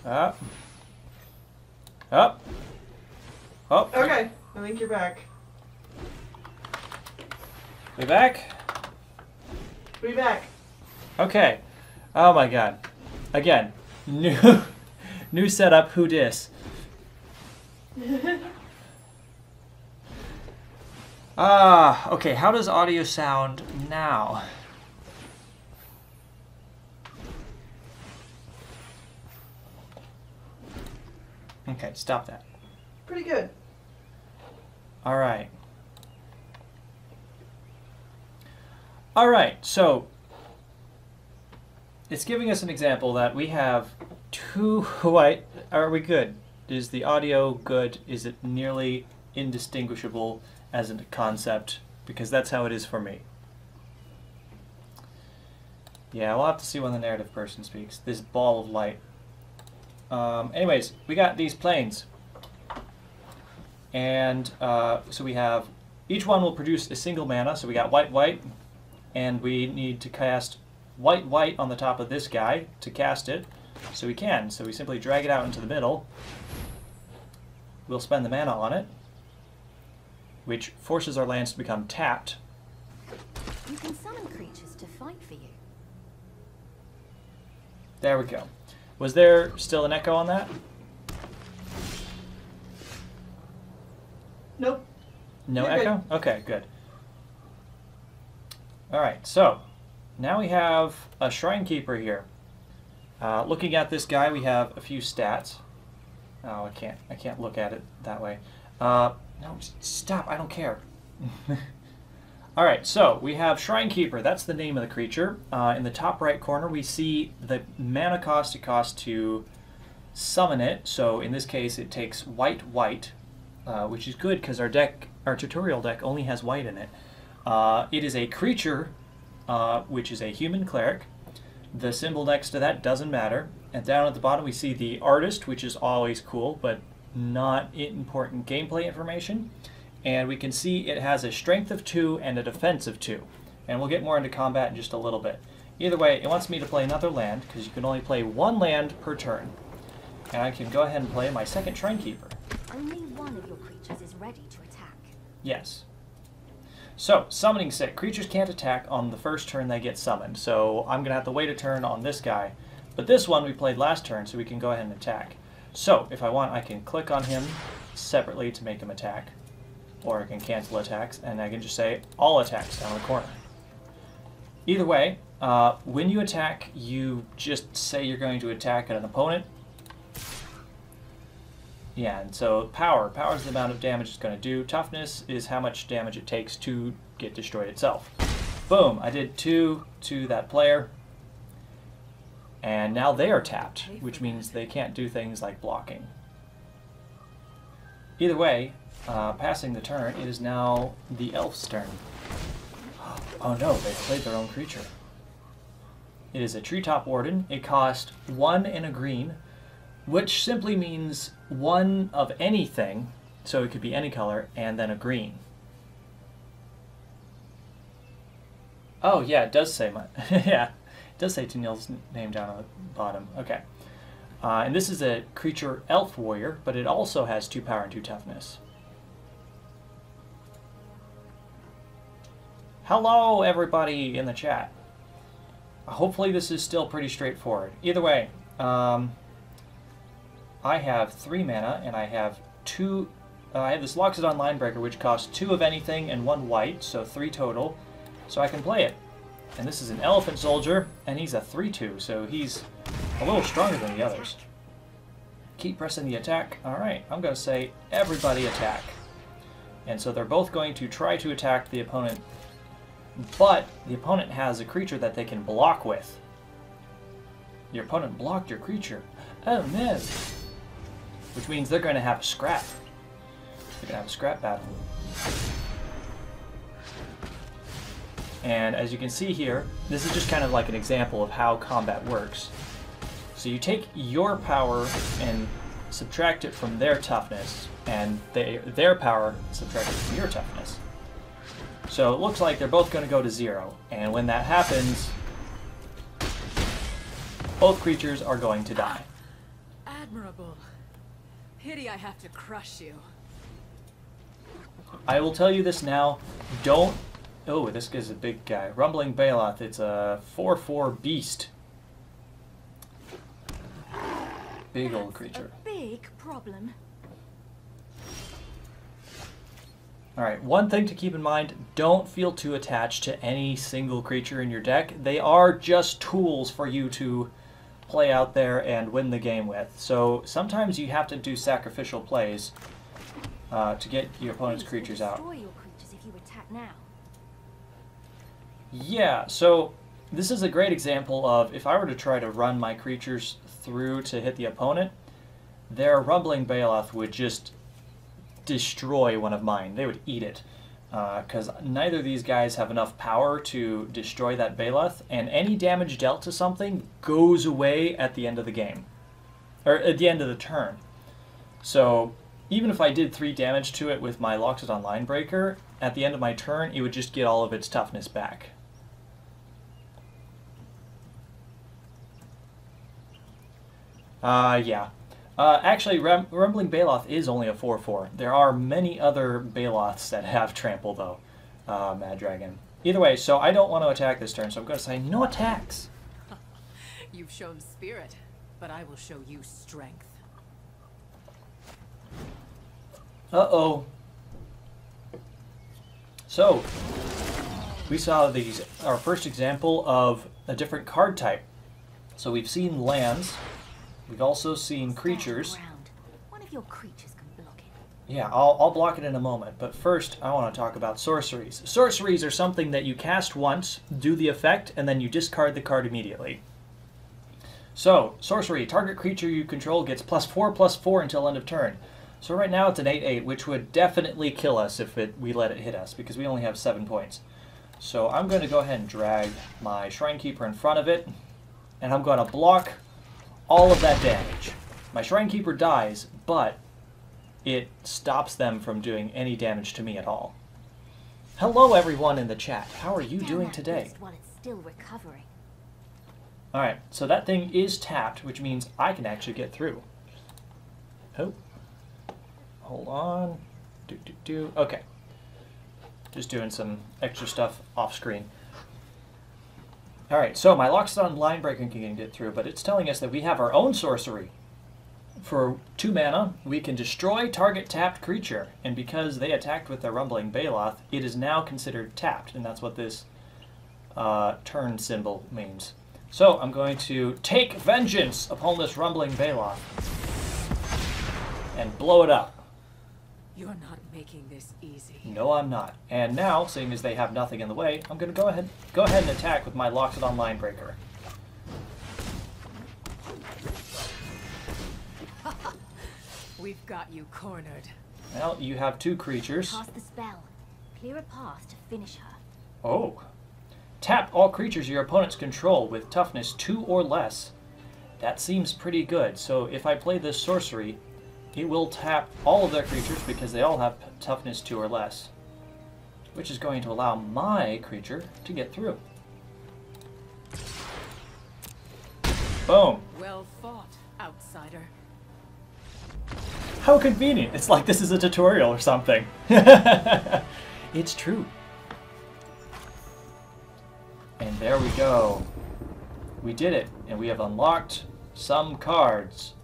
Up. Up. Oh. Okay, I think you're back. We back? We back. Okay. Oh my god. Again, new setup, who dis? Okay, how does audio sound now? Okay, stop that. Pretty good. All right. All right, so it's giving us an example that we have two white. Are we good? Is the audio good? Is it nearly indistinguishable as a concept? Because that's how it is for me. Yeah, we'll have to see when the narrative person speaks. This ball of light. Anyways, we got these planes. And so we have, each one will produce a single mana. So we got white, white. And we need to cast white, white on the top of this guy to cast it. So we can. So we simply drag it out into the middle. We'll spend the mana on it, which forces our lands to become tapped. You can summon creatures to fight for you. There we go. Was there still an echo on that? Nope. No You're echo? Okay, good. Alright, so now we have a Shrine Keeper here. Looking at this guy, we have a few stats. Oh, I can't look at it that way. No, stop, I don't care. Alright, so we have Shrine Keeper, that's the name of the creature. In the top right corner we see the mana cost it costs to summon it. So in this case it takes white, white, which is good because our tutorial deck only has white in it. It is a creature, which is a human cleric. The symbol next to that doesn't matter. And down at the bottom we see the artist, which is always cool, but not important gameplay information. And we can see it has a strength of 2 and a defense of 2. And we'll get more into combat in just a little bit. Either way, it wants me to play another land, because you can only play one land per turn. And I can go ahead and play my second Shrine Keeper. Only one of your creatures is ready to attack. Yes. So, summoning sick. Creatures can't attack on the first turn they get summoned. So I'm going to have to wait a turn on this guy. But this one we played last turn, so we can go ahead and attack. So, if I want, I can click on him separately to make him attack. Or I can cancel attacks, and I can just say all attacks down the corner. Either way, when you attack, you just say you're going to attack at an opponent. Yeah, and so power is the amount of damage it's going to do. Toughness is how much damage it takes to get destroyed itself. Boom, I did 2 to that player. And now they are tapped, which means they can't do things like blocking. Either way, passing the turn, it is now the elf's turn. Oh no, they played their own creature. It is a Treetop Warden. It cost 1 and a green, which simply means 1 of anything, so it could be any color, and then a green. Oh yeah, it does say my yeah, it does say Tennille's name down on the bottom. Okay. And this is a creature elf warrior, but it also has 2 power and 2 toughness. Hello, everybody in the chat. Hopefully this is still pretty straightforward. Either way, I have 3 mana, and I have 2... I have this Loxodon Linebreaker, which costs 2 of anything and 1 white, so 3 total. So I can play it. And this is an Elephant Soldier, and he's a 3/2, so he's a little stronger than the others. Keep pressing the attack. Alright, I'm going to say everybody attack. And so they're both going to try to attack the opponent, but the opponent has a creature that they can block with. Your opponent blocked your creature. Oh no! Which means they're going to have a scrap. They're going to have a scrap battle. And as you can see here, this is just kind of like an example of how combat works. So you take your power and subtract it from their toughness, and their power subtracted from your toughness. So it looks like they're both going to go to 0, and when that happens, both creatures are going to die. Admirable. Pity I have to crush you. I will tell you this now. Don't... Oh, this guy's a big guy. Rumbling Baloth. It's a 4/4 beast. Big old creature. A big problem. Alright, one thing to keep in mind, don't feel too attached to any single creature in your deck. They are just tools for you to play out there and win the game with. So sometimes you have to do sacrificial plays to get your opponent's creatures out. Destroy your creatures if you attack now. Yeah, so this is a great example of if I were to try to run my creatures through to hit the opponent, their Rumbling Baloth would just destroy one of mine. They would eat it. Because neither of these guys have enough power to destroy that Baloth, and any damage dealt to something goes away at the end of the game. Or at the end of the turn. So even if I did 3 damage to it with my Loxodon Linebreaker, at the end of my turn it would just get all of its toughness back. Yeah. Actually, Rumbling Baloth is only a 4/4. There are many other Baloths that have trample, though, Mad Dragon. Either way, so I don't want to attack this turn, so I'm going to say no attacks. You've shown spirit, but I will show you strength. Uh-oh. So, we saw our first example of a different card type. So we've seen lands. We've also seen creatures. One of your creatures can block it. Yeah, I'll block it in a moment, but first I want to talk about sorceries. Sorceries are something that you cast once, do the effect, and then you discard the card immediately. So, sorcery, target creature you control gets +4/+4 until end of turn. So right now it's an 8/8, which would definitely kill us if we let it hit us, because we only have 7 points. So I'm going to go ahead and drag my Shrine Keeper in front of it, and I'm going to block all of that damage. My Shrine Keeper dies, but it stops them from doing any damage to me at all. Hello everyone in the chat. How are you doing today? While it's still recovering. Alright, so that thing is tapped, which means I can actually get through. Oh. Hold on. Okay. Just doing some extra stuff off screen. Alright, so my Loxodon Linebreaker can get through, but it's telling us that we have our own sorcery. For 2 mana, we can destroy target tapped creature, and because they attacked with their Rumbling Baloth, it is now considered tapped, and that's what this turn symbol means. So I'm going to take vengeance upon this Rumbling Baloth and blow it up. You're not making this easy. No, I'm not. And now, seeing as they have nothing in the way, I'm going to go ahead and attack with my Loxodon Linebreaker. We've got you cornered. Well, you have 2 creatures. Cast the spell. Clear a path to finish her. Oh. Tap all creatures your opponents control with toughness 2 or less. That seems pretty good. So if I play this sorcery, it will tap all of their creatures because they all have toughness 2 or less, which is going to allow my creature to get through. Boom. Well fought, outsider. How convenient. It's like this is a tutorial or something. It's true. And there we go. We did it, and we have unlocked some cards.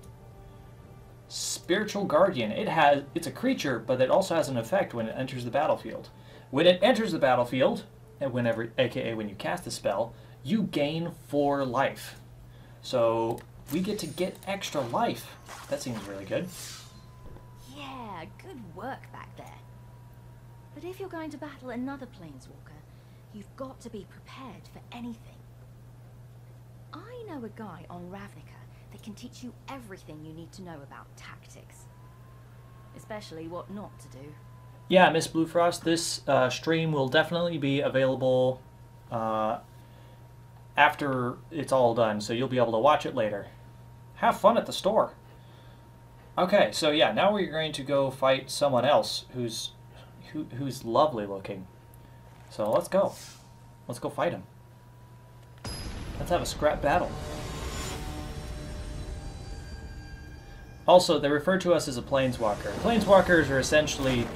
Spiritual Guardian. It's a creature, but it also has an effect when it enters the battlefield. When it enters the battlefield, and aka when you cast the spell, you gain 4 life. So we get to get extra life. That seems really good. Yeah, good work back there. But if you're going to battle another Planeswalker, you've got to be prepared for anything. I know a guy on Ravnica that can teach you everything you need to know about tactics. Especially what not to do. Yeah, Miss Bluefrost, this stream will definitely be available after it's all done, so you'll be able to watch it later. Have fun at the store. Okay, so yeah, now we're going to go fight someone else who's lovely looking. So let's go. Let's go fight him. Let's have a scrap battle. Also, they refer to us as a planeswalker. Planeswalkers are essentially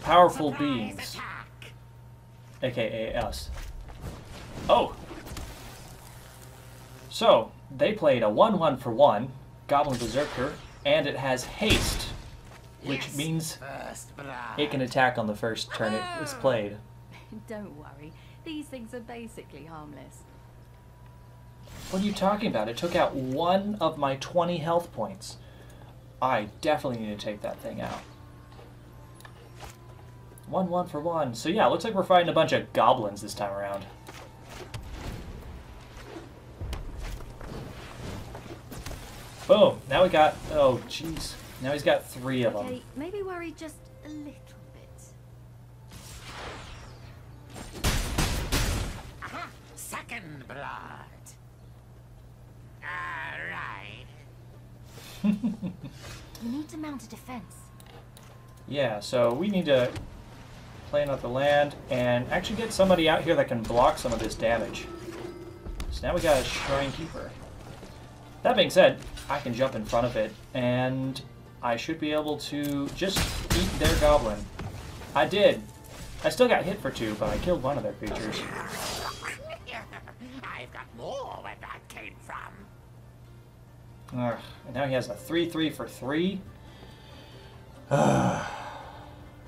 powerful beings, aka us. Oh! So, they played a 1/1 for 1, Goblin Berserker, and it has haste, which means it can attack on the first turn it is played. Don't worry, these things are basically harmless. What are you talking about? It took out 1 of my 20 health points. I definitely need to take that thing out. 1/1 for 1. So yeah, looks like we're fighting a bunch of goblins this time around. Boom. Now we got... Oh, jeez. Now he's got 3 of them. Okay, maybe worry just a little bit. Aha! Second blood. Alright. You need to mount a defense. Yeah, so we need to plan out the land and actually get somebody out here that can block some of this damage. So now we got a Shrine Keeper. That being said, I can jump in front of it, and I should be able to just eat their goblin. I did. I still got hit for 2, but I killed one of their creatures. I've got more where that came from. Ugh, and now he has a 3/3 for 3. How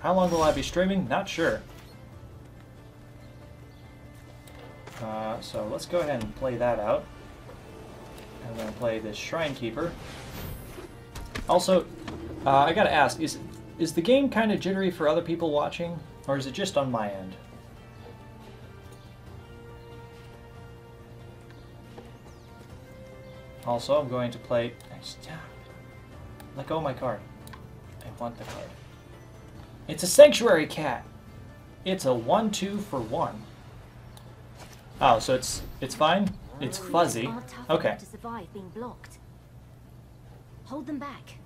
long will I be streaming? Not sure. So let's go ahead and play that out. I'm going to play this Shrine Keeper. Also, I gotta ask, is the game kind of jittery for other people watching, or is it just on my end? Also, I'm going to play... Let go of my card. I want the card. It's a Sanctuary Cat! It's a 1/2 for 1. Oh, so it's fine? It's fuzzy. Are tough Okay. enough to survive being blocked. Hold them back.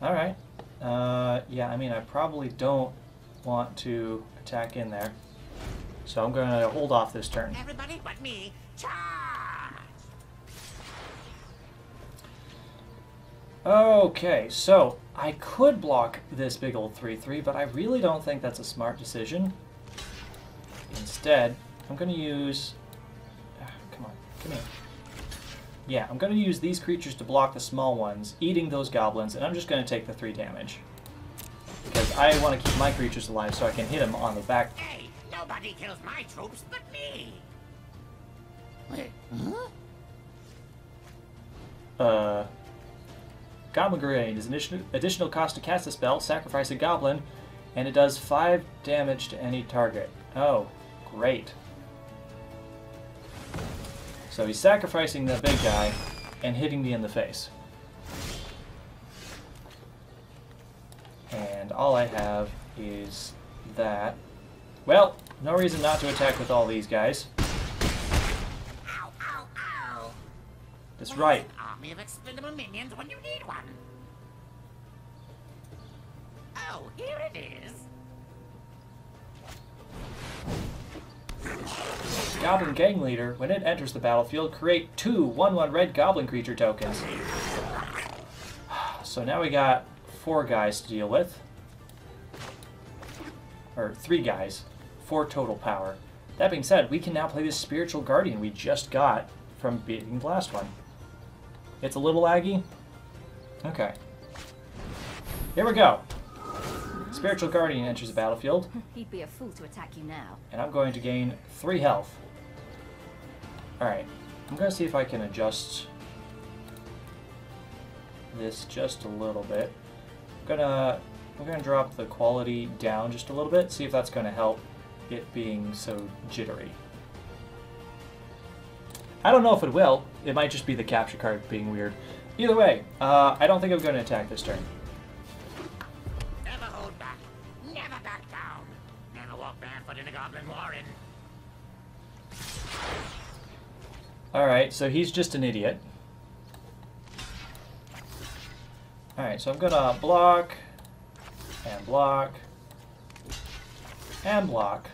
Alright. Yeah, I mean, I probably don't want to attack in there. So I'm going to hold off this turn. Everybody but me, charge! Okay, so I could block this big old 3/3, but I really don't think that's a smart decision. Instead, I'm going to use... come on, come here. Yeah, I'm going to use these creatures to block the small ones, eating those goblins, and I'm just going to take the 3 damage. Because I want to keep my creatures alive so I can hit them on the back. Hey, nobody kills my troops but me! Wait, huh? Goblin Grenade is an additional cost to cast a spell, sacrifice a goblin, and it does 5 damage to any target. Oh, great. So he's sacrificing the big guy and hitting me in the face. And all I have is that. Well, no reason not to attack with all these guys. Ow, ow, ow! That's Where's right. an army of expendable minions when you need one? Oh, here it is. Goblin Gang Leader, when it enters the battlefield, create 2 1/1 red goblin creature tokens. So now we got 4 guys to deal with. Or 3 guys. 4 total power. That being said, we can now play this Spiritual Guardian we just got from beating the last one. It's a little laggy. Okay. Here we go. Spiritual Guardian enters the battlefield, He'd be a fool to attack you now. and I'm going to gain 3 health. Alright, I'm going to see if I can adjust this just a little bit. I'm gonna drop the quality down just a little bit, see if that's going to help it being so jittery. I don't know if it will. It might just be the capture card being weird. Either way, I don't think I'm going to attack this turn. Never hold back. Never back down. Never walk barefoot in a goblin warren. Alright, so he's just an idiot. Alright, so I'm gonna block, and block, and block.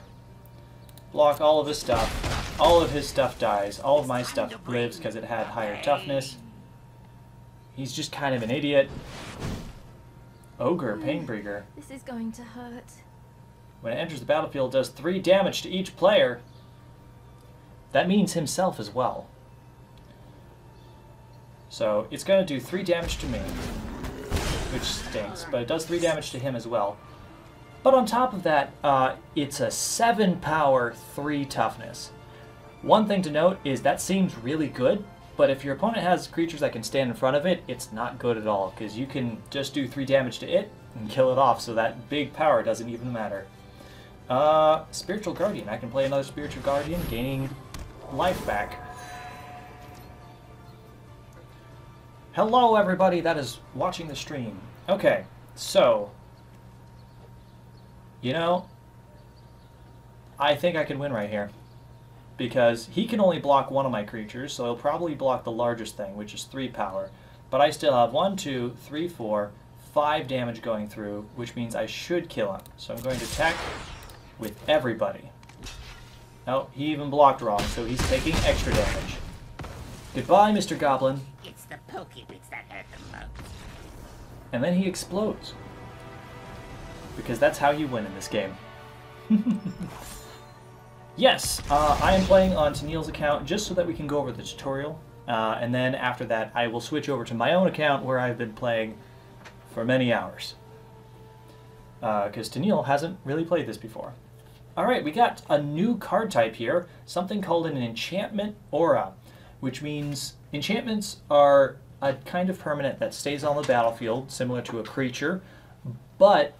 Block all of his stuff. All of his stuff dies. All of my stuff lives because it had higher toughness. He's just kind of an idiot. Ogre, Painbreaker. This is going to hurt. When it enters the battlefield, it does 3 damage to each player. That means himself as well. So it's going to do 3 damage to me, which stinks, but it does 3 damage to him as well. But on top of that, it's a 7 power, 3 toughness. One thing to note is that seems really good, but if your opponent has creatures that can stand in front of it, it's not good at all, because you can just do 3 damage to it and kill it off, so that big power doesn't even matter. Spiritual Guardian. I can play another Spiritual Guardian, gaining life back. Hello everybody that is watching the stream. Okay, so, you know, I think I can win right here. Because he can only block one of my creatures, so he'll probably block the largest thing, which is 3 power. But I still have 1, 2, 3, 4, 5 damage going through, which means I should kill him. So I'm going to attack with everybody. Oh, he even blocked wrong, so he's taking extra damage. Goodbye, Mr. Goblin. It's the pokey bits that hurt the most. And then he explodes. Because that's how you win in this game. Yes, I am playing on Tennille's account just so that we can go over the tutorial. And then after that, I will switch over to my own account where I've been playing for many hours. Because Tennille hasn't really played this before. Alright, we got a new card type here, something called an enchantment aura, which means enchantments are a kind of permanent that stays on the battlefield, similar to a creature, but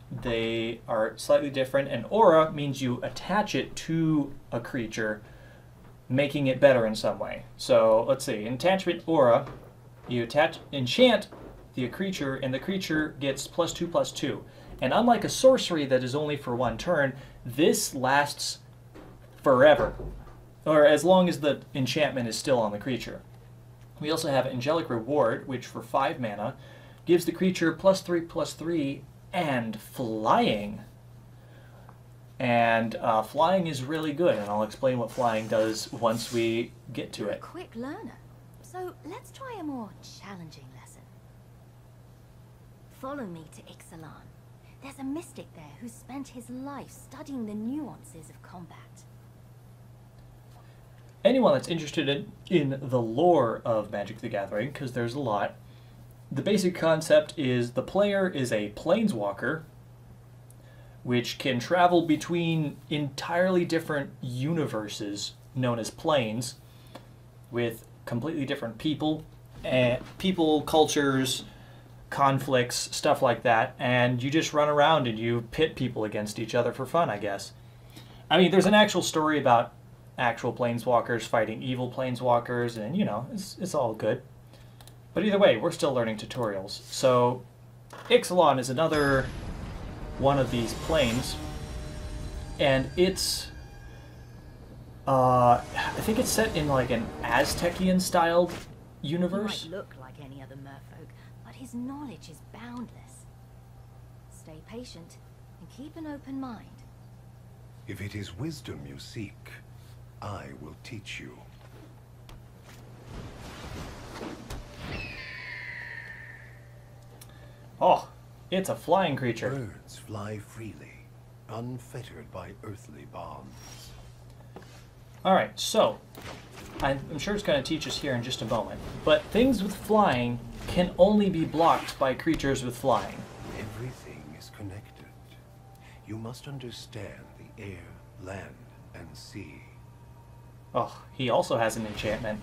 they are slightly different. An aura means you attach it to a creature, making it better in some way. So let's see, enchantment aura, you enchant the creature, and the creature gets +2/+2. And unlike a sorcery that is only for 1 turn, this lasts forever, or as long as the enchantment is still on the creature. We also have Angelic Reward, which for 5 mana gives the creature +3/+3 and flying. And flying is really good, and I'll explain what flying does once we get to You're a it. quick learner. So let's try a more challenging lesson. Follow me to Ixalan. There's a mystic there who spent his life studying the nuances of combat. Anyone that's interested in the lore of Magic the Gathering, because there's a lot, the basic concept is the player is a planeswalker which can travel between entirely different universes known as planes with completely different people, cultures, conflicts, stuff like that, and you just run around and you pit people against each other for fun, I guess. I mean, there's an actual story about actual planeswalkers fighting evil planeswalkers, and you know, it's all good. But either way, we're still learning tutorials. So, Ixalan is another one of these planes, and it's, I think it's set in like an Aztecian-styled universe. He might look like any other merfolk, but his knowledge is boundless. Stay patient and keep an open mind. If it is wisdom you seek, I will teach you. Oh, it's a flying creature. Birds fly freely, unfettered by earthly bonds. Alright, so, I'm sure it's going to teach us here in just a moment, but things with flying can only be blocked by creatures with flying. Everything is connected. You must understand the air, land, and sea. Oh, he also has an enchantment.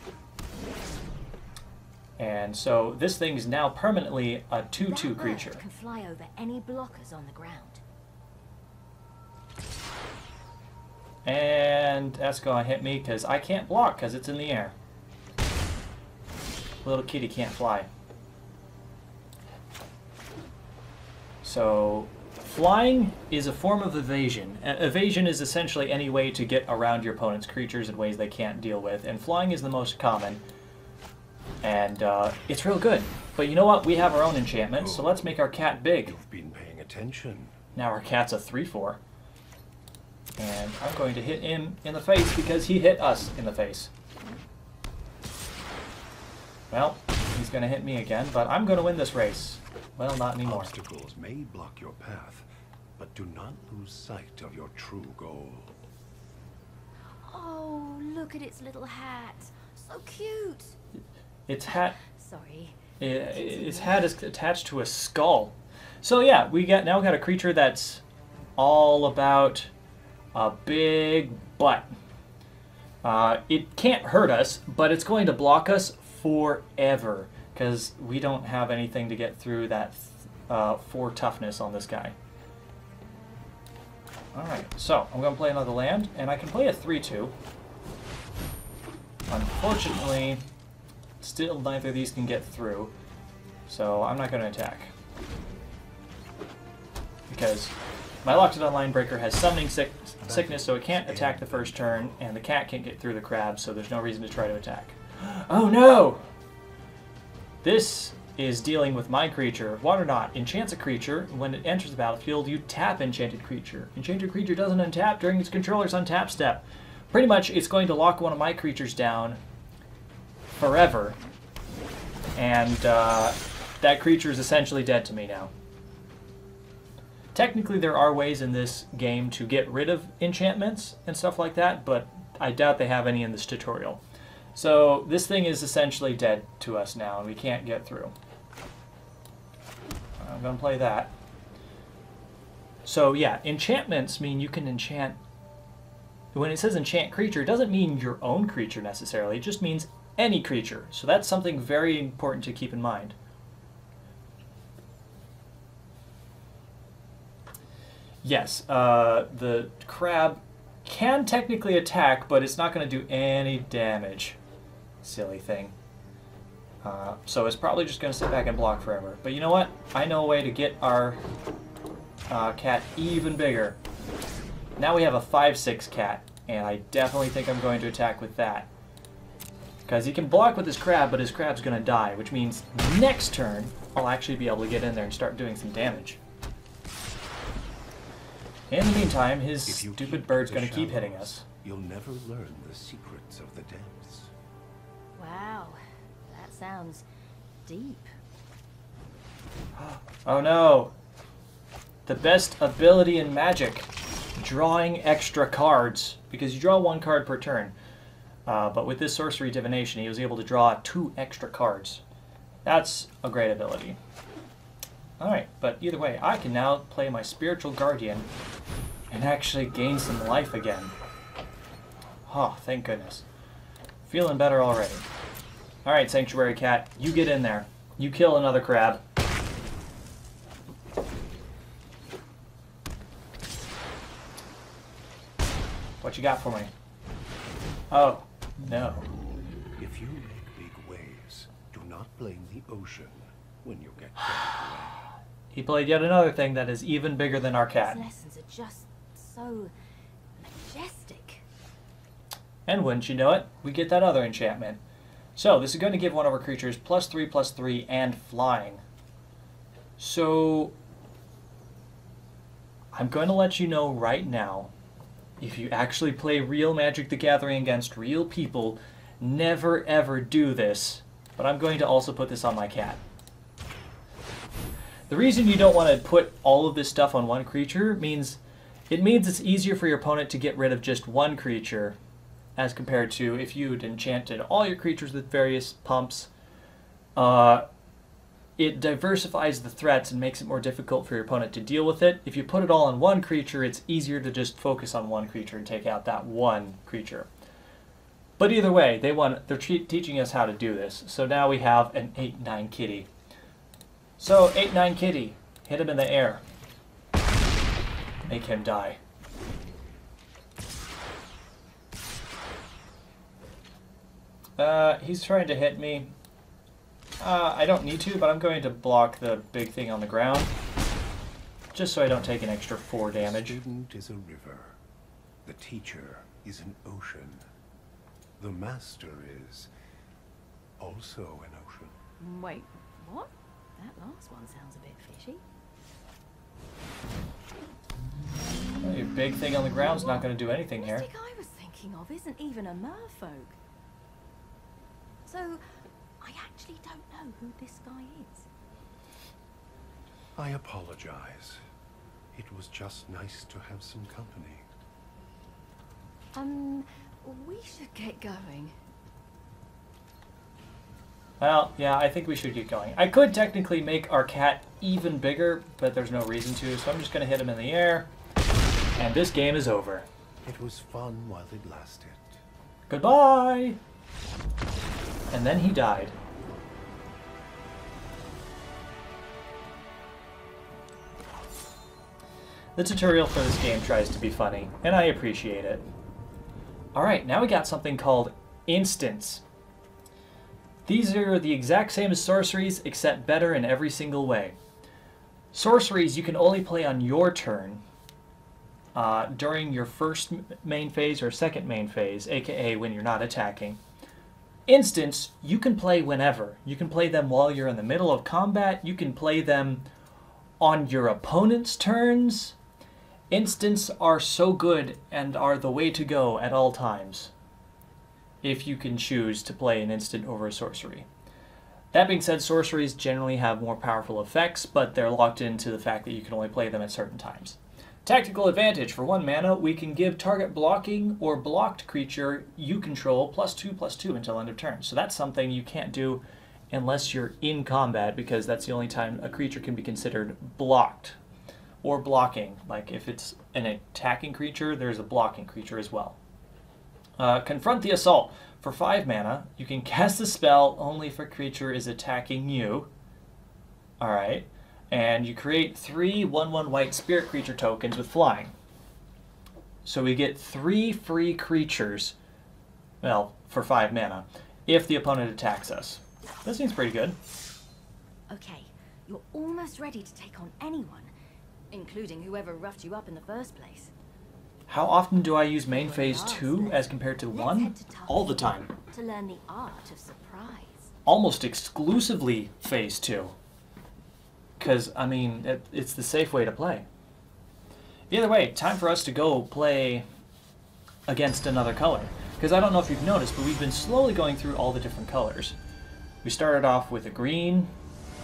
And so this thing is now permanently a 2/2 That creature. bird can fly over any blockers on the ground. And that's going to hit me because I can't block because it's in the air. Little kitty can't fly. So flying is a form of evasion. Evasion is essentially any way to get around your opponent's creatures in ways they can't deal with, and flying is the most common. And it's real good. But you know what? We have our own enchantment, so let's make our cat big. You've been paying attention. Now our cat's a 3/4. And I'm going to hit him in the face because he hit us in the face. Well, he's going to hit me again, but I'm going to win this race. Well, not anymore. Obstacles may block your path, but do not lose sight of your true goal. Oh, look at its little hat. So cute. Its hat Sorry. Its hat is attached to a skull. So yeah, now we got a creature that's all about a big butt. It can't hurt us, but it's going to block us forever because we don't have anything to get through that 4 toughness on this guy. Alright, so I'm going to play another land, and I can play a 3-2. Unfortunately, still neither of these can get through, so I'm not going to attack. Because my Locked-On Line Breaker has Summoning Sickness, so it can't attack the first turn, and the cat can't get through the crab, so there's no reason to try to attack. Oh no! This is dealing with my creature. Water Knot enchants a creature. When it enters the battlefield, you tap Enchanted Creature. Enchanted Creature doesn't untap during its controller's untap step. Pretty much, it's going to lock one of my creatures down forever. And that creature is essentially dead to me now. Technically, there are ways in this game to get rid of enchantments and stuff like that, but I doubt they have any in this tutorial. So this thing is essentially dead to us now, and we can't get through. I'm going to play that. So yeah, enchantments mean you can enchant... When it says enchant creature, it doesn't mean your own creature necessarily. It just means any creature. So that's something very important to keep in mind. Yes, the crab can technically attack, but it's not going to do any damage. Silly thing. So it's probably just going to sit back and block forever. But you know what? I know a way to get our cat even bigger. Now we have a 5/6 cat, and I definitely think I'm going to attack with that. Because he can block with his crab, but his crab's going to die, which means next turn I'll actually be able to get in there and start doing some damage. In the meantime, his stupid bird's going to keep hitting us. You'll never learn the secrets of the depths. Wow, that sounds deep. Oh no! The best ability in Magic. Drawing extra cards. Because you draw 1 card per turn. But with this Sorcery Divination, he was able to draw 2 extra cards. That's a great ability. Alright, but either way, I can now play my Spiritual Guardian and actually gain some life again. Oh, thank goodness. Feeling better already. Alright, Sanctuary Cat, you get in there. You kill another crab. What you got for me? Oh, no. If you make big waves, do not blame the ocean when you get carried away. He played yet another thing that is even bigger than our cat. His lessons are just so majestic. And wouldn't you know it, we get that other enchantment. So, this is going to give one of our creatures +3/+3 and flying. So, I'm going to let you know right now, if you actually play real Magic the Gathering against real people, never ever do this. But I'm going to also put this on my cat. The reason you don't want to put all of this stuff on one creature means it's easier for your opponent to get rid of just one creature as compared to if you'd enchanted all your creatures with various pumps. It diversifies the threats and makes it more difficult for your opponent to deal with it. If you put it all on one creature, it's easier to just focus on one creature and take out that one creature. But either way, they're teaching us how to do this. So now we have an 8/9 kitty. So, 8/9 kitty. Hit him in the air. Make him die. He's trying to hit me. I don't need to, but I'm going to block the big thing on the ground. Just so I don't take an extra 4 damage. The student is a river. The teacher is an ocean. The master is also an ocean. Wait, what? That last one sounds a bit fishy. Well, your big thing on the ground's not going to do anything The here. mystic I was thinking of isn't even a merfolk. So, I actually don't know who this guy is. I apologize. It was just nice to have some company. We should get going. Well, yeah, I think we should get going. I could technically make our cat even bigger, but there's no reason to, so I'm just going to hit him in the air, and this game is over. It was fun while it lasted. Goodbye! And then he died. The tutorial for this game tries to be funny, and I appreciate it. Alright, now we got something called instants. These are the exact same as sorceries, except better in every single way. Sorceries you can only play on your turn during your first main phase or second main phase, aka when you're not attacking. Instants, you can play whenever. You can play them while you're in the middle of combat. You can play them on your opponent's turns. Instants are so good and are the way to go at all times, if you can choose to play an instant over a sorcery. That being said, sorceries generally have more powerful effects, but they're locked into the fact that you can only play them at certain times. Tactical advantage. For 1 mana, we can give target blocking or blocked creature you control +2/+2 until end of turn. So that's something you can't do unless you're in combat, because that's the only time a creature can be considered blocked or blocking. Like if it's an attacking creature, there's a blocking creature as well. Confront the Assault. For 5 mana, you can cast a spell only if a creature is attacking you. Alright. And you create 3 1/1 white spirit creature tokens with flying. So we get 3 free creatures, well, for 5 mana, if the opponent attacks us. That seems pretty good. Okay, you're almost ready to take on anyone, including whoever roughed you up in the first place. How often do I use main phase 2 as compared to Let's 1? head to Tusk All the time. to learn the art of surprise. Almost exclusively phase 2. Because, I mean, it's the safe way to play. Either way, time for us to go play against another color. Because I don't know if you've noticed, but we've been slowly going through all the different colors. We started off with a green,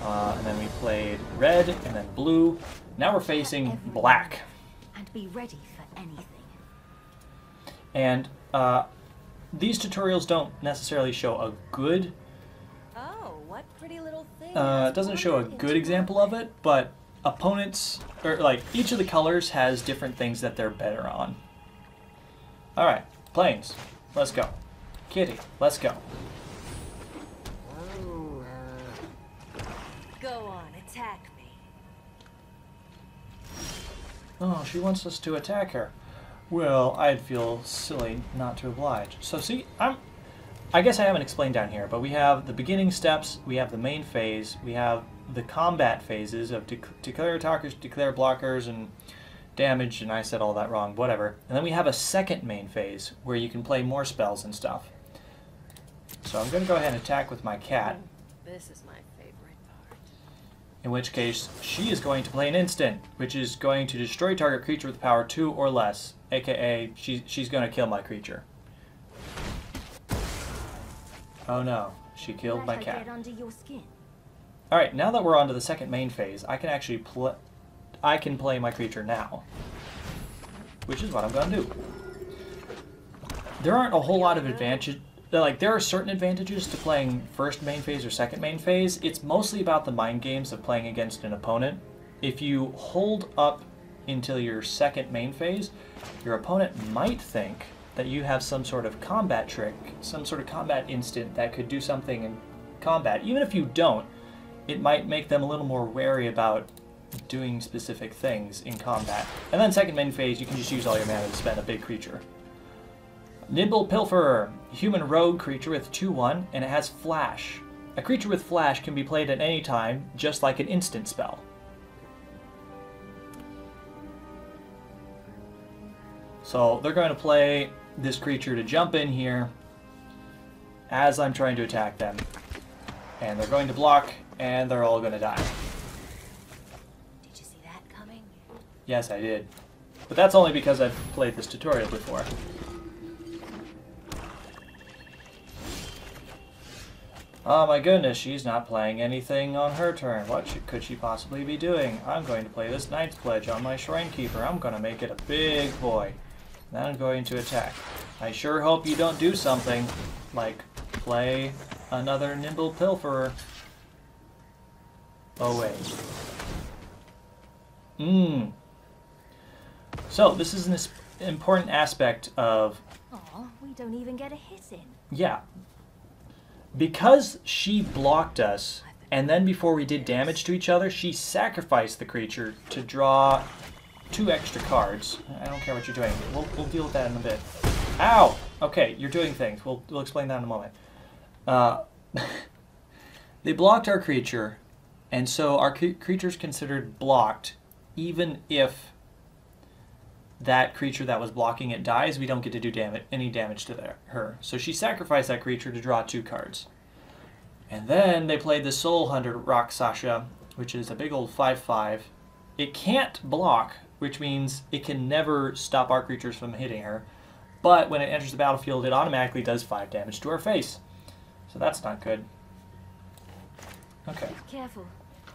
and then we played red, and then blue. Now we're facing black. And be ready for anything. And these tutorials don't necessarily show a good Oh, what pretty little thing. it doesn't show a good example of it, but opponents, or like each of the colors has different things that they're better on. Alright, planes, let's go. Kitty, let's go. Go on, attack me. Oh, she wants us to attack her. Well, I'd feel silly not to oblige. So see, I guess I haven't explained down here, but we have the beginning steps, we have the main phase, we have the combat phases of declare attackers, declare blockers, and damage, and I said all that wrong, whatever. And then we have a second main phase, where you can play more spells and stuff. So I'm going to go ahead and attack with my cat, This is my favorite part. in which case she is going to play an instant, which is going to destroy target creature with power 2 or less, aka she's going to kill my creature. Oh no, she killed my cat. Get under your skin. Alright, now that we're on to the second main phase, I can actually play my creature now. Which is what I'm going to do. There aren't a whole lot of advantages. Like, there are certain advantages to playing first main phase or second main phase. It's mostly about the mind games of playing against an opponent. If you hold up until your second main phase, your opponent might think that you have some sort of combat trick, some sort of combat instant that could do something in combat. Even if you don't, it might make them a little more wary about doing specific things in combat. And then second main phase, you can just use all your mana to spend a big creature. Nimble Pilferer, human rogue creature with 2/1, and it has flash. A creature with flash can be played at any time, just like an instant spell. So they're going to play this creature to jump in here as I'm trying to attack them. And they're going to block, and they're all going to die. Did you see that coming? Yes, I did. But that's only because I've played this tutorial before. Oh my goodness, she's not playing anything on her turn. What could she possibly be doing? I'm going to play this Knight's Pledge on my Shrine Keeper. I'm going to make it a big boy. Then I'm going to attack. I sure hope you don't do something like play another Nimble Pilferer. Oh wait. So this is an important aspect of... Aw, we don't even get a hit in. Yeah. Because she blocked us, and then before we did damage to each other, she sacrificed the creature to draw 2 extra cards. I don't care what you're doing. We'll deal with that in a bit. Ow! Okay, you're doing things. We'll explain that in a moment. They blocked our creature, and so our creature's considered blocked, even if that creature that was blocking it dies, we don't get to do any damage to her. So she sacrificed that creature to draw 2 cards. And then they played the Soul Hunter Rakshasa, which is a big old 5/5. It can't block, which means it can never stop our creatures from hitting her. But when it enters the battlefield, it automatically does 5 damage to her face. So that's not good. Okay. Careful.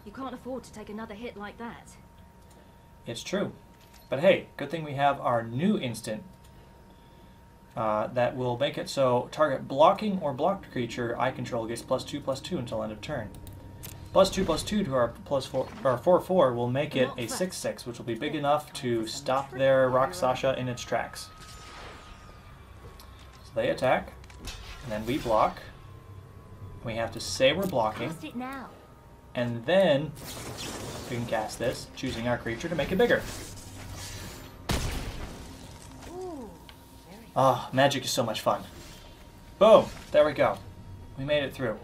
You can't afford to take another hit like that. It's true. But hey, good thing we have our new instant that will make it so target blocking or blocked creature I control gets +2/+2 until end of turn. +2/+2 to our our 4/4 will make it a 6/6, which will be big enough to stop their Rakshasa in its tracks. So they attack, and then we block. We have to say we're blocking, Cast it now. and then we can cast this, choosing our creature to make it bigger. Ah, magic is so much fun. Boom! There we go. We made it through.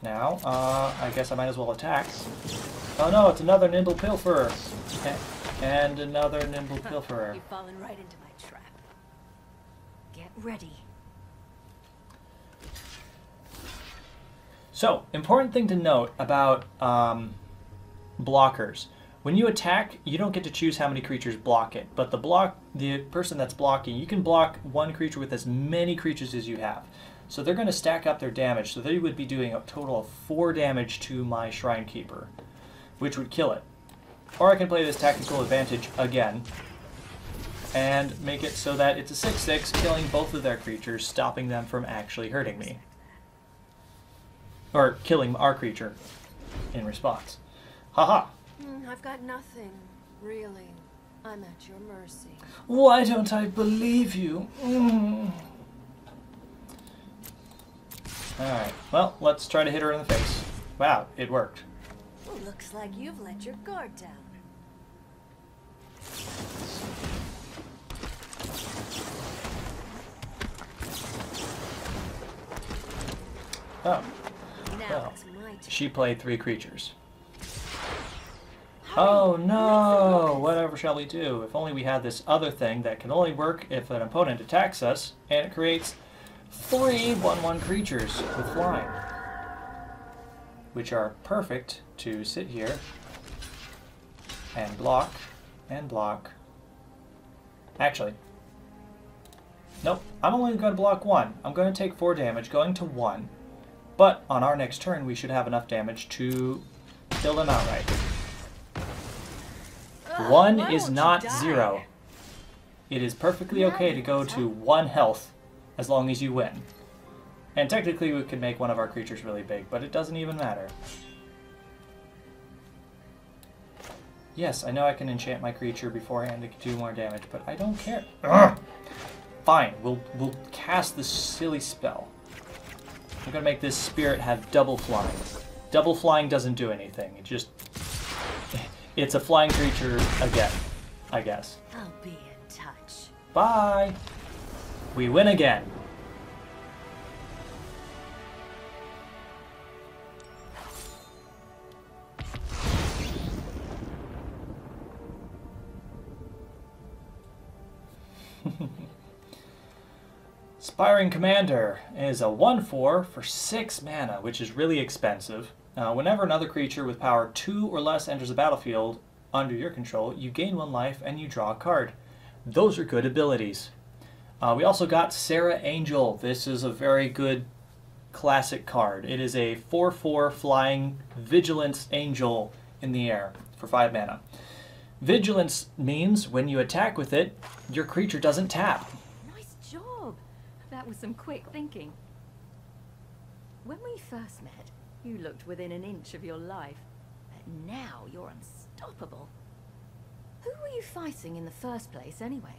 Now, I guess I might as well attack. Oh no, it's another Nimble Pilferer! And another Nimble Pilferer. You've fallen right into my trap. Get ready. So, important thing to note about blockers. When you attack, you don't get to choose how many creatures block it, but the person that's blocking, you can block one creature with as many creatures as you have. So they're going to stack up their damage, so they would be doing a total of 4 damage to my Shrine Keeper, which would kill it. Or I can play this tactical advantage again, and make it so that it's a 6/6, killing both of their creatures, stopping them from actually hurting me. Or killing our creature in response. Haha! I've got nothing, really. I'm at your mercy. Why don't I believe you? Alright, well, let's try to hit her in the face. Wow, it worked. Looks like you've let your guard down. Oh, Now well, it's my turn. she played 3 creatures. Oh no! Whatever shall we do? If only we had this other thing that can only work if an opponent attacks us, and it creates 3 1/1 creatures with flying, which are perfect to sit here and block and block. Actually, nope. I'm only going to block 1. I'm going to take 4 damage, going to 1. But on our next turn, we should have enough damage to kill them outright. 1 is not 0. It is perfectly okay to go to 1 health as long as you win. And technically we could make one of our creatures really big, but it doesn't even matter. Yes, I know I can enchant my creature beforehand to do more damage, but I don't care. Ugh! Fine, we'll cast this silly spell. I'm gonna make this spirit have double flying. Double flying doesn't do anything. It just... It's a flying creature again, I guess. I'll be in touch. Bye! We win again. Inspiring Commander is a 1/4 for 6 mana, which is really expensive. Whenever another creature with power 2 or less enters the battlefield under your control, you gain 1 life and you draw a card. Those are good abilities. We also got Sarah Angel. This is a very good classic card. It is a 4/4 flying Vigilance Angel in the air for 5 mana. Vigilance means when you attack with it, your creature doesn't tap. Nice job. That was some quick thinking. When we first met, you looked within an inch of your life. But now you're unstoppable. Who were you fighting in the first place, anyway?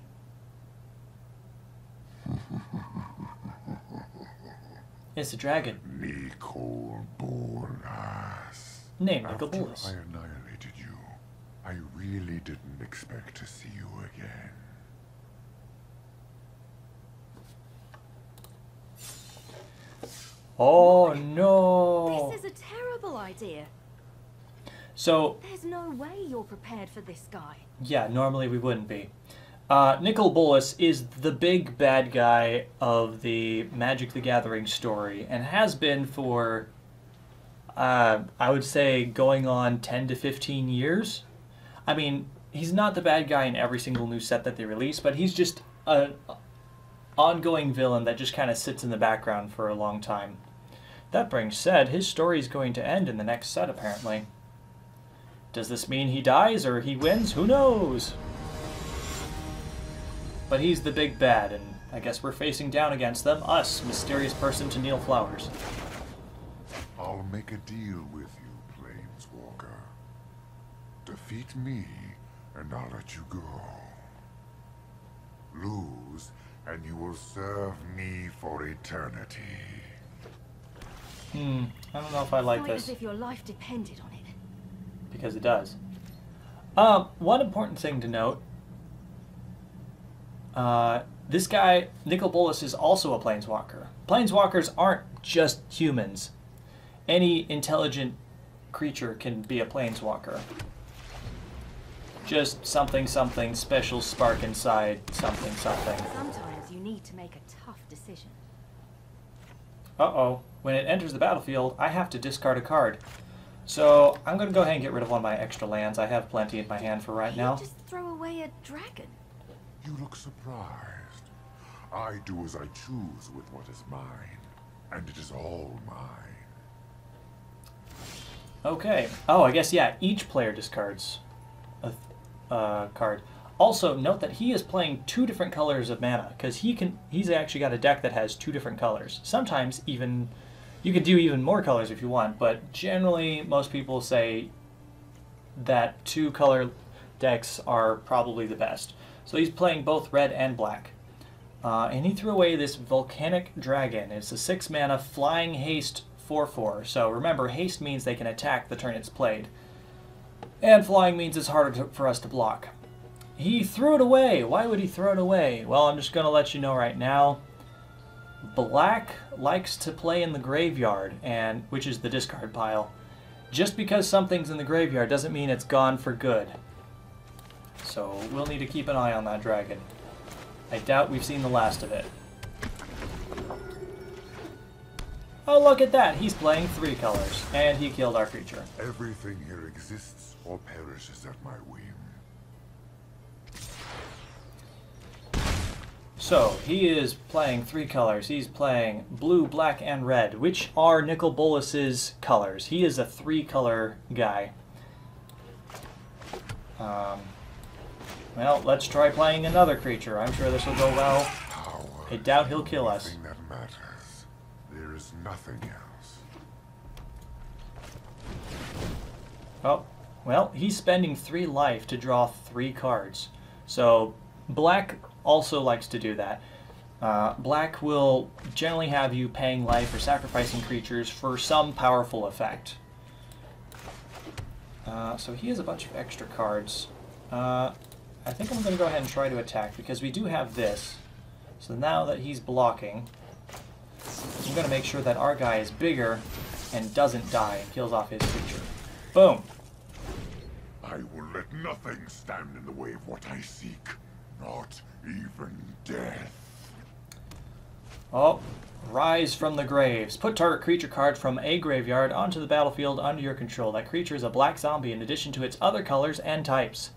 It's a dragon. Nicol Bolas. Named After Nicobolus. I annihilated you, I really didn't expect to see you again. Oh no! This is a terrible idea. So, There's no way you're prepared for this guy. yeah, normally we wouldn't be. Nicobolus is the big bad guy of the Magic the Gathering story, and has been for, I would say, going on 10 to 15 years. I mean, he's not the bad guy in every single new set that they release, but he's just an ongoing villain that just kind of sits in the background for a long time. That being said, his story is going to end in the next set, apparently. Does this mean he dies or he wins? Who knows? But he's the big bad, and I guess we're facing down against them. Us, mysterious person to Neil Flowers. I'll make a deal with you, Planeswalker. Defeat me, and I'll let you go. Lose, and you will serve me for eternity. I don't know if I like Fight this. as if your life depended on it. Because it does. One important thing to note. This guy, Nicobolus, is also a Planeswalker. Planeswalkers aren't just humans. Any intelligent creature can be a Planeswalker. Just something, something, special spark inside, something, something. Sometimes you need to make a tough decision. Uh-oh. When it enters the battlefield, I have to discard a card. So, I'm going to go ahead and get rid of one of my extra lands. I have plenty in my hand for right now. You just throw away a dragon. You look surprised. I do as I choose with what is mine, and it is all mine. Okay. Oh, I guess, yeah, each player discards a card. Also, note that he is playing 2 different colors of mana, because he's actually got a deck that has 2 different colors. Sometimes even, you can do even more colors if you want, but generally most people say that 2 color decks are probably the best. So he's playing both red and black. And he threw away this Volcanic Dragon. It's a 6 mana flying haste 4/4. So remember, haste means they can attack the turn it's played. And flying means it's harder for us to block. He threw it away. Why would he throw it away? Well, I'm just going to let you know right now. Black likes to play in the graveyard, which is the discard pile. Just because something's in the graveyard doesn't mean it's gone for good. So we'll need to keep an eye on that dragon. I doubt we've seen the last of it. Oh, look at that! He's playing 3 colors, and he killed our creature. Everything here exists or perishes at my whim. So, he is playing 3 colors. He's playing blue, black, and red, which are Nicobolus's colors. He is a 3-color guy. Well, let's try playing another creature. I'm sure this will go well. Power I doubt he'll kill us. Nothing that matters. There is nothing else. Oh, well, he's spending 3 life to draw 3 cards. So, black also likes to do that. Black will generally have you paying life or sacrificing creatures for some powerful effect. So he has a bunch of extra cards. I think I'm going to go ahead and try to attack because we do have this. So now that he's blocking, I'm going to make sure that our guy is bigger and doesn't die and kills off his creature. Boom! I will let nothing stand in the way of what I seek. Not even death. Oh, rise from the graves. Put target creature card from a graveyard onto the battlefield under your control. That creature is a black zombie in addition to its other colors and types.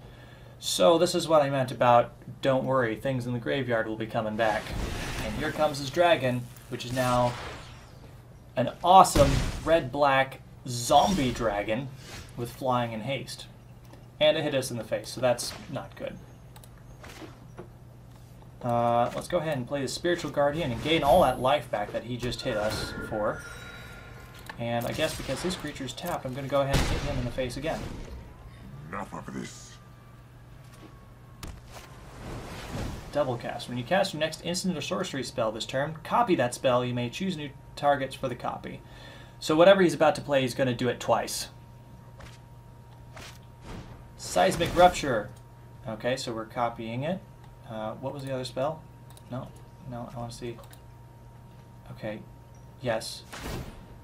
So this is what I meant about, don't worry, things in the graveyard will be coming back. And here comes his dragon, which is now an awesome red-black zombie dragon with flying and haste. And it hit us in the face, so that's not good. Let's go ahead and play the Spiritual Guardian and gain all that life back that he just hit us for. And I guess because this creature's tapped, I'm going to go ahead and hit him in the face again. Enough of this. Double cast. When you cast your next instant or sorcery spell this turn, copy that spell. You may choose new targets for the copy. So whatever he's about to play, he's going to do it twice. Seismic Rupture. Okay, so we're copying it. What was the other spell? No, I want to see. Okay, yes.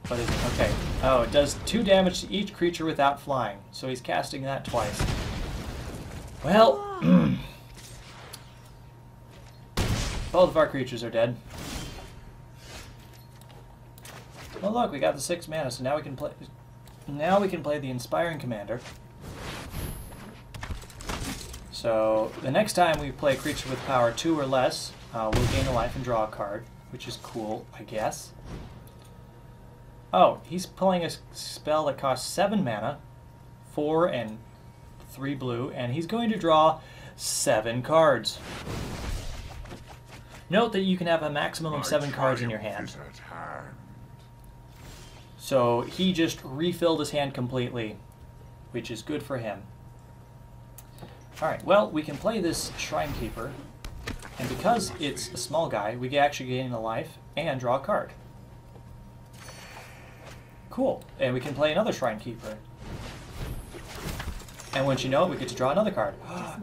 What is it? Okay. Oh, it does 2 damage to each creature without flying. So he's casting that twice. Well, both of our creatures are dead. Well, look, we got the 6 mana, so now we can play. Now we can play the Inspiring Commander. So the next time we play a creature with power 2 or less, we'll gain a life and draw a card, which is cool, I guess. Oh, he's playing a spell that costs 7 mana, 4 and 3 blue, and he's going to draw 7 cards. Note that you can have a maximum of 7 cards in your hand. So he just refilled his hand completely, which is good for him. Alright, well, we can play this Shrine Keeper, and because it's a small guy, we can actually gain a life and draw a card. Cool. And we can play another Shrine Keeper. And once you know it, we get to draw another card.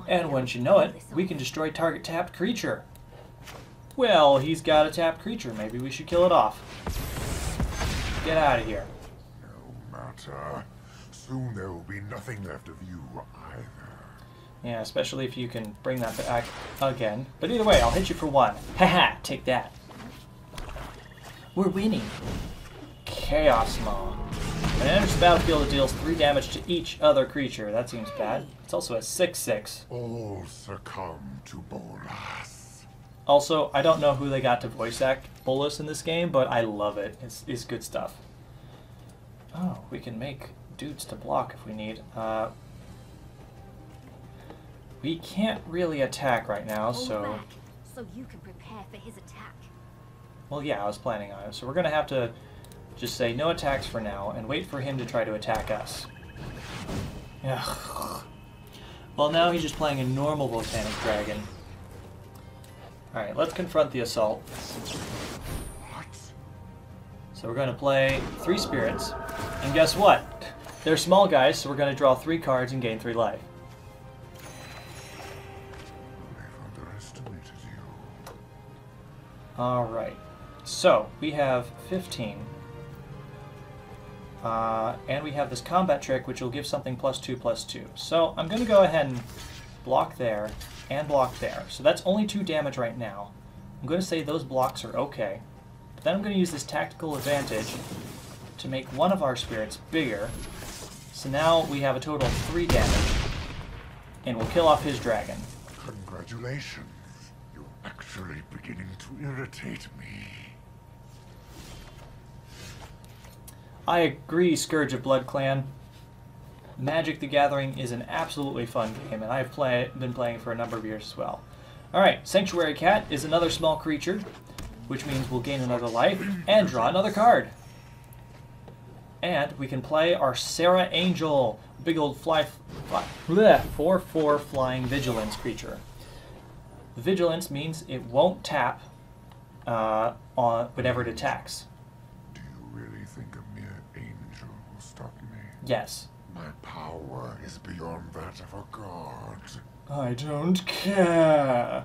And once you know it, we can destroy target tapped creature. Well, he's got a tapped creature. Maybe we should kill it off. Get out of here. No matter. Soon there will be nothing left of you either. Yeah, especially if you can bring that back again. But either way, I'll hit you for 1. Haha, take that. We're winning. Chaos Maw. When it enters the battlefield, it deals 3 damage to each other creature. That seems bad. It's also a 6/6. All succumb to Bolas. Also, I don't know who they got to voice act Bolas in this game, but I love it. It's good stuff. Oh, we can make dudes to block if we need. We can't really attack right now, so... So you can prepare for his attack. Well, yeah, I was planning on it. So we're going to have to just say no attacks for now and wait for him to try to attack us. Ugh. Well, now he's just playing a normal Volcanic Dragon. Alright, let's confront the assault. What? So we're going to play 3 spirits. And guess what? They're small guys, so we're going to draw 3 cards and gain 3 life. I've underestimated you. Alright. So, we have 15. And we have this combat trick, which will give something +2/+2. So, I'm going to go ahead and block there and block there. So that's only 2 damage right now. I'm going to say those blocks are okay. But then I'm going to use this tactical advantage to make one of our spirits bigger. So now we have a total of 3 damage. And we'll kill off his dragon. Congratulations. You're actually beginning to irritate me. I agree, Scourge of Blood Clan. Magic the Gathering is an absolutely fun game, and I've been playing for a number of years as well. Alright, Sanctuary Cat is another small creature, which means we'll gain another life and draw another card. And we can play our Sarah Angel, big old 4/4 flying vigilance creature. The vigilance means it won't tap on whenever it attacks. Do you really think a mere angel will stop me? Yes. My power is beyond that of a god. I don't care.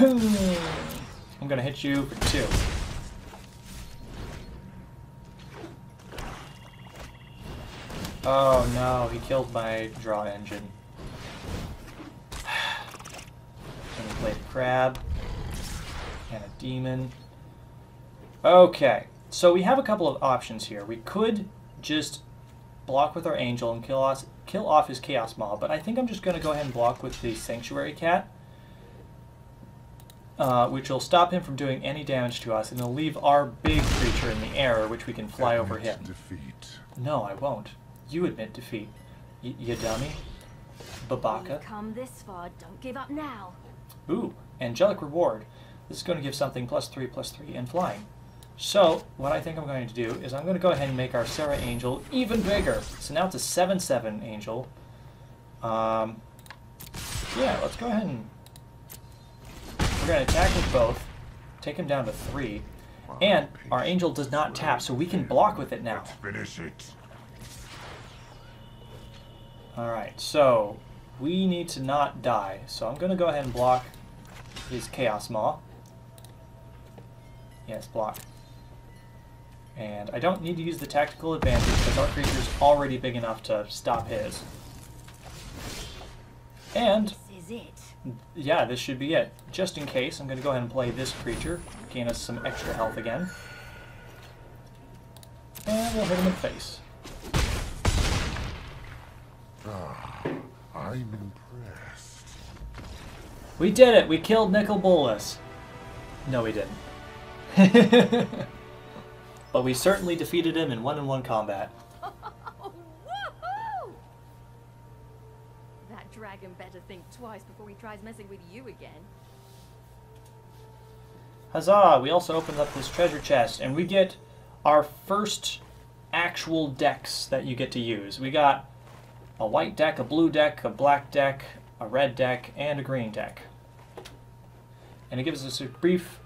I'm gonna hit you for 2. Oh no, he killed my draw engine. And he played a crab and a demon. Okay, so we have a couple of options here. We could just block with our angel and kill off his Chaos Maw, but I think I'm just going to go ahead and block with the Sanctuary Cat. which will stop him from doing any damage to us, and it'll leave our big creature in the air, which we can fly over him. Defeat. No, I won't. You admit defeat. You dummy. Babaka. You've come this far, don't give up now. Ooh, angelic reward. This is going to give something +3/+3 and flying. So, what I think I'm going to do is I'm going to go ahead and make our Sarah Angel even bigger. So now it's a 7/7 Angel. Yeah, let's go ahead and... We're going to attack with both. Take him down to 3. And our Angel does not tap, so we can block with it now. Let's finish it. Alright, so we need to not die. So I'm going to go ahead and block his Chaos Maw. Yes, block. And I don't need to use the tactical advantage because our creature's already big enough to stop his. And, This is it. yeah, this should be it. Just in case, I'm going to go ahead and play this creature. Gain us some extra health again. And we'll hit him in the face. Ah, I'm impressed. We did it! We killed Nicol Bolas. No, we didn't. But we certainly defeated him in 1-on-1 combat. Woohoo! That dragon better think twice before he tries messing with you again. Huzzah! We also opened up this treasure chest, and we get our first actual decks that you get to use. We got a white deck, a blue deck, a black deck, a red deck, and a green deck. And it gives us a brief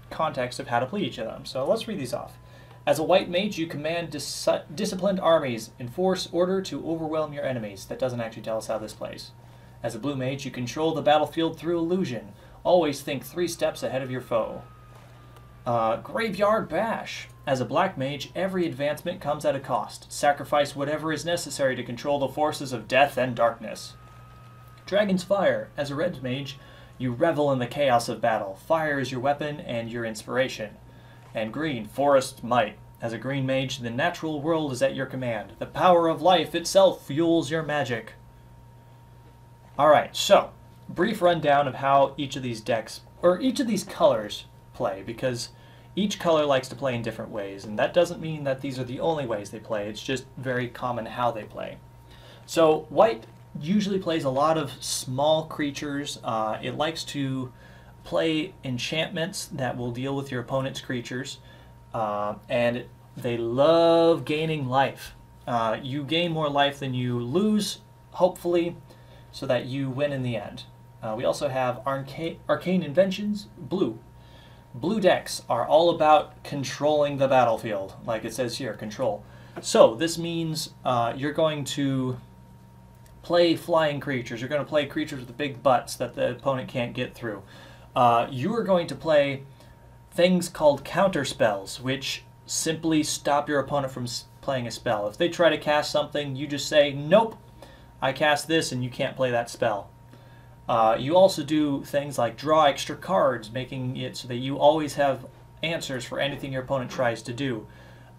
context of how to play each of them. So let's read these off. As a white mage, you command disciplined armies, enforce order to overwhelm your enemies. That doesn't actually tell us how this plays. As a blue mage, you control the battlefield through illusion. Always think 3 steps ahead of your foe. Graveyard Bash. As a black mage, every advancement comes at a cost. Sacrifice whatever is necessary to control the forces of death and darkness. Dragon's Fire. As a red mage, you revel in the chaos of battle. Fire is your weapon and your inspiration. And green, Forest Might. As a green mage, the natural world is at your command. The power of life itself fuels your magic. Alright, so, brief rundown of how each of these decks, or each of these colors play, because each color likes to play in different ways, and that doesn't mean that these are the only ways they play, it's just very common how they play. So, white usually plays a lot of small creatures. It likes to play enchantments that will deal with your opponent's creatures, and they love gaining life. You gain more life than you lose, hopefully, so that you win in the end. We also have Arcane Inventions, blue. Blue decks are all about controlling the battlefield, like it says here, control. So this means you're going to play flying creatures. You're going to play creatures with the big butts that the opponent can't get through. You are going to play things called counter spells, which simply stop your opponent from playing a spell. If they try to cast something, you just say, nope, I cast this and you can't play that spell. You also do things like draw extra cards, making it so that you always have answers for anything your opponent tries to do.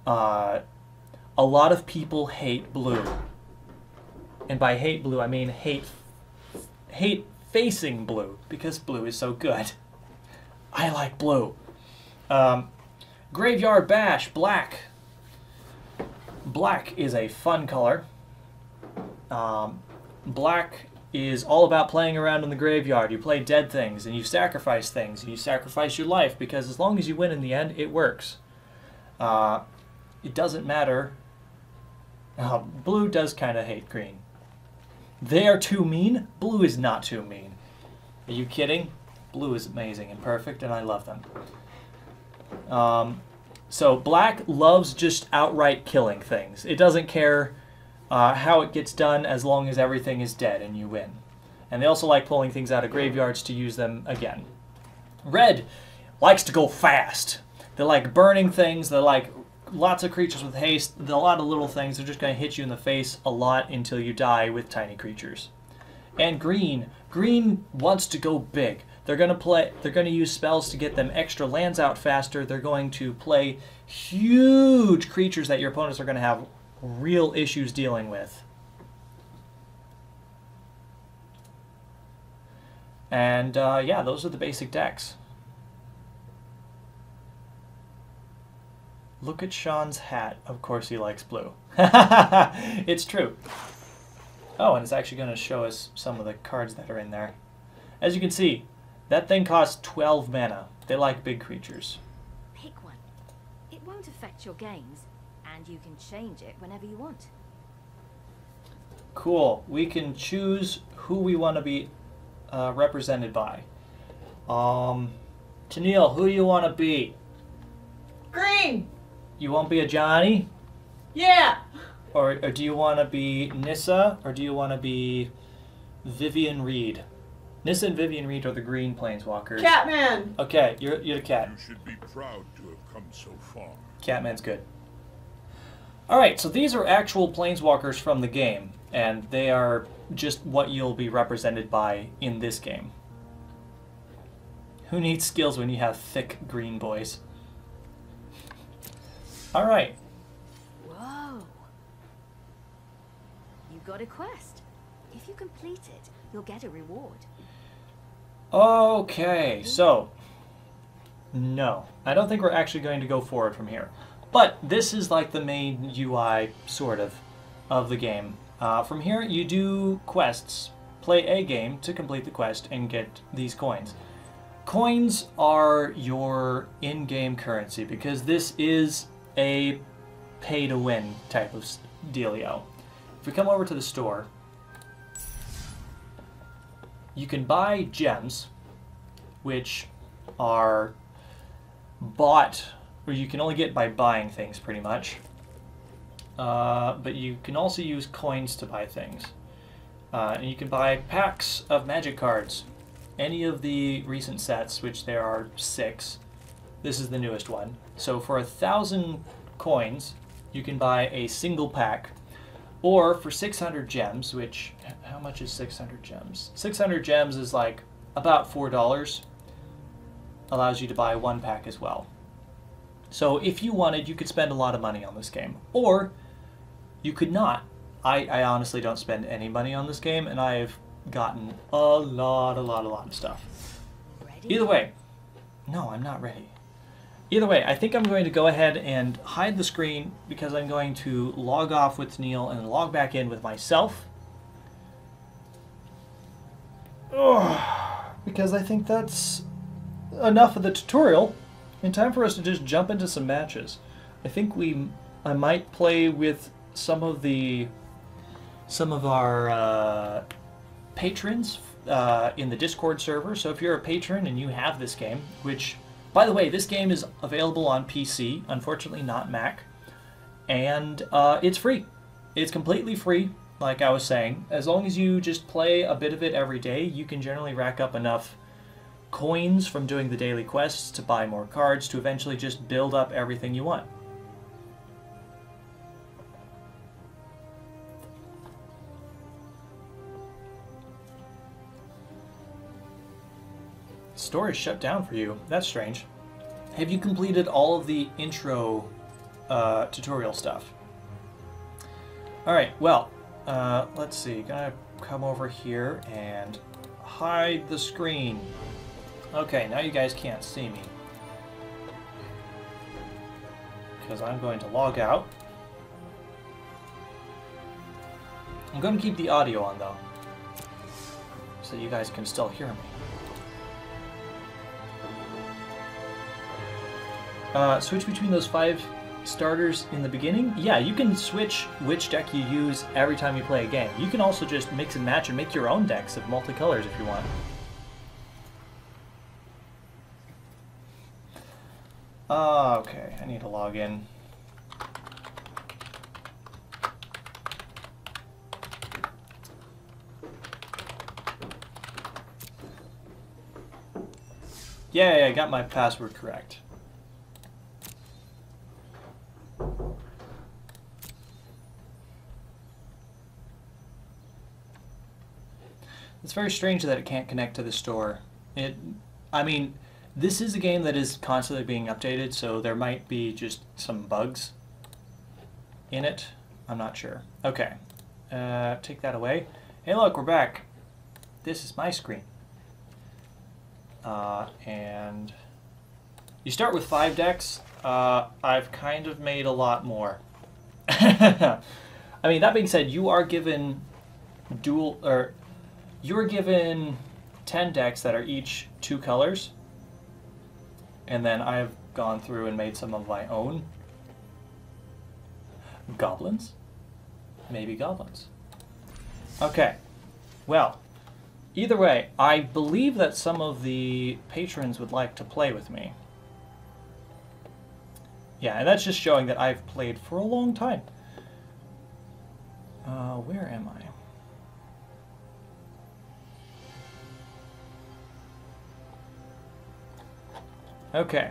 A lot of people hate blue. And by hate blue, I mean hate facing blue, because blue is so good. I like blue. Graveyard Bash, black. Black is a fun color. Black is all about playing around in the graveyard. You play dead things, and you sacrifice things, and you sacrifice your life, because as long as you win in the end, it works. It doesn't matter. Blue does kind of hate green. They are too mean. Blue is not too mean. Are you kidding? Blue is amazing and perfect, and I love them. So black loves just outright killing things. It doesn't care how it gets done as long as everything is dead and you win. And they also like pulling things out of graveyards to use them again. Red likes to go fast. They like burning things. They like lots of creatures with haste. A lot of little things. They're just going to hit you in the face a lot until you die with tiny creatures. And green. Green wants to go big. They're going to use spells to get them extra lands out faster. They're going to play huge creatures that your opponents are going to have real issues dealing with. And yeah, those are the basic decks. Look at Shawn's hat. Of course he likes blue. It's true. Oh, and it's actually going to show us some of the cards that are in there. As you can see, that thing costs 12 mana. They like big creatures. Pick one. It won't affect your games, and you can change it whenever you want. Cool. We can choose who we want to be represented by. Tennille, who do you want to be? Green! You want to be a Johnny? Yeah! Or do you want to be Nissa? Or do you want to be Vivian Reed? Nissa and Vivian Reed are the green planeswalkers. Catman! Okay, you're the cat. You should be proud to have come so far. Catman's good. Alright, so these are actual planeswalkers from the game, and they are just what you'll be represented by in this game. Who needs skills when you have thick green boys? Alright. Whoa. You got a quest. If you complete it, you'll get a reward. Okay, so... No. I don't think we're actually going to go forward from here. But this is like the main UI, sort of the game. From here, you do quests. Play a game to complete the quest and get these coins. Coins are your in-game currency because this is a pay-to-win type of dealio. If we come over to the store, you can buy gems, which are bought, or you can only get by buying things pretty much. But you can also use coins to buy things. And you can buy packs of magic cards. Any of the recent sets, which there are 6, this is the newest one. So for 1,000 coins, you can buy a single pack. Or for 600 gems, which, how much is 600 gems? 600 gems is like about $4. Allows you to buy 1 pack as well. So if you wanted, you could spend a lot of money on this game. Or you could not. I honestly don't spend any money on this game, and I've gotten a lot of stuff. Ready? Either way, no, I'm not ready. Either way, I think I'm going to go ahead and hide the screen because I'm going to log off with Neil and log back in with myself. Because I think that's enough of the tutorial. And time for us to just jump into some matches. I think I might play with some of our patrons in the Discord server. So if you're a patron and you have this game, which, by the way, this game is available on PC, unfortunately not Mac, and it's free. It's completely free, like I was saying. As long as you just play a bit of it every day, you can generally rack up enough coins from doing the daily quests to buy more cards to eventually just build up everything you want. Store is shut down for you. That's strange. Have you completed all of the intro tutorial stuff? Alright, well, let's see. Gonna come over here and hide the screen. Okay, now you guys can't see me. Because I'm going to log out. I'm going to keep the audio on, though, so you guys can still hear me. Switch between those 5 starters in the beginning? Yeah, you can switch which deck you use every time you play a game. You can also just mix and match and make your own decks of multicolors if you want. Okay, I need to log in. Yay, I got my password correct. It's very strange that it can't connect to the store. I mean, this is a game that is constantly being updated, so there might be just some bugs in it. I'm not sure. Okay, take that away. Hey look, we're back. This is my screen. And you start with 5 decks. I've kind of made a lot more. I mean, that being said, you are given you're given 10 decks that are each 2 colors, and then I've gone through and made some of my own. Goblins? Maybe goblins. Okay, well, either way, I believe that some of the patrons would like to play with me. Yeah, and that's just showing that I've played for a long time. Where am I? Okay.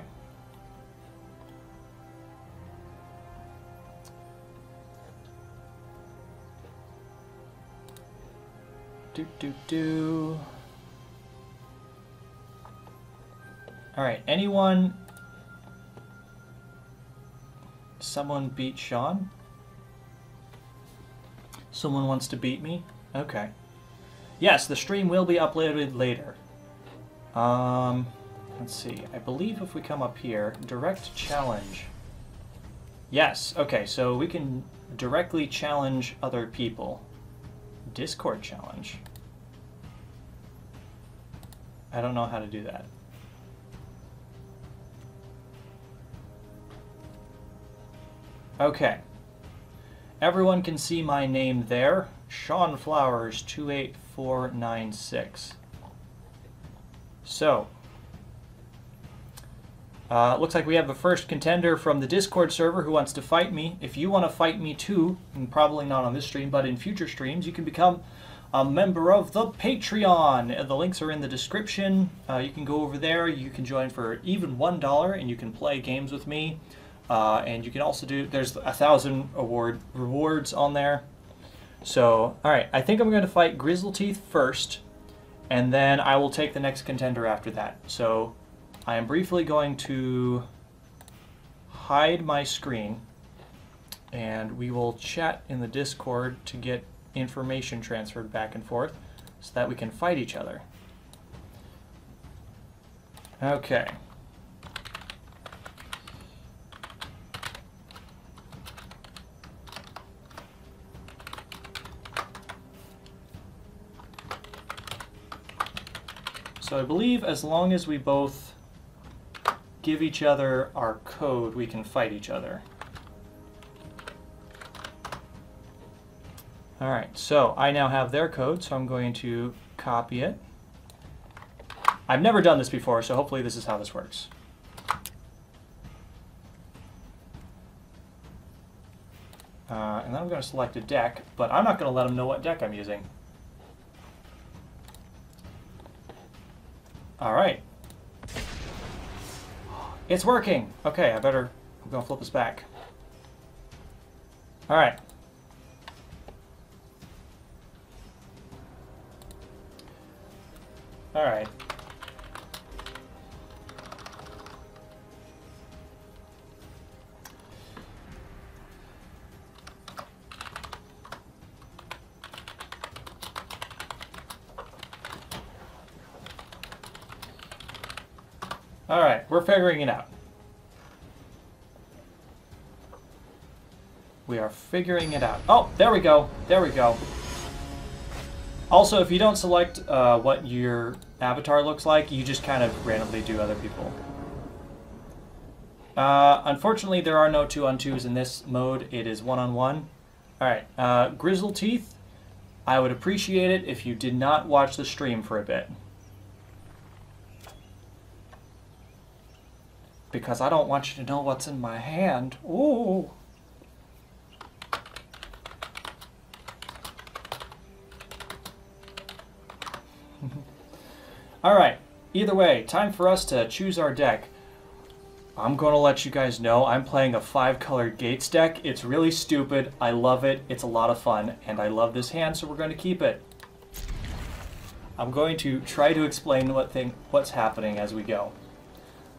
Alright, anyone... Someone beat Shawn? Someone wants to beat me? Okay. Yes, the stream will be uploaded later. Let's see. I believe if we come up here, direct challenge. Yes, okay, so we can directly challenge other people. Discord challenge. I don't know how to do that. Okay. Everyone can see my name there. Shawn Flowers 28496. So, looks like we have the first contender from the Discord server who wants to fight me. If you want to fight me too, and probably not on this stream, but in future streams, you can become a member of the Patreon. The links are in the description. You can go over there. You can join for even $1, and you can play games with me. And you can also do, there's 1,000 rewards on there. So, alright, I think I'm going to fight Grizzleteeth first, and then I will take the next contender after that. So, I am briefly going to hide my screen, and we will chat in the Discord to get information transferred back and forth so that we can fight each other. Okay. So I believe as long as we both give each other our code, we can fight each other. Alright, so I now have their code, so I'm going to copy it. I've never done this before, so hopefully this is how this works. And then I'm going to select a deck, but I'm not going to let them know what deck I'm using. Alright. It's working! Okay, I'm going to flip this back. Alright. Alright. Alright, we're figuring it out. We are figuring it out. Oh, there we go. There we go. Also, if you don't select what your avatar looks like, you just kind of randomly do other people. Unfortunately, there are no 2-on-2s in this mode. It is 1-on-1. Alright, Grizzleteeth, I would appreciate it if you did not watch the stream for a bit. Because I don't want you to know what's in my hand. Ooh. Alright, either way, time for us to choose our deck. I'm going to let you guys know I'm playing a 5-colored Gates deck. It's really stupid. I love it. It's a lot of fun. And I love this hand, so we're going to keep it. I'm going to try to explain what's happening as we go.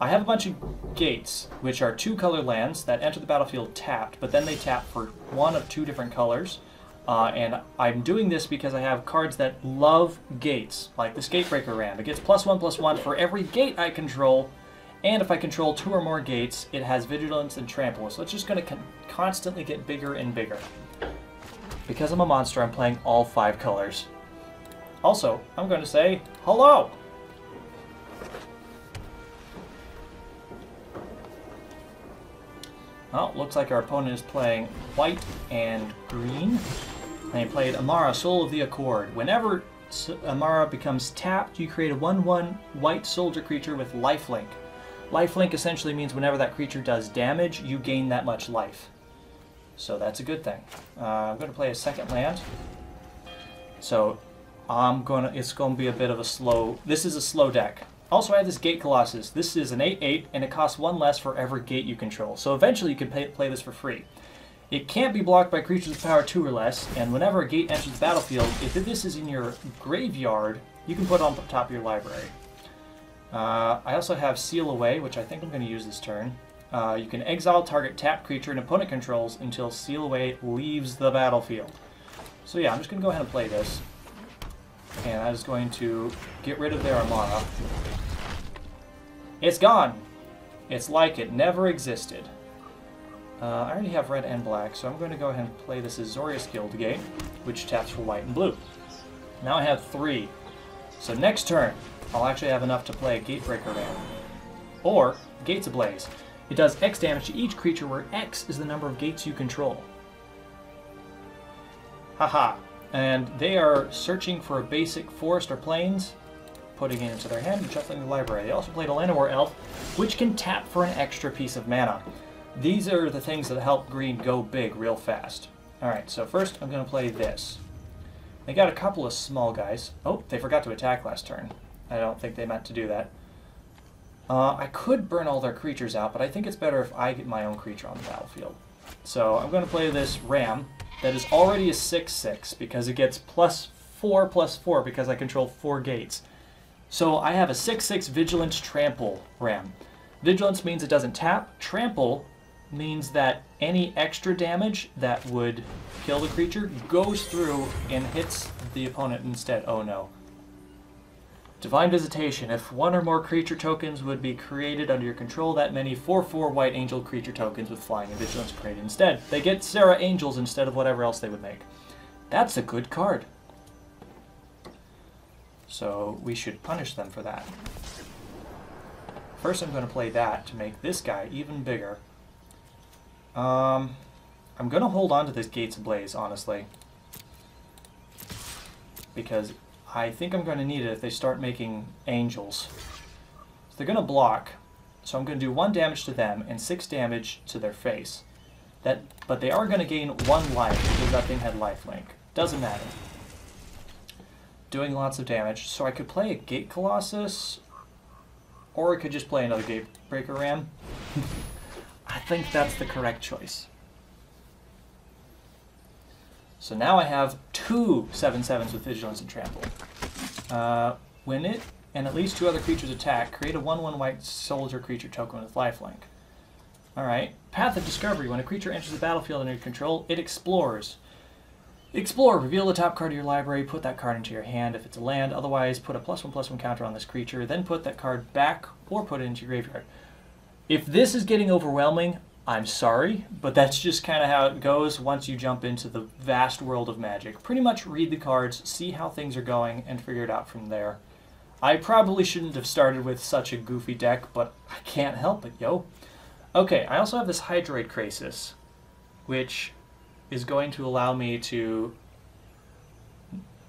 I have a bunch of Gates, which are 2-color lands that enter the battlefield tapped, but then they tap for one of 2 different colors. And I'm doing this because I have cards that love gates, like this Gatebreaker Ram. It gets +1/+1 for every gate I control, And if I control 2 or more gates, it has Vigilance and Trample. So it's just going to constantly get bigger and bigger. Because I'm a monster, I'm playing all 5 colors. Also, I'm going to say, hello! Well, looks like our opponent is playing white and green. And he played Amara, Soul of the Accord. Whenever Amara becomes tapped, you create a 1/1 white soldier creature with lifelink. Lifelink essentially means whenever that creature does damage, you gain that much life. So that's a good thing. I'm going to play a second land. So it's going to be a bit of a slow... This is a slow deck. Also, I have this Gate Colossus. This is an 8/8, and it costs 1 less for every gate you control. So eventually you can play this for free. It can't be blocked by creatures with power 2 or less, and whenever a gate enters the battlefield, if this is in your graveyard, you can put it on top of your library. I also have Seal Away, which I think I'm going to use this turn. You can exile target tapped creature and opponent controls until Seal Away leaves the battlefield. So yeah, I'm just going to go ahead and play this. And I was going to get rid of their Amara. It's gone! It's like it never existed. I already have red and black, so I'm going to go ahead and play this Azorius Guildgate, which taps for white and blue. Now I have 3. So next turn, I'll actually have enough to play a Gatebreaker Ram. Or Gates Ablaze. It does X damage to each creature where X is the number of gates you control. Haha. And they are searching for a basic forest or plains, putting it into their hand and shuffling the library. They also played a Llanowar Elf, which can tap for an extra piece of mana. These are the things that help green go big real fast. Alright, so first I'm going to play this. They got a couple of small guys. Oh, they forgot to attack last turn. I don't think they meant to do that. I could burn all their creatures out, but I think it's better if I get my own creature on the battlefield. So I'm going to play this Ram that is already a 6/6 because it gets +4/+4 because I control 4 gates. So I have a 6/6 Vigilance Trample Ram. Vigilance means it doesn't tap. Trample means that any extra damage that would kill the creature goes through and hits the opponent instead. Oh no. Divine Visitation. If 1 or more creature tokens would be created under your control, that many 4/4 white angel creature tokens with flying and vigilance created instead. They get Sarah Angels instead of whatever else they would make. That's a good card. So we should punish them for that. First I'm going to play that to make this guy even bigger. I'm going to hold on to this Gates Ablaze, honestly. Because I think I'm going to need it if they start making angels. So they're going to block, so I'm going to do 1 damage to them and 6 damage to their face. But they are going to gain 1 life because that thing had lifelink. Doesn't matter. Doing lots of damage, so I could play a Gate Colossus, or I could just play another Gatebreaker Ram. I think that's the correct choice. So now I have 2 7/7s with Vigilance and Trample. When it and at least 2 other creatures attack, create a 1/1 white soldier creature token with lifelink. Alright. Path of Discovery. When a creature enters the battlefield under your control, it explores. Explore. Reveal the top card of your library. Put that card into your hand if it's a land. Otherwise, put a +1/+1 counter on this creature. Then put that card back or put it into your graveyard. If this is getting overwhelming, I'm sorry, but that's just kind of how it goes once you jump into the vast world of Magic. Pretty much read the cards, see how things are going, and figure it out from there. I probably shouldn't have started with such a goofy deck, but I can't help it, yo. Okay, I also have this Hydroid Krasis, which is going to allow me to...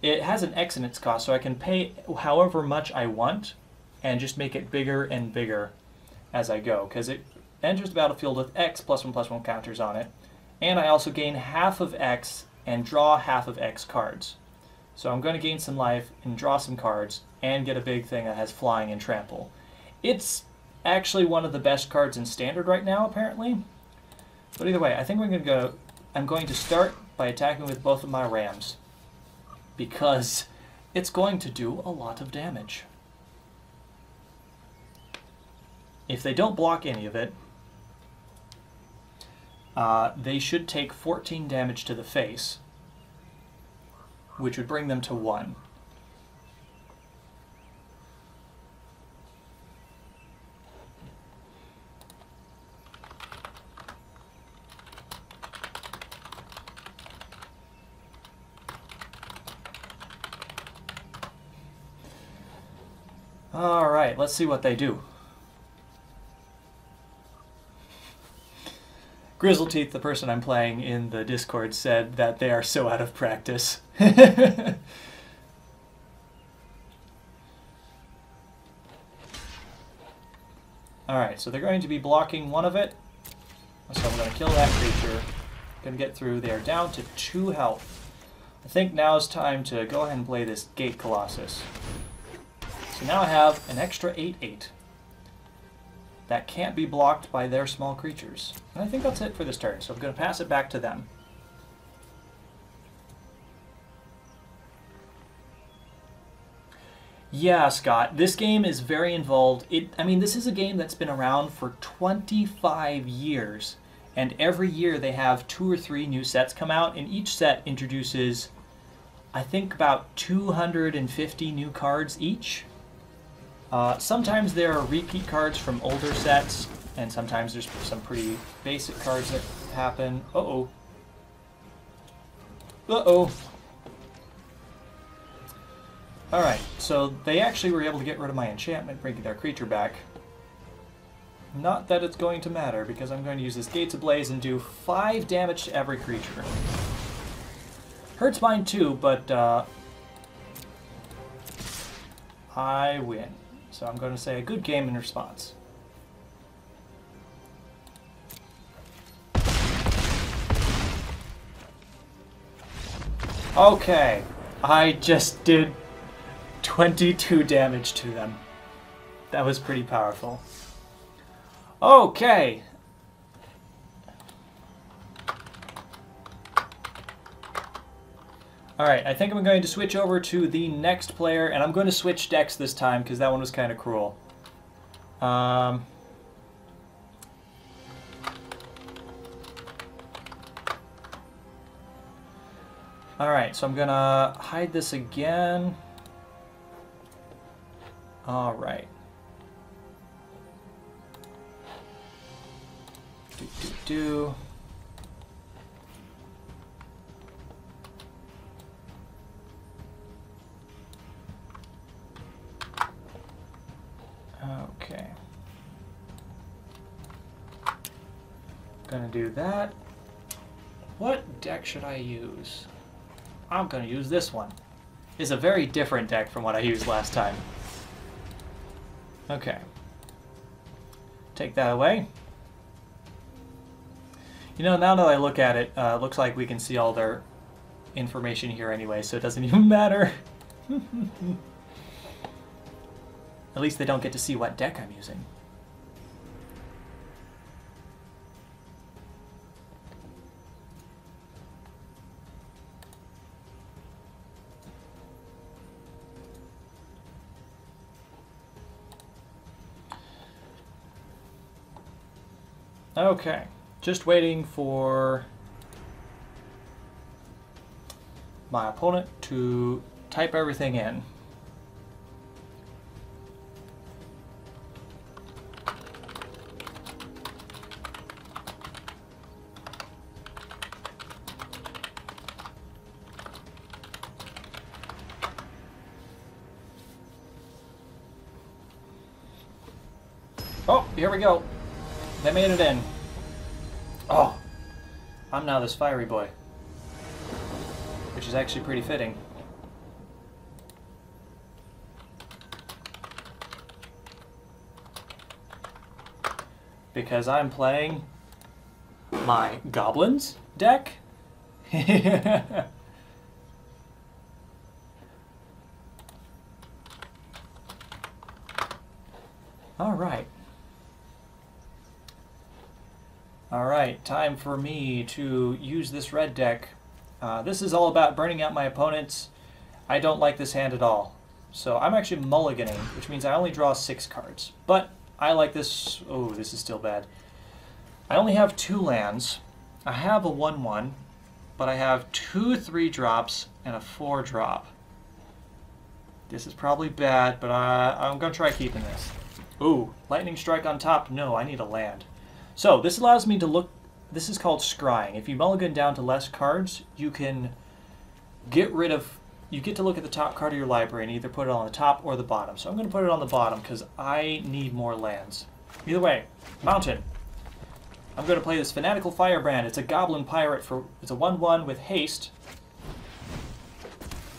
It has an X in its cost, so I can pay however much I want and just make it bigger and bigger as I go, because it enters the battlefield with X +1/+1 counters on it, and I also gain half of X and draw half of X cards. So I'm going to gain some life and draw some cards and get a big thing that has flying and trample. It's actually one of the best cards in Standard right now, apparently. But either way, I think I'm going to start by attacking with both of my Rams, because it's going to do a lot of damage. If they don't block any of it, they should take 14 damage to the face, which would bring them to 1. Alright, let's see what they do. Grizzleteeth, the person I'm playing in the Discord, said that they are so out of practice. Alright, so they're going to be blocking one of it. So I'm going to kill that creature. Going to get through. They are down to 2 health. I think now is time to go ahead and play this Gate Colossus. So now I have an extra 8/8 that can't be blocked by their small creatures. And I think that's it for this turn, so I'm going to pass it back to them. Yeah, Scott, this game is very involved. I mean, this is a game that's been around for 25 years, and every year they have 2 or 3 new sets come out, and each set introduces, I think, about 250 new cards each. Sometimes there are repeat cards from older sets, and sometimes there's some pretty basic cards that happen. Uh-oh. Uh-oh. Alright, so they actually were able to get rid of my enchantment, bringing their creature back. Not that it's going to matter, because I'm going to use this Gates Ablaze and do 5 damage to every creature. Hurts mine too, but I win. So I'm going to say a good game in response. Okay, I just did 22 damage to them. That was pretty powerful. Okay. Alright, I think I'm going to switch over to the next player, and I'm going to switch decks this time because that one was kind of cruel. Alright, so I'm going to hide this again. Alright. Do. Okay. Gonna do that. What deck should I use? I'm gonna use this one. It's a very different deck from what I used last time. Okay. Take that away. You know, now that I look at it, looks like we can see all their information here anyway, so it doesn't even matter. At least they don't get to see what deck I'm using. Okay, just waiting for my opponent to type everything in. Oh, here we go. They made it in. Oh, I'm now this fiery boy, which is actually pretty fitting. Because I'm playing my goblins deck. All right. Alright, time for me to use this red deck. This is all about burning out my opponents. I don't like this hand at all. So I'm actually mulliganing, which means I only draw 6 cards. But I like this. Oh, this is still bad. I only have 2 lands. I have a 1/1, but I have 2 3-drops and a 4-drop. This is probably bad, but I'm going to try keeping this. Ooh, lightning strike on top. No, I need a land. So this allows me to look, this is called scrying. If you mulligan down to less cards, you can get rid of you get to look at the top card of your library and either put it on the top or the bottom. So I'm going to put it on the bottom because I need more lands. Either way, mountain. I'm going to play this Fanatical Firebrand. It's a goblin pirate it's a 1/1 with haste.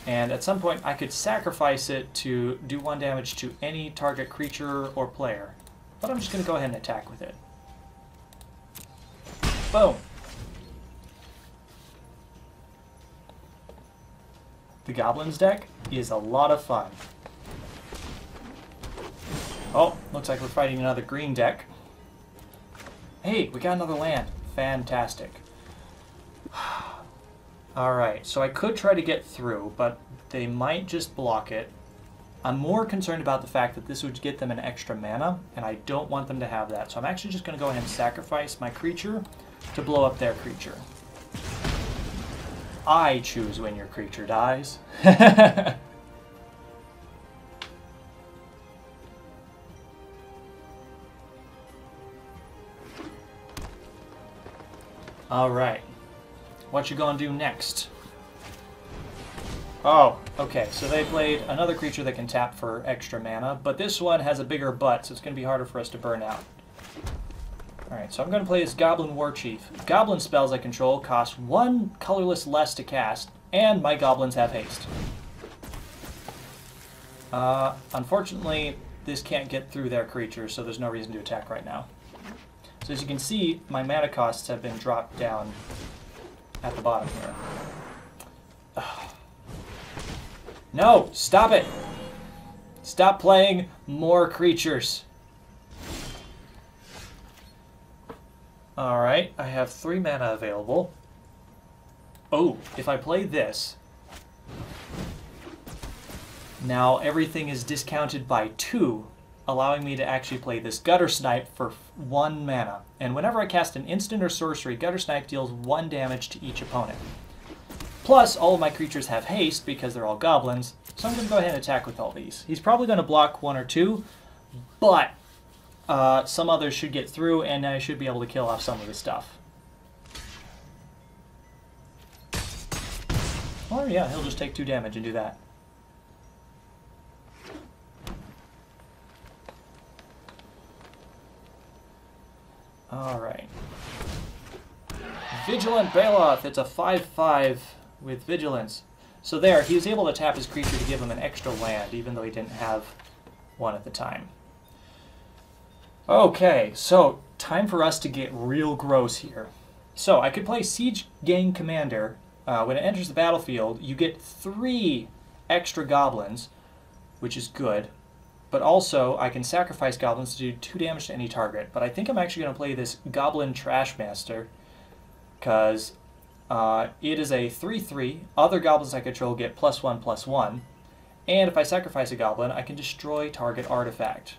And at some point I could sacrifice it to do 1 damage to any target creature or player. But I'm just going to go ahead and attack with it. Boom. The Goblins deck is a lot of fun. Oh, looks like we're fighting another green deck. Hey, we got another land. Fantastic. Alright, so I could try to get through, but they might just block it. I'm more concerned about the fact that this would get them an extra mana, and I don't want them to have that. So I'm actually just going to go ahead and sacrifice my creature to blow up their creature. I choose when your creature dies. Alright. What you gonna do next? Oh, okay, so they played another creature that can tap for extra mana, but this one has a bigger butt, so it's going to be harder for us to burn out. Alright, so I'm going to play this Goblin War Chief. Goblin spells I control cost 1 colorless less to cast, and my goblins have haste. Unfortunately, this can't get through their creatures, so there's no reason to attack right now. So as you can see, my mana costs have been dropped down at the bottom here. Ugh. No! Stop it! Stop playing more creatures. Alright, I have 3 mana available. Oh, if I play this, now everything is discounted by 2, allowing me to actually play this Gutter Snipe for 1 mana. And whenever I cast an instant or sorcery, Gutter Snipe deals 1 damage to each opponent. Plus, all of my creatures have haste because they're all goblins, so I'm going to go ahead and attack with all these. He's probably going to block 1 or 2, but some others should get through, and I should be able to kill off some of the stuff. Or yeah, he'll just take 2 damage and do that. Alright. Vigilant Baloth. It's a 5/5 with Vigilance. So there, he was able to tap his creature to give him an extra land, even though he didn't have one at the time. Okay, so time for us to get real gross here. So I could play Siege Gang Commander. When it enters the battlefield, you get 3 extra goblins, which is good. But also, I can sacrifice goblins to do 2 damage to any target. But I think I'm actually going to play this Goblin Trashmaster, because it is a 3/3. Other goblins I control get +1/+1. And if I sacrifice a goblin, I can destroy target artifact.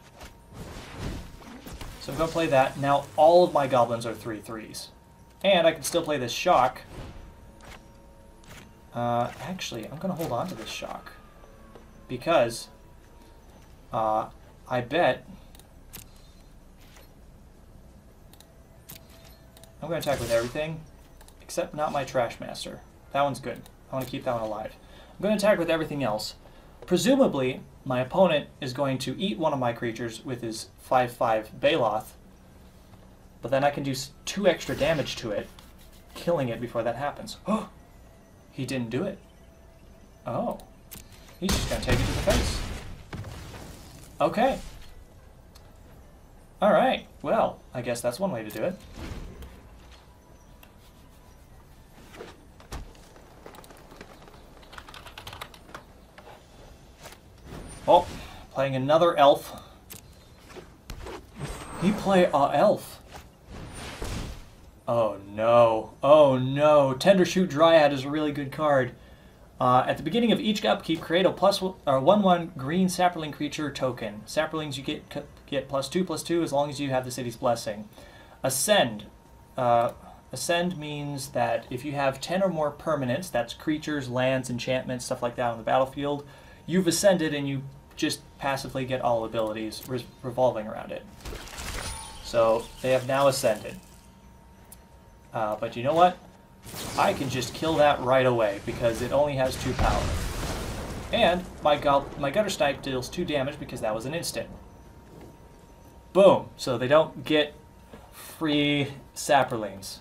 So I'm going to play that. Now all of my goblins are 3/3s. And I can still play this Shock. Actually, I'm going to hold on to this Shock, because I bet I'm going to attack with everything, except not my Trashmaster. That one's good. I want to keep that one alive. I'm going to attack with everything else. Presumably, my opponent is going to eat one of my creatures with his 5/5 Baloth, but then I can do 2 extra damage to it, killing it before that happens. Oh! He didn't do it. Oh. He's just going to take it to the face. Okay. Alright. Well, I guess that's one way to do it. Oh, playing another elf. He play a elf. Oh no. Oh no. Tendershoot Dryad is a really good card. At the beginning of each upkeep, create a 1/1 green sapperling creature token. Sapperlings you get +2/+2 as long as you have the city's blessing. Ascend. Ascend means that if you have 10 or more permanents, that's creatures, lands, enchantments, stuff like that on the battlefield, you've ascended and you just passively get all abilities revolving around it. So they have now ascended. But you know what? I can just kill that right away because it only has 2 power. And my Gutter Snipe deals 2 damage because that was an instant. Boom! So they don't get free Saproleans.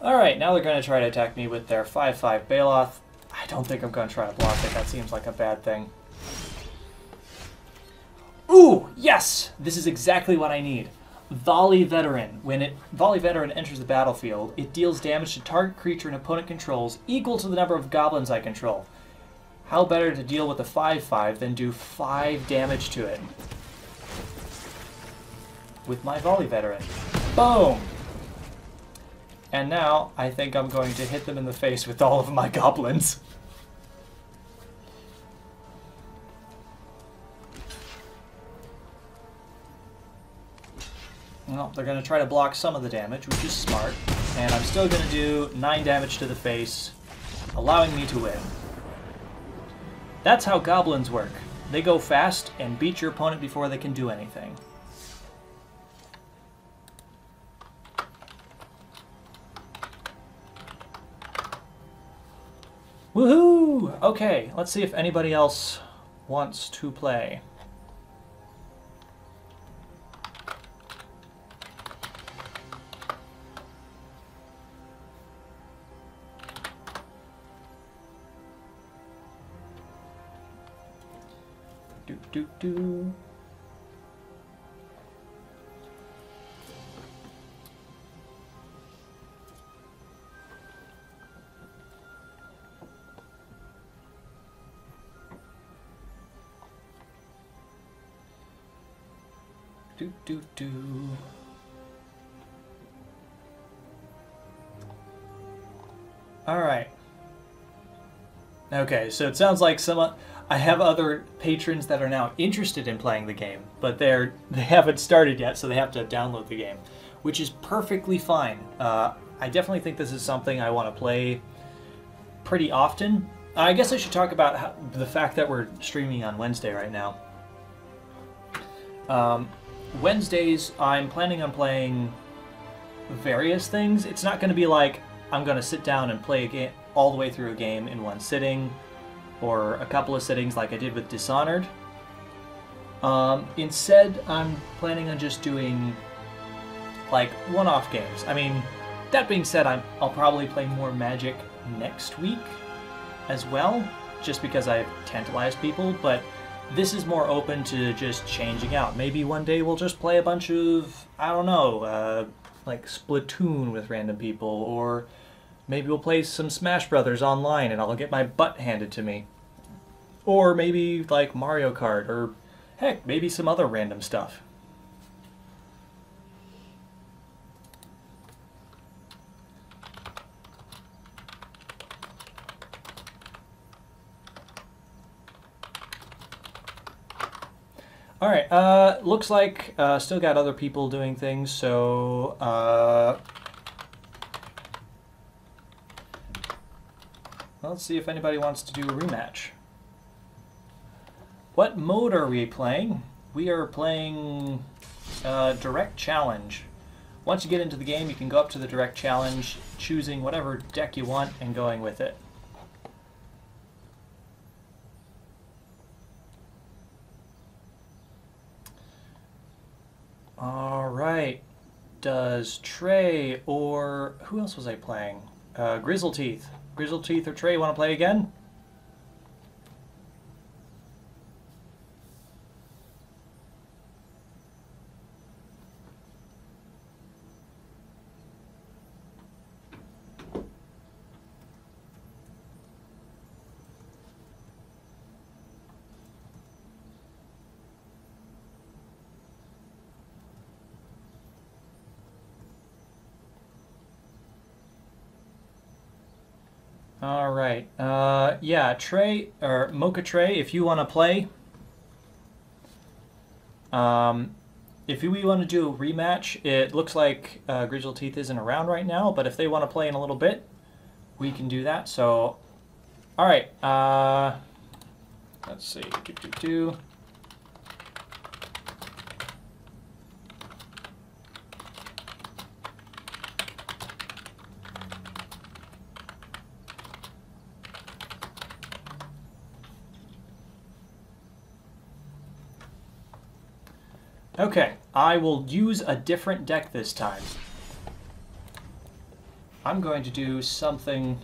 Alright, now they're going to try to attack me with their 5/5 Baloth. I don't think I'm going to try to block it. That seems like a bad thing. Ooh! Yes! This is exactly what I need. Volley Veteran. When Volley Veteran enters the battlefield, it deals damage to target creature an opponent controls equal to the number of goblins I control. How better to deal with a 5/5 than do 5 damage to it? With my Volley Veteran. Boom! And now, I think I'm going to hit them in the face with all of my goblins. Well, they're going to try to block some of the damage, which is smart. And I'm still going to do 9 damage to the face, allowing me to win. That's how goblins work. They go fast and beat your opponent before they can do anything. Woohoo! Okay, let's see if anybody else wants to play. Do. Do. All right. Okay, so it sounds like I have other patrons that are now interested in playing the game, but they haven't started yet, so they have to download the game, which is perfectly fine. I definitely think this is something I want to play pretty often. I guess I should talk about the fact that we're streaming on Wednesday right now. Wednesdays, I'm planning on playing various things. It's not going to be like I'm going to sit down and play a game all the way through a game in one sitting, or a couple of sittings like I did with Dishonored. Instead, I'm planning on just doing like one-off games. I mean, that being said, I'll probably play more Magic next week as well, just because I've tantalized people, but this is more open to just changing out. Maybe one day we'll just play a bunch of, I don't know, like Splatoon with random people, or maybe we'll play some Smash Brothers online and I'll get my butt handed to me. Or maybe like Mario Kart, or heck, maybe some other random stuff. Alright, looks like still got other people doing things, so let's see if anybody wants to do a rematch. What mode are we playing? We are playing Direct Challenge. Once you get into the game, you can go up to the Direct Challenge, choosing whatever deck you want and going with it. Alright. Does Trey or... who else was I playing? Grizzleteeth. Grizzleteeth or Trey want to play again? All right. Yeah, Trey or Mocha Trey, if you want to play, if we want to do a rematch, it looks like Grizzleteeth isn't around right now, but if they want to play in a little bit, we can do that. So, all right. Let's see. Okay, I will use a different deck this time. I'm going to do something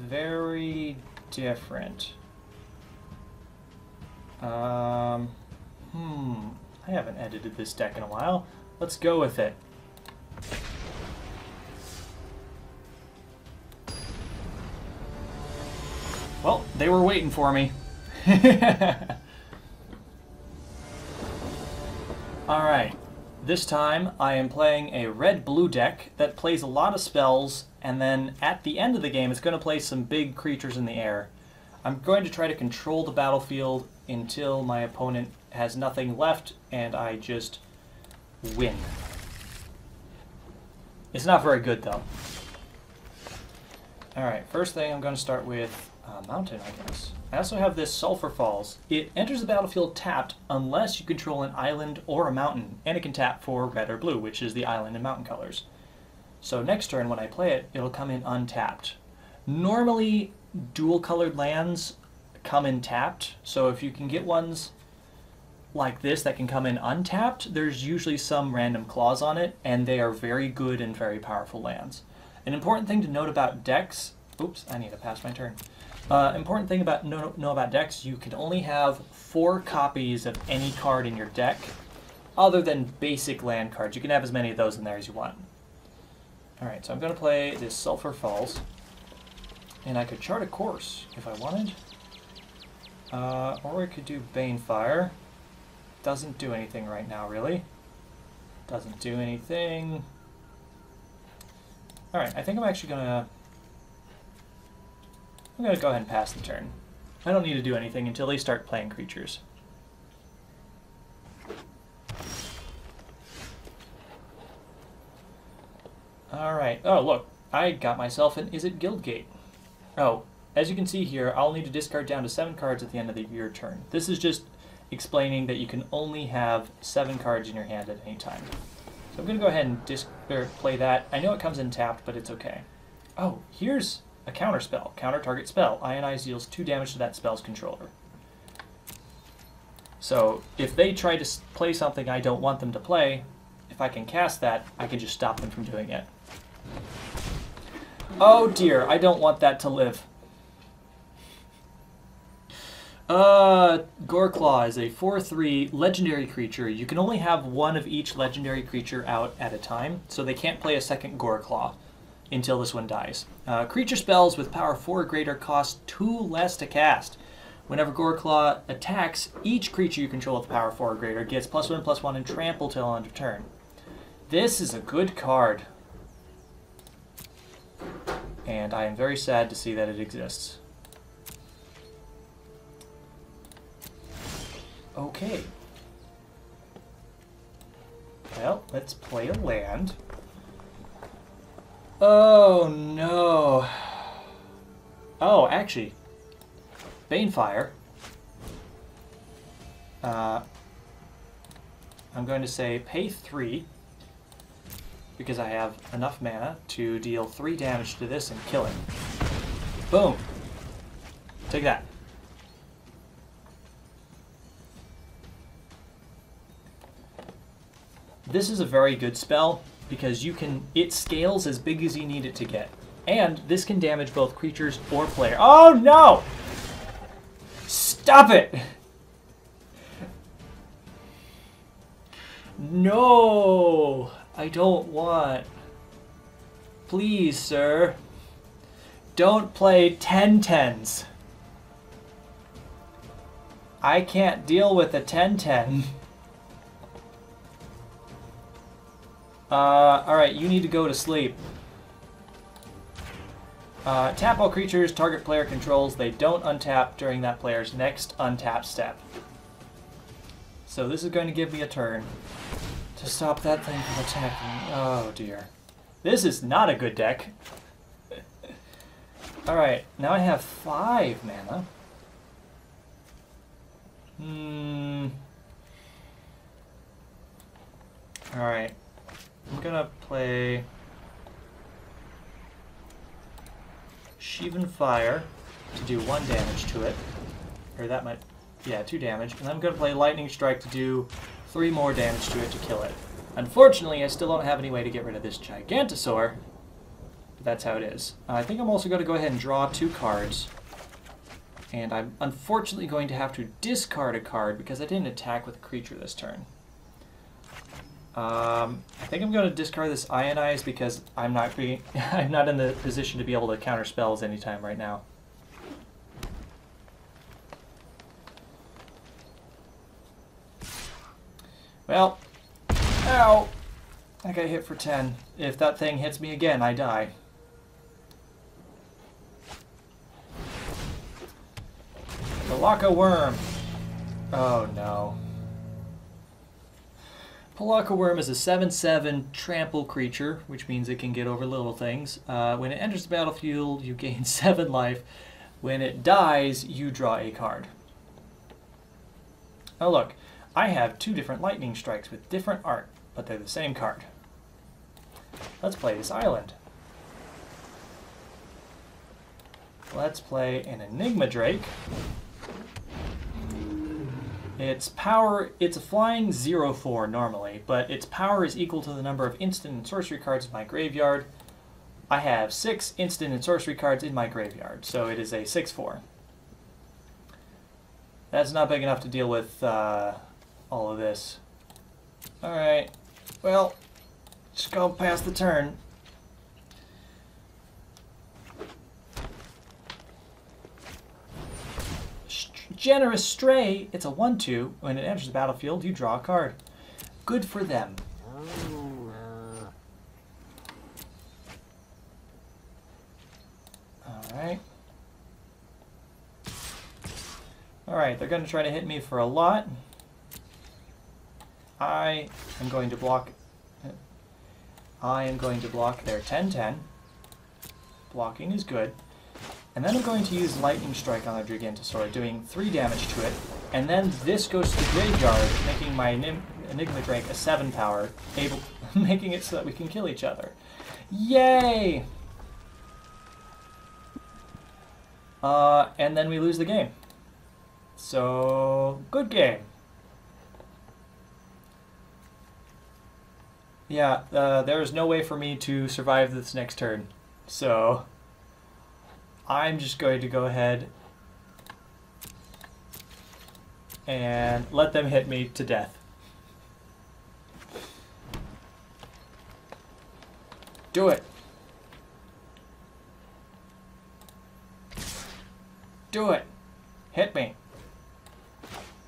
very different. I haven't edited this deck in a while. Let's go with it. Well, they were waiting for me. Alright, this time I am playing a red-blue deck that plays a lot of spells, and then at the end of the game it's going to play some big creatures in the air. I'm going to try to control the battlefield until my opponent has nothing left and I just win. It's not very good though. Alright, first thing I'm going to start with Mountain, I guess. I also have this Sulphur Falls. It enters the battlefield tapped unless you control an island or a mountain, and it can tap for red or blue, which is the island and mountain colors. So next turn when I play it, it'll come in untapped. Normally, dual colored lands come in tapped, so if you can get ones like this that can come in untapped, there's usually some random clause on it, and they are very good and very powerful lands. An important thing to note about decks... Oops, I need to pass my turn. Important thing about know about decks, you can only have 4 copies of any card in your deck, other than basic land cards. You can have as many of those in there as you want. Alright, so I'm going to play this Sulphur Falls, and I could chart a course if I wanted. Or I could do Banefire. Doesn't do anything right now, really. Doesn't do anything. Alright, I think I'm actually going to... I'm going to go ahead and pass the turn. I don't need to do anything until they start playing creatures. Alright. Oh, look. I got myself an Is It Guildgate? Oh, as you can see here, I'll need to discard down to 7 cards at the end of your turn. This is just explaining that you can only have 7 cards in your hand at any time. So I'm going to go ahead and play that. I know it comes in tapped, but it's okay. Oh, here's... a counter spell. Counter target spell. Ionize deals 2 damage to that spell's controller. So, if they try to play something I don't want them to play, if I can cast that, I can just stop them from doing it. Oh dear, I don't want that to live. Goreclaw is a 4/3 legendary creature. You can only have 1 of each legendary creature out at a time, so they can't play a second Goreclaw until this one dies. Creature spells with power 4 or greater cost 2 less to cast. Whenever Goreclaw attacks, each creature you control with power 4 or greater gets +1/+1 and trample till end of turn. This is a good card. And I am very sad to see that it exists. Okay. Well, let's play a land. Oh, no. Oh, actually, Banefire. I'm going to say pay 3, because I have enough mana to deal 3 damage to this and kill him. Boom. Take that. This is a very good spell, because it scales as big as you need it to get. And this can damage both creatures or player. Oh no! Stop it! No! I don't want. Please, sir. Don't play 10/10s. I can't deal with a 10/10. Alright, you need to go to sleep. Tap all creatures target player controls. They don't untap during that player's next untap step. So this is going to give me a turn to stop that thing from attacking. Oh dear. This is not a good deck. Alright, now I have 5 mana. Alright. I'm gonna play Sheevan Fire to do 1 damage to it. Or that might... Yeah, 2 damage. And I'm going to play Lightning Strike to do 3 more damage to it to kill it. Unfortunately, I still don't have any way to get rid of this Gigantosaur. But that's how it is. I think I'm also going to go ahead and draw 2 cards. And I'm unfortunately going to have to discard a card because I didn't attack with a creature this turn. I think I'm going to discard this Ionize because I'm not in the position to be able to counter spells anytime right now. Well, ow! I got hit for 10. If that thing hits me again, I die. The Palaka Worm. Oh no. Palaka Worm is a 7/7 trample creature, which means it can get over little things. When it enters the battlefield, you gain 7 life. When it dies, you draw a card. Oh look, I have 2 different lightning strikes with different art, but they're the same card. Let's play this island. Let's play an Enigma Drake. Its power, it's a flying 0/4 normally, but its power is equal to the number of instant and sorcery cards in my graveyard. I have 6 instant and sorcery cards in my graveyard, so it is a 6/4. That's not big enough to deal with all of this. Alright, well, just go past the turn. Generous Stray, it's a 1/2. When it enters the battlefield, you draw a card. Good for them. Alright. Alright, they're going to try to hit me for a lot. I am going to block their 10/10. Blocking is good. And then I'm going to use Lightning Strike on the Gigantosaur, doing 3 damage to it. And then this goes to the graveyard, making my Enigma Drake a 7 power, making it so that we can kill each other. Yay! And then we lose the game. So, good game. Yeah, there is no way for me to survive this next turn. So, I'm just going to go ahead and let them hit me to death. Do it. Do it. Hit me.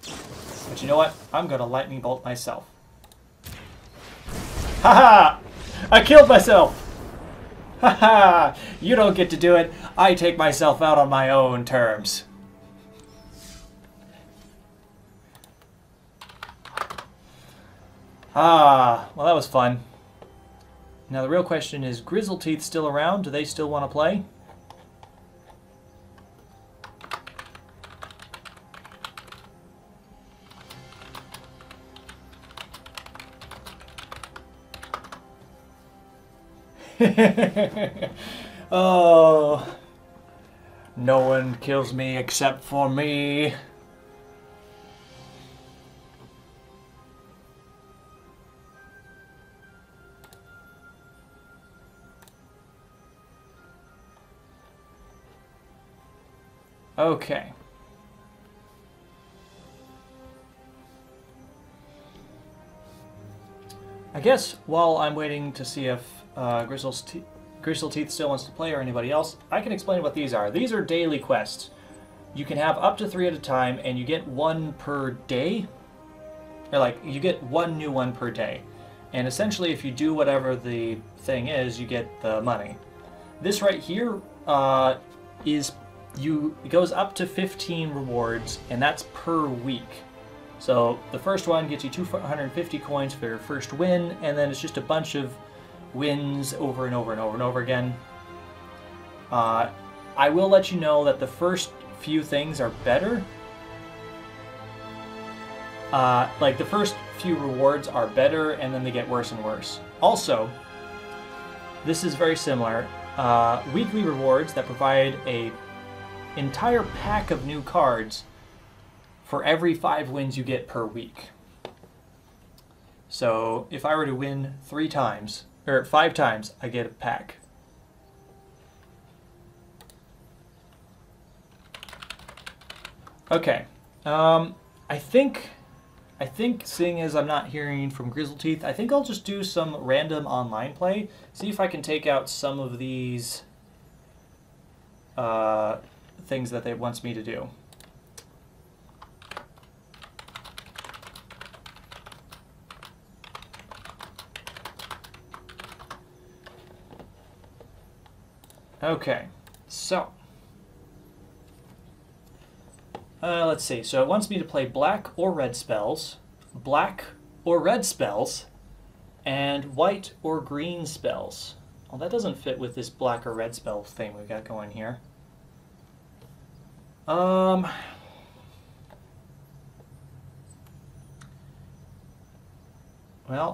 But you know what? I'm going to lightning bolt myself. Haha! I killed myself! Haha! You don't get to do it. I take myself out on my own terms. Ah, well that was fun. Now the real question is, Grizzleteeth still around? Do they still want to play? Oh, no one kills me except for me. Okay. I guess while I'm waiting to see if Grizzleteeth still wants to play or anybody else, I can explain what these are. These are daily quests. You can have up to 3 at a time, and you get 1 per day. Or like, you get 1 new one per day. And essentially, if you do whatever the thing is, you get the money. This right here it goes up to 15 rewards, and that's per week. So the first one gets you 250 coins for your first win, and then it's just a bunch of wins over and over and over and over again. I will let you know that the first few things are better. Like the first few rewards are better, and then they get worse and worse. Also, this is very similar. Weekly rewards that provide a entire pack of new cards for every 5 wins you get per week. So if I were to win 3 times, or 5 times, I get a pack. Okay, I think seeing as I'm not hearing from Grizzleteeth, I think I'll just do some random online play. See if I can take out some of these things that they wants me to do. Okay, so let's see. So it wants me to play black or red spells, and white or green spells. Well, that doesn't fit with this black or red spell thing we've got going here. Well,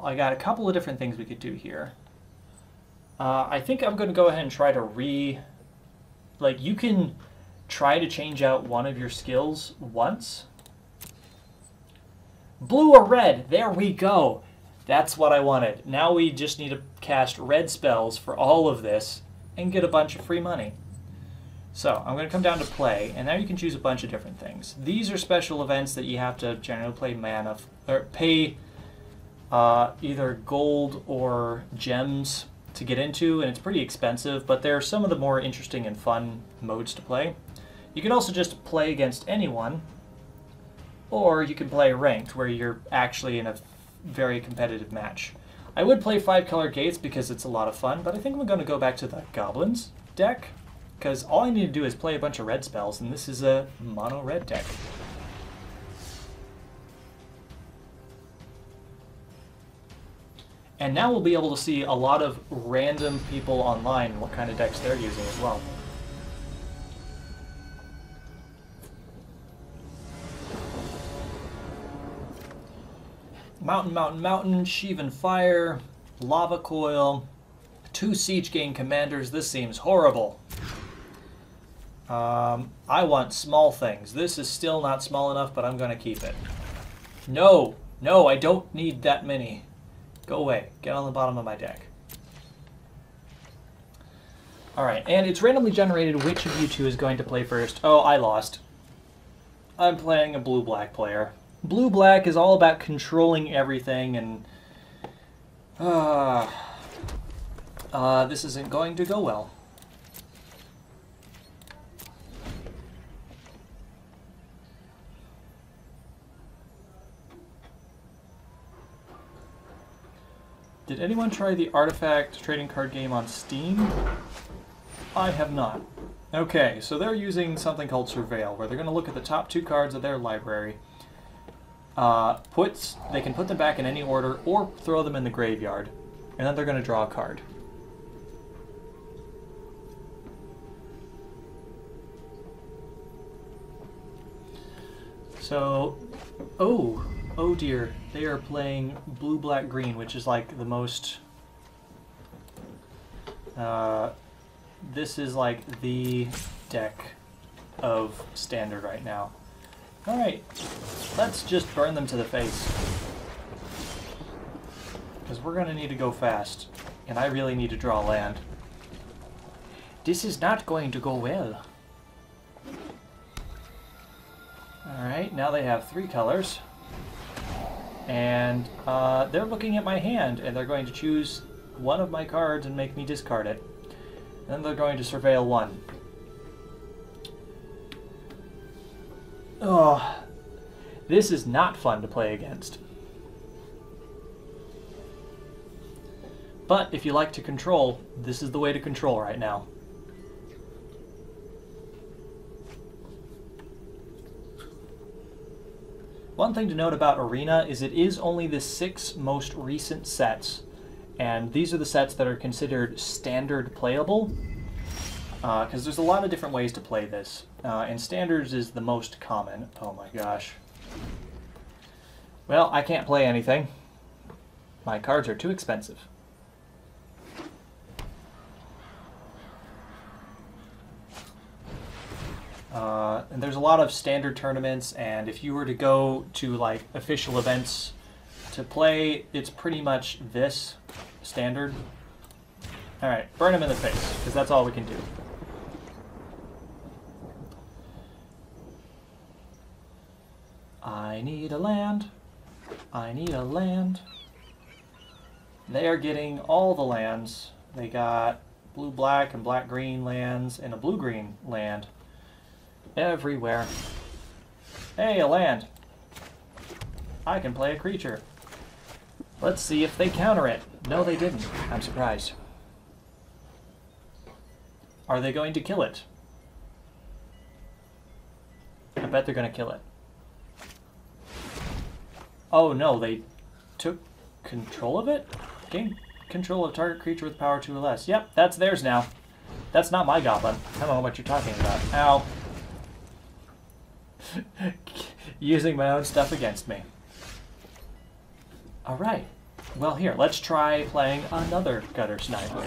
I got a couple of different things we could do here. I think I'm going to go ahead and try to like, you can try to change out one of your skills once. Blue or red, there we go. That's what I wanted. Now we just need to cast red spells for all of this and get a bunch of free money. So I'm going to come down to play, and now you can choose a bunch of different things. These are special events that you have to generally play mana, or pay either gold or gems to get into, and it's pretty expensive, but they're some of the more interesting and fun modes to play. You can also just play against anyone, or you can play ranked, where you're actually in a very competitive match. I would play 5-color gates because it's a lot of fun, but I think I'm going to go back to the goblins deck, because all I need to do is play a bunch of red spells, and this is a mono red deck. And now we'll be able to see a lot of random people online and what kind of decks they're using as well. Mountain, mountain, mountain, Sheevan Fire, Lava Coil, 2 Siege Gang Commanders. This seems horrible. I want small things. This is still not small enough, but I'm going to keep it. No, no, I don't need that many. Go away. Get on the bottom of my deck. Alright, and it's randomly generated which of you two is going to play first. Oh, I lost. I'm playing a blue-black player. Blue-black is all about controlling everything, and this isn't going to go well. Did anyone try the Artifact trading card game on Steam? I have not. Okay, so they're using something called Surveil, where they're going to look at the top 2 cards of their library. They can put them back in any order or throw them in the graveyard, and then they're going to draw a card. So, oh dear, they are playing blue, black, green, which is like the most, this is like the deck of standard right now. Alright, let's just burn them to the face. Because we're going to need to go fast, and I really need to draw land. This is not going to go well. Alright, now they have 3 colors. And they're looking at my hand, and they're going to choose one of my cards and make me discard it. And then they're going to surveil 1. Oh, this is not fun to play against. But if you like to control, this is the way to control right now. One thing to note about Arena is it is only the 6 most recent sets, and these are the sets that are considered standard playable, because there's a lot of different ways to play this, and standards is the most common. Oh my gosh. Well, I can't play anything. My cards are too expensive. And there's a lot of standard tournaments, and if you were to go to like official events to play, it's pretty much this standard. Alright, burn him in the face, because that's all we can do. I need a land. I need a land. They are getting all the lands. They got blue-black and black-green lands and a blue-green land. Everywhere. Hey, a land. I can play a creature. Let's see if they counter it. No, they didn't. I'm surprised. Are they going to kill it? I bet they're going to kill it. Oh no, they took control of it? Gain control of target creature with power 2 or less. Yep, that's theirs now. That's not my goblin. I don't know what you're talking about. Ow. Using my own stuff against me. Alright. Well, here, let's try playing another gutter sniper.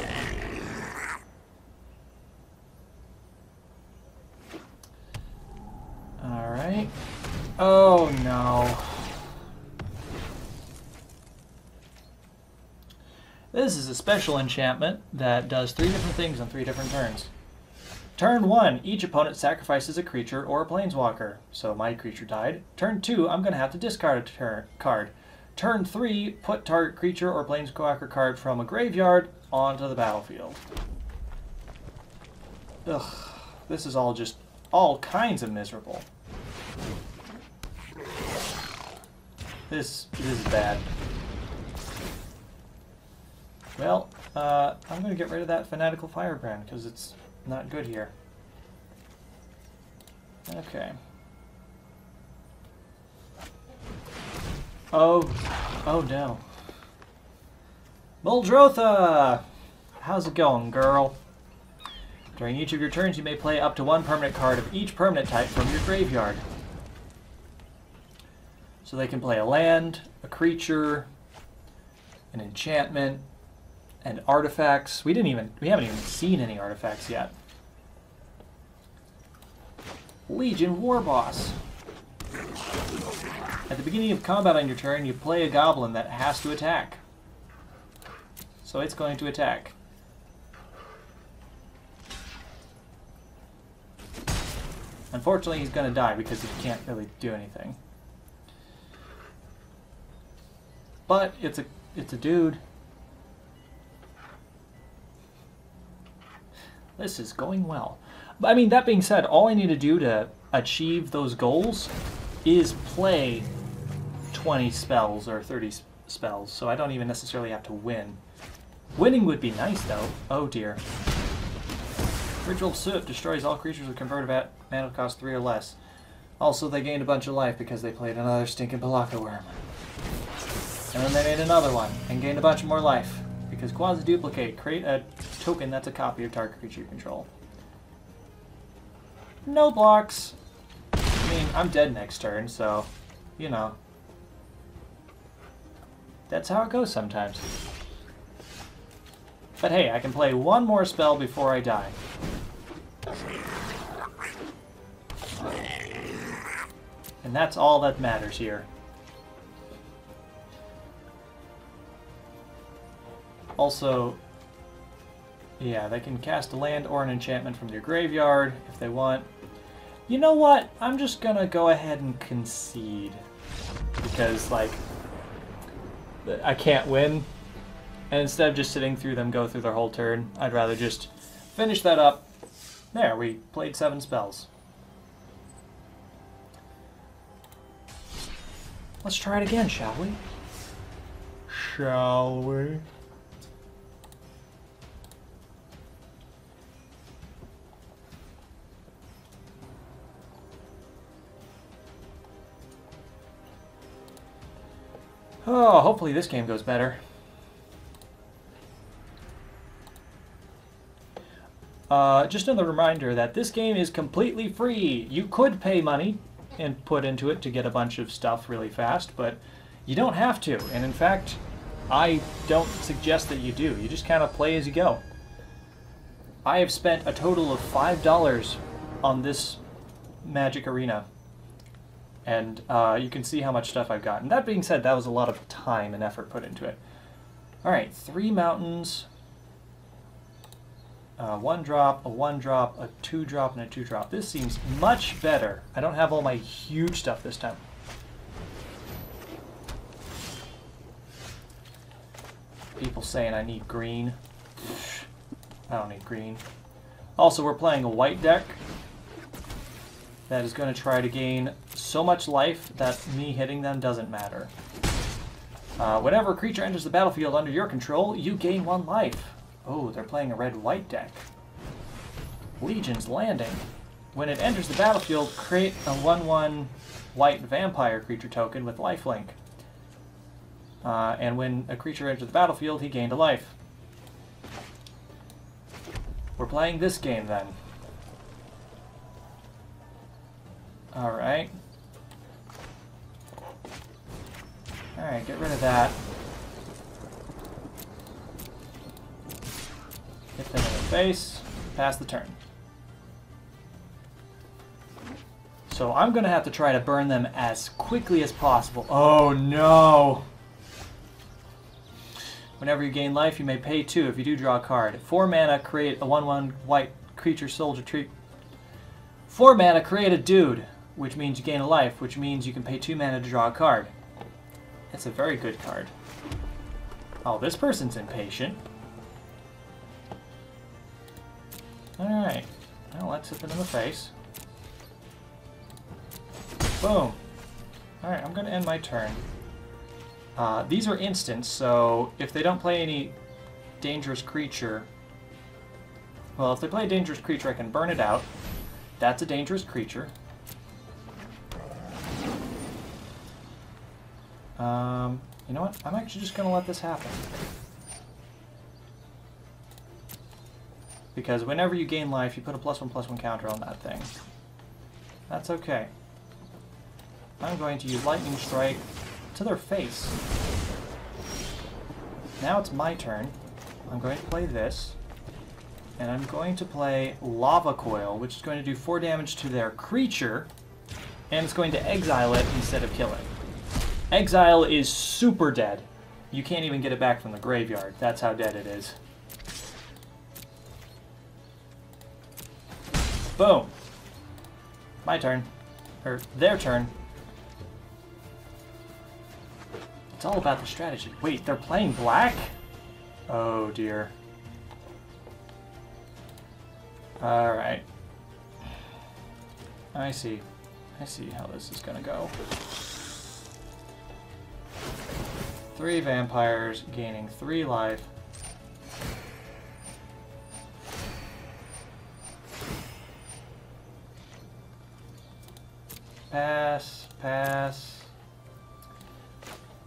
Alright. Oh no. This is a special enchantment that does 3 different things on 3 different turns. Turn 1, each opponent sacrifices a creature or a planeswalker. So my creature died. Turn 2, I'm going to have to discard a card. Turn 3, put target creature or planeswalker card from a graveyard onto the battlefield. Ugh, this is all just all kinds of miserable. This is bad. Well, I'm going to get rid of that Fanatical Firebrand because it's not good here. Okay. Oh no. Muldrotha! How's it going, girl? During each of your turns, you may play up to 1 permanent card of each permanent type from your graveyard. So they can play a land, a creature, an enchantment, and artifacts. We haven't even seen any artifacts yet. Legion Warboss. At the beginning of combat on your turn, you play a goblin that has to attack. So it's going to attack. Unfortunately, he's going to die because he can't really do anything. But it's a dude. This is going well. I mean, that being said, all I need to do to achieve those goals is play 20 spells or 30 spells, so I don't even necessarily have to win. Winning would be nice, though. Oh dear. Ritual Soot destroys all creatures with converted mana cost 3 or less. Also, they gained a bunch of life because they played another stinking Palaka Worm. And then they made another one and gained a bunch more life. Because Quasi-Duplicate, create a token that's a copy of target creature you control. No blocks. I mean, I'm dead next turn, so, you know. That's how it goes sometimes. But hey, I can play 1 more spell before I die. And that's all that matters here. Also, yeah, they can cast a land or an enchantment from their graveyard if they want. You know what? I'm just gonna go ahead and concede. Because, like, I can't win. And instead of just sitting through them go through their whole turn, I'd rather just finish that up. There, we played 7 spells. Let's try it again, shall we? Shall we? Oh, hopefully this game goes better. Just another reminder that this game is completely free. You could pay money and put into it to get a bunch of stuff really fast, but you don't have to. And in fact, I don't suggest that you do. You just kind of play as you go. I have spent a total of $5 on this magic arena. And you can see how much stuff I've gotten. That being said, that was a lot of time and effort put into it. Alright, 3 mountains. 1 drop, a 1 drop, a 2 drop, and a 2 drop. This seems much better. I don't have all my huge stuff this time. People saying I need green. I don't need green. Also, we're playing a white deck that is going to try to gain so much life that me hitting them doesn't matter. Whenever a creature enters the battlefield under your control, you gain 1 life. Oh, they're playing a red-white deck. Legion's Landing. When it enters the battlefield, create a 1/1 white vampire creature token with lifelink. And when a creature enters the battlefield, he gained a life. We're playing this game then. Alright. Alright, get rid of that. Hit them in the face. Pass the turn. So I'm going to have to try to burn them as quickly as possible. Oh no! Whenever you gain life, you may pay 2 if you do draw a card. 4 mana, create a 1/1 white creature soldier tree. 4 mana, create a dude, which means you gain a life, which means you can pay 2 mana to draw a card. That's a very good card. Oh, this person's impatient. Alright. Well, let's hit them in the face. Boom. Alright, I'm going to end my turn. These are instants, so if they don't play any dangerous creature... Well, if they play a dangerous creature, I can burn it out. That's a dangerous creature. You know what? I'm actually just going to let this happen. Because whenever you gain life, you put a +1/+1 counter on that thing. That's okay. I'm going to use Lightning Strike to their face. Now it's my turn. I'm going to play this. And I'm going to play Lava Coil, which is going to do 4 damage to their creature. And it's going to exile it instead of kill it. Exile is super dead. You can't even get it back from the graveyard. That's how dead it is. Boom. My turn. Or their turn. It's all about the strategy. Wait, they're playing black? Oh dear. Alright. I see. I see how this is gonna go. 3 vampires gaining 3 life. Pass, pass.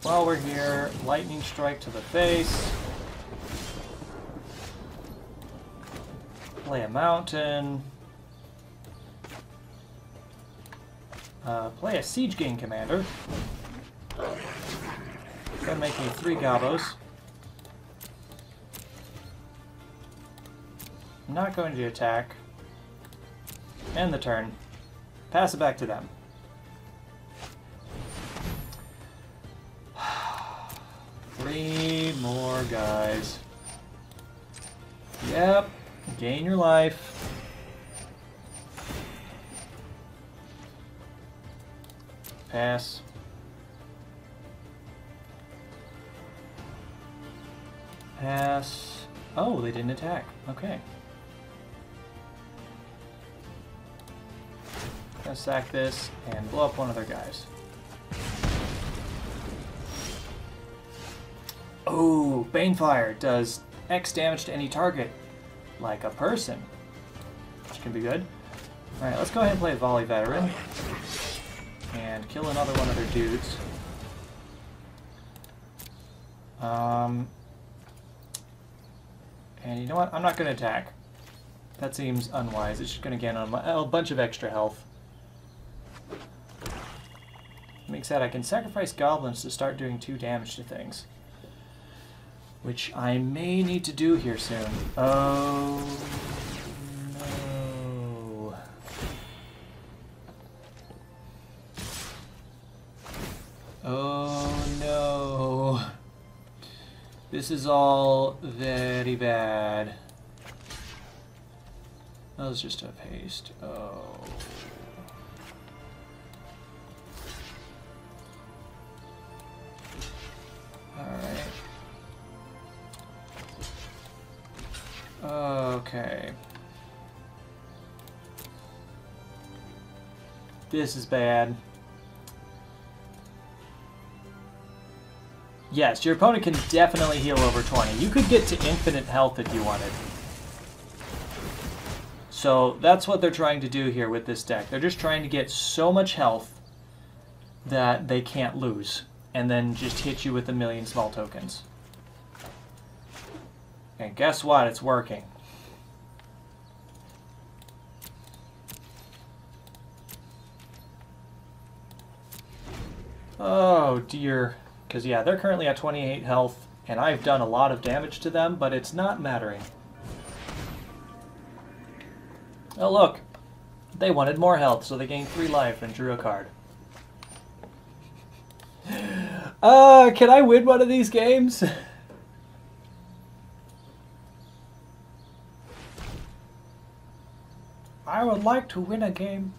While we're here, Lightning Strike to the face. Play a mountain. Play a Siege Gang Commander. Gonna make me 3 Gobos. I'm not going to attack. End the turn. Pass it back to them. Three more guys. Yep. Gain your life. Pass. Pass. Oh, they didn't attack. Okay. Gonna sack this and blow up one of their guys. Oh, Banefire does X damage to any target, like a person, which can be good. Alright, let's go ahead and play Volley Veteran and kill another one of their dudes. And you know what? I'm not going to attack. That seems unwise. It's just going to gain a bunch of extra health. Makes that I can sacrifice goblins to start doing 2 damage to things. Which I may need to do here soon. Oh no. Oh no. This is all very bad. That was just a haste. Oh. Alright. Okay. This is bad. Yes, your opponent can definitely heal over 20. You could get to infinite health if you wanted. So that's what they're trying to do here with this deck. They're just trying to get so much health that they can't lose, and then just hit you with a million small tokens. And guess what? It's working. Oh dear. Because yeah, they're currently at 28 health, and I've done a lot of damage to them, but it's not mattering. Oh look, they wanted more health, so they gained 3 life and drew a card. Can I win one of these games? I would like to win a game.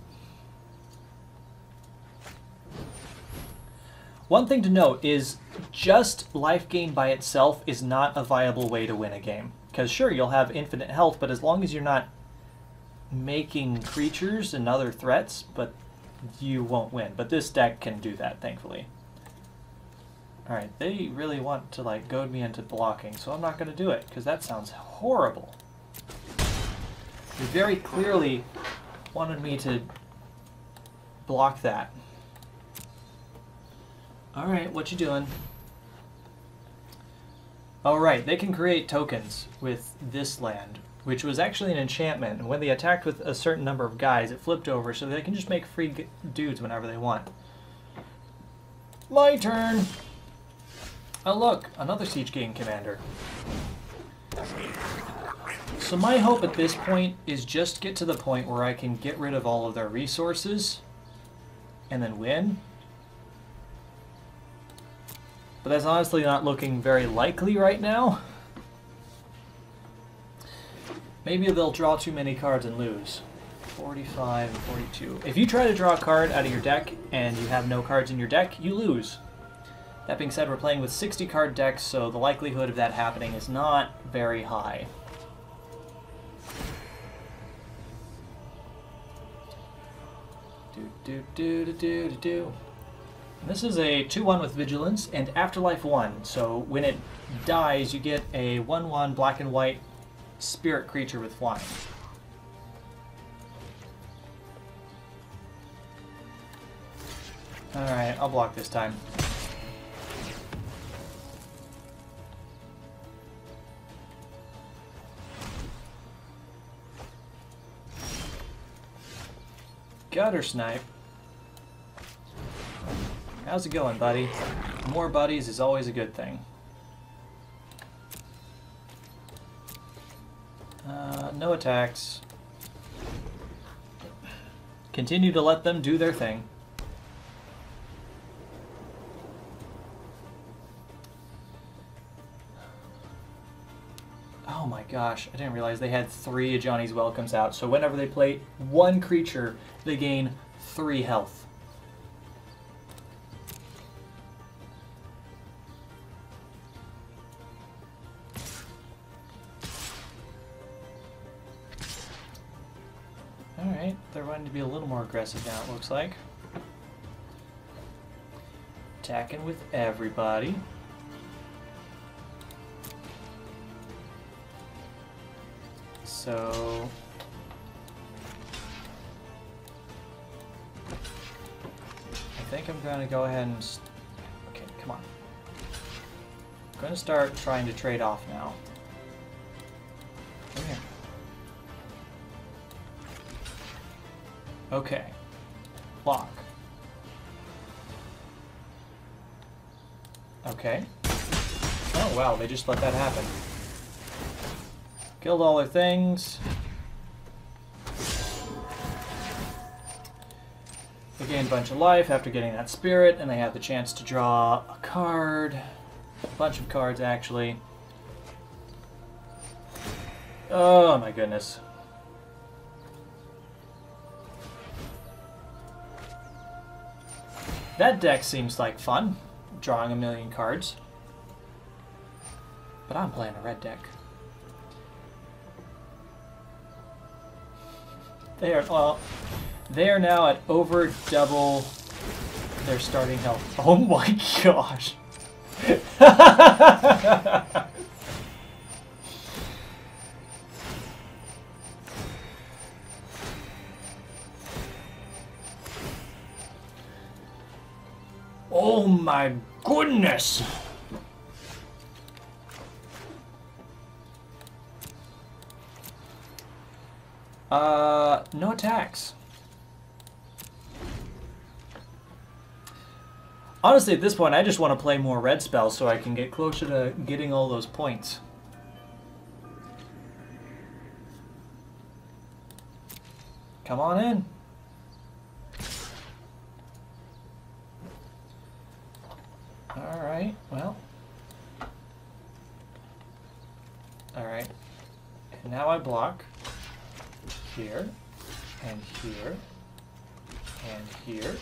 One thing to note is just life gain by itself is not a viable way to win a game. Because sure, you'll have infinite health, but as long as you're not making creatures and other threats, but you won't win. But this deck can do that, thankfully. Alright, they really want to like goad me into blocking, so I'm not going to do it, because that sounds horrible. They very clearly wanted me to block that. Alright, what you doing? Alright, they can create tokens with this land, which was actually an enchantment, and when they attacked with a certain number of guys, it flipped over, so they can just make free dudes whenever they want. My turn! Oh look, another Siege Gang commander. So my hope at this point is just get to the point where I can get rid of all of their resources and then win. But that's honestly not looking very likely right now. Maybe they'll draw too many cards and lose. 45 and 42. If you try to draw a card out of your deck and you have no cards in your deck, you lose. That being said, we're playing with 60 card decks, so the likelihood of that happening is not very high. This is a 2/1 with Vigilance and Afterlife 1, so when it dies you get a 1/1 black and white spirit creature with flying. Alright, I'll block this time. Gutter Snipe. How's it going, buddy? More buddies is always a good thing. No attacks. Continue to let them do their thing. Oh my gosh, I didn't realize they had 3 Johnny's Welcomes out, so whenever they play one creature, they gain 3 health. Alright, they're going to be a little more aggressive now, it looks like. Attacking with everybody. So... I think I'm going to go ahead and... Okay, come on. I'm going to start trying to trade off now. Come here. Okay. Block. Okay. Oh wow, they just let that happen. Killed all their things. They gain a bunch of life after getting that spirit, and they have the chance to draw a card. A bunch of cards, actually. Oh my goodness. That deck seems like fun, drawing a million cards. But I'm playing a red deck. They are now at over double their starting health. Oh my gosh. Oh my goodness. No attacks. Honestly, at this point, I just want to play more red spells so I can get closer to getting all those points. Come on in. Alright, well. Alright. And now I block. Here. And here. And here.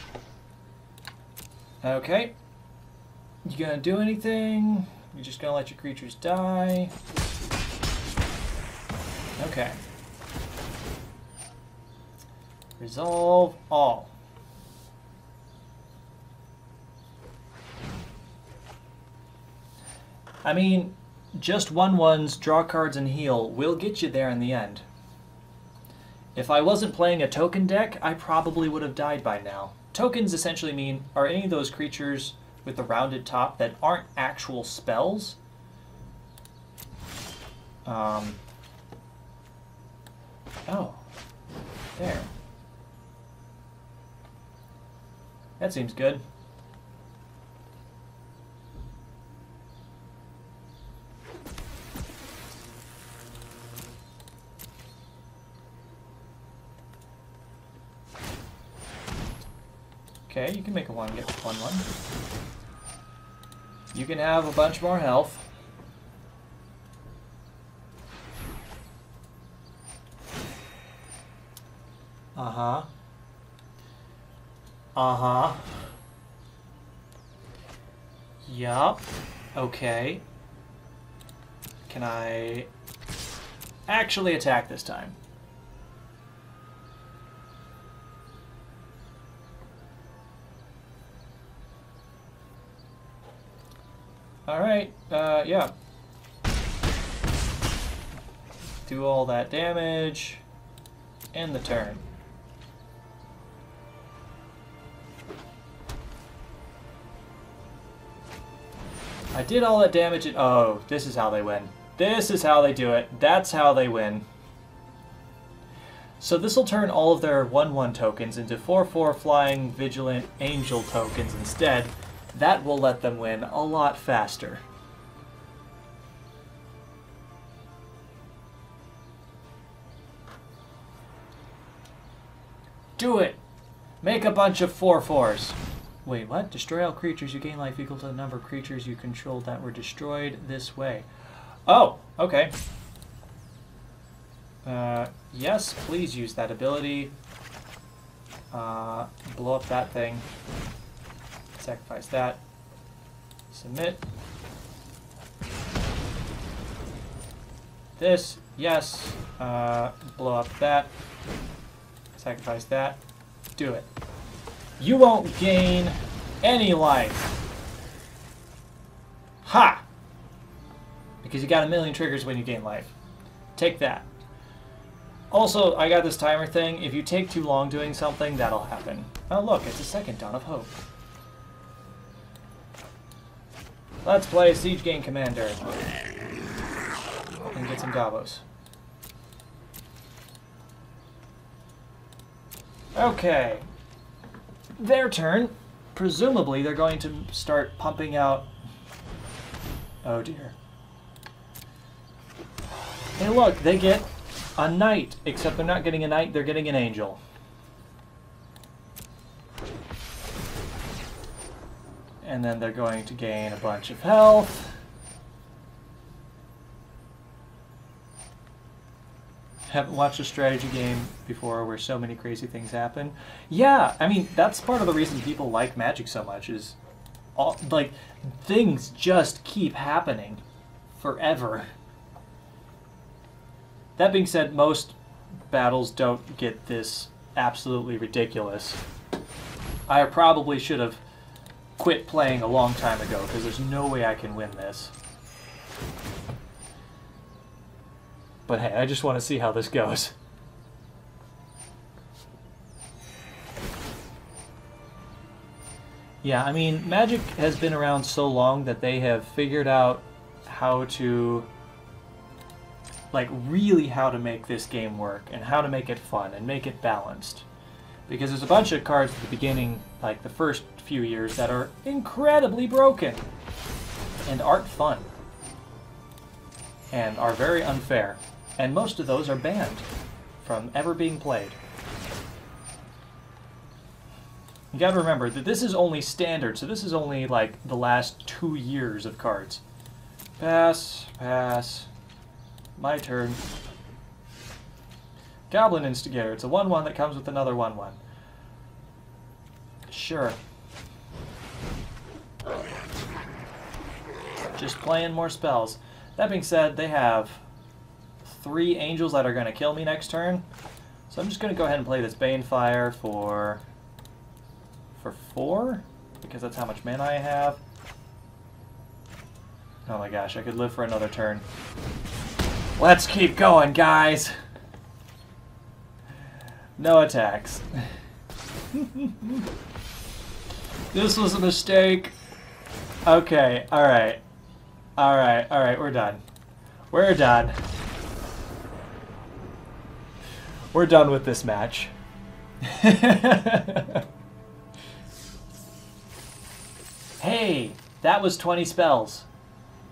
Okay. You gonna do anything? You're just gonna let your creatures die? Okay. Resolve all. I mean, just 1/1s, draw cards and heal will get you there in the end. If I wasn't playing a token deck, I probably would have died by now. Tokens essentially mean, are any of those creatures with the rounded top that aren't actual spells? Oh. There. That seems good. Okay, you can make a 1 get 1/1. You can have a bunch more health. Uh-huh. Uh-huh. Yup. Okay. Can I actually attack this time? Alright, yeah. Do all that damage. End the turn. I did all that damage and oh, this is how they win. This is how they do it. That's how they win. So this will turn all of their 1/1 tokens into 4/4 flying vigilant angel tokens instead. That will let them win a lot faster. Do it! Make a bunch of 4/4s. Wait, what? Destroy all creatures. You gain life equal to the number of creatures you controlled that were destroyed this way. Oh, okay. Yes, please use that ability. Blow up that thing. Sacrifice that. Submit. This, yes. Blow up that. Sacrifice that. Do it. You won't gain any life. Ha! Because you got a million triggers when you gain life. Take that. Also, I got this timer thing. If you take too long doing something, that'll happen. Oh look, it's a second Dawn of Hope. Let's play Siege Gang Commander. And get some gobos. Okay. Their turn. Presumably, they're going to start pumping out... Oh dear. Hey look, they get a knight. Except they're not getting a knight, they're getting an angel. And then they're going to gain a bunch of health. Haven't watched a strategy game before where so many crazy things happen. Yeah, I mean, that's part of the reason people like Magic so much is all, like, things just keep happening forever. That being said, most battles don't get this absolutely ridiculous. I probably should have quit playing a long time ago because there's no way I can win this. But hey, I just want to see how this goes. Yeah, I mean, Magic has been around so long that they have figured out how to, like, really how to make this game work and how to make it fun and make it balanced. Because there's a bunch of cards at the beginning, like the first few years, that are incredibly broken and aren't fun and are very unfair. And most of those are banned from ever being played. You gotta remember that this is only standard, so this is only like the last 2 years of cards. Pass, pass. My turn. Goblin Instigator. It's a 1/1 that comes with another 1/1. Sure. Just playing more spells. That being said, they have 3 angels that are going to kill me next turn. So I'm just going to go ahead and play this Banefire for 4, because that's how much mana I have. Oh my gosh, I could live for another turn. Let's keep going, guys! No attacks. This was a mistake. Okay, alright. Alright, alright, we're done. We're done. We're done with this match. Hey, that was 20 spells.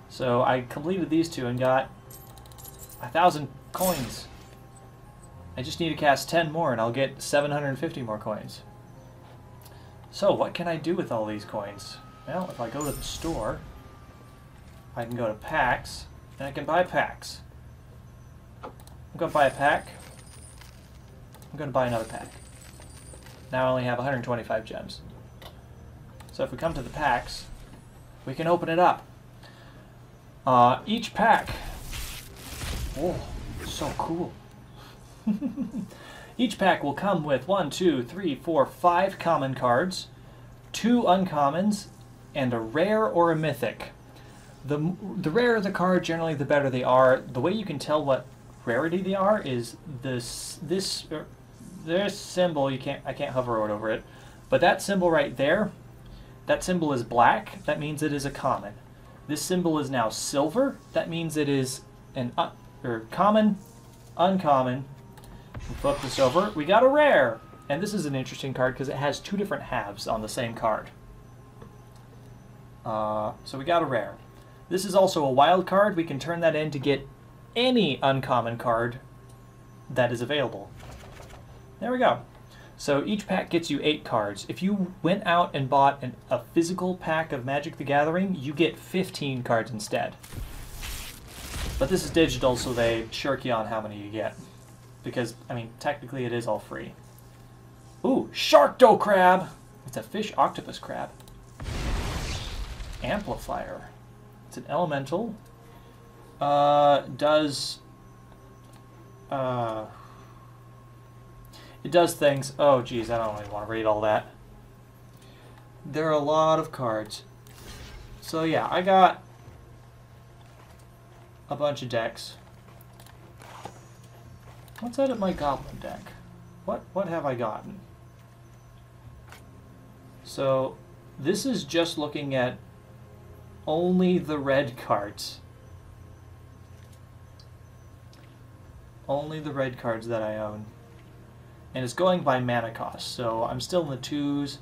So I completed these 2 and got 1,000 coins. I just need to cast 10 more and I'll get 750 more coins. So what can I do with all these coins? Well, if I go to the store, I can go to packs, and I can buy packs. I'm going to buy a pack. I'm going to buy another pack. Now I only have 125 gems. So if we come to the packs, we can open it up. Each pack... Oh, so cool. Each pack will come with 1, 2, 3, 4, 5 common cards, 2 uncommons, and a rare or a mythic. The rarer the card, generally the better they are. The way you can tell what rarity they are is this symbol. I can't hover over it, but that symbol right there, that symbol is black. That means it is a common. This symbol is now silver. That means it is an common, uncommon. We flip this over. We got a rare, and this is an interesting card because it has 2 different halves on the same card. So we got a rare. This is also a wild card. We can turn that in to get any uncommon card that is available. There we go. So each pack gets you 8 cards. If you went out and bought a physical pack of Magic the Gathering, you get 15 cards instead. But this is digital, so they shirk you on how many you get. Because, I mean, technically it is all free. Ooh, Sharkdo Crab! It's a fish octopus crab. Amplifier. It's an elemental. It does things. Oh, geez, I don't really want to read all that. There are a lot of cards. So yeah, I got a bunch of decks. What's out of my goblin deck? What have I gotten? So this is just looking at only the red cards. Only the red cards that I own. And it's going by mana cost. So I'm still in the 2s.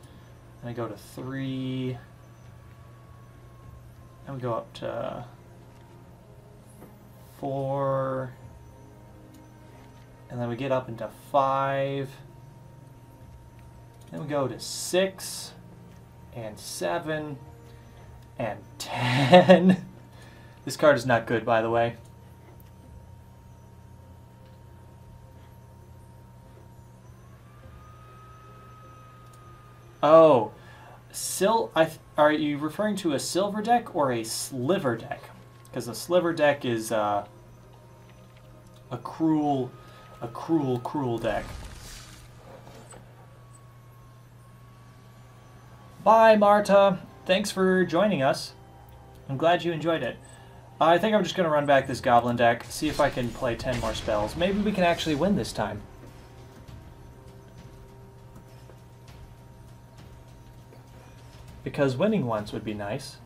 And I go to 3. And we go up to 4. And then we get up into 5. Then we go to 6 and 7 And 10. This card is not good, by the way. Oh, are you referring to a silver deck or a sliver deck? Because a sliver deck is a cruel deck. Bye, Marta. Thanks for joining us. I'm glad you enjoyed it. I think I'm just going to run back this goblin deck, see if I can play 10 more spells. Maybe we can actually win this time. Because winning once would be nice.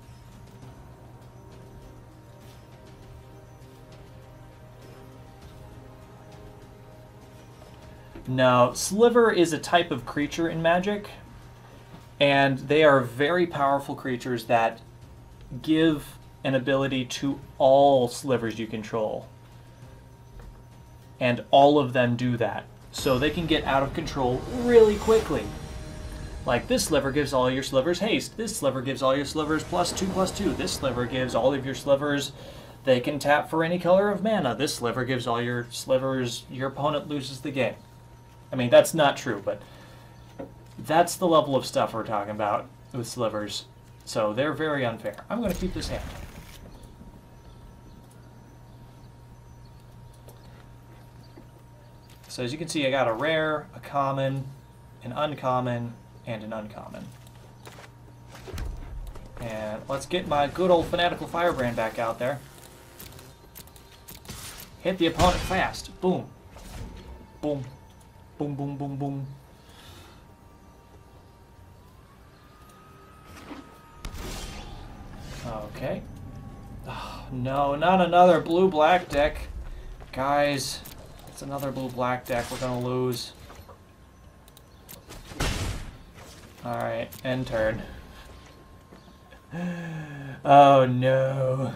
No, Sliver is a type of creature in Magic, and they are very powerful creatures that give an ability to all slivers you control. And all of them do that. So they can get out of control really quickly. Like this sliver gives all your slivers haste. This sliver gives all your slivers +2/+2. This sliver gives all of your slivers, they can tap for any color of mana. This sliver gives all your slivers, your opponent loses the game. I mean, that's not true, but that's the level of stuff we're talking about with slivers. So they're very unfair. I'm going to keep this hand. So as you can see, I got a rare, a common, an uncommon, and an uncommon. And let's get my good old Fanatical Firebrand back out there. Hit the opponent fast. Boom. Boom. Boom, boom, boom, boom. Okay. Oh, no, not another blue-black deck. Guys, it's another blue-black deck. We're going to lose. Alright, end turn. Oh no.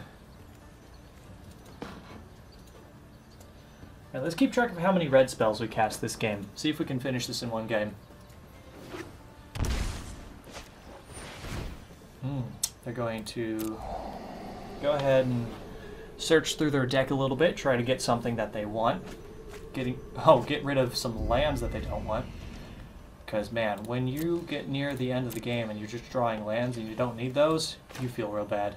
Alright, let's keep track of how many red spells we cast this game. See if we can finish this in one game. They're going to go ahead and search through their deck a little bit, try to get something that they want. Get rid of some lands that they don't want. Because, man, when you get near the end of the game and you're just drawing lands and you don't need those, you feel real bad.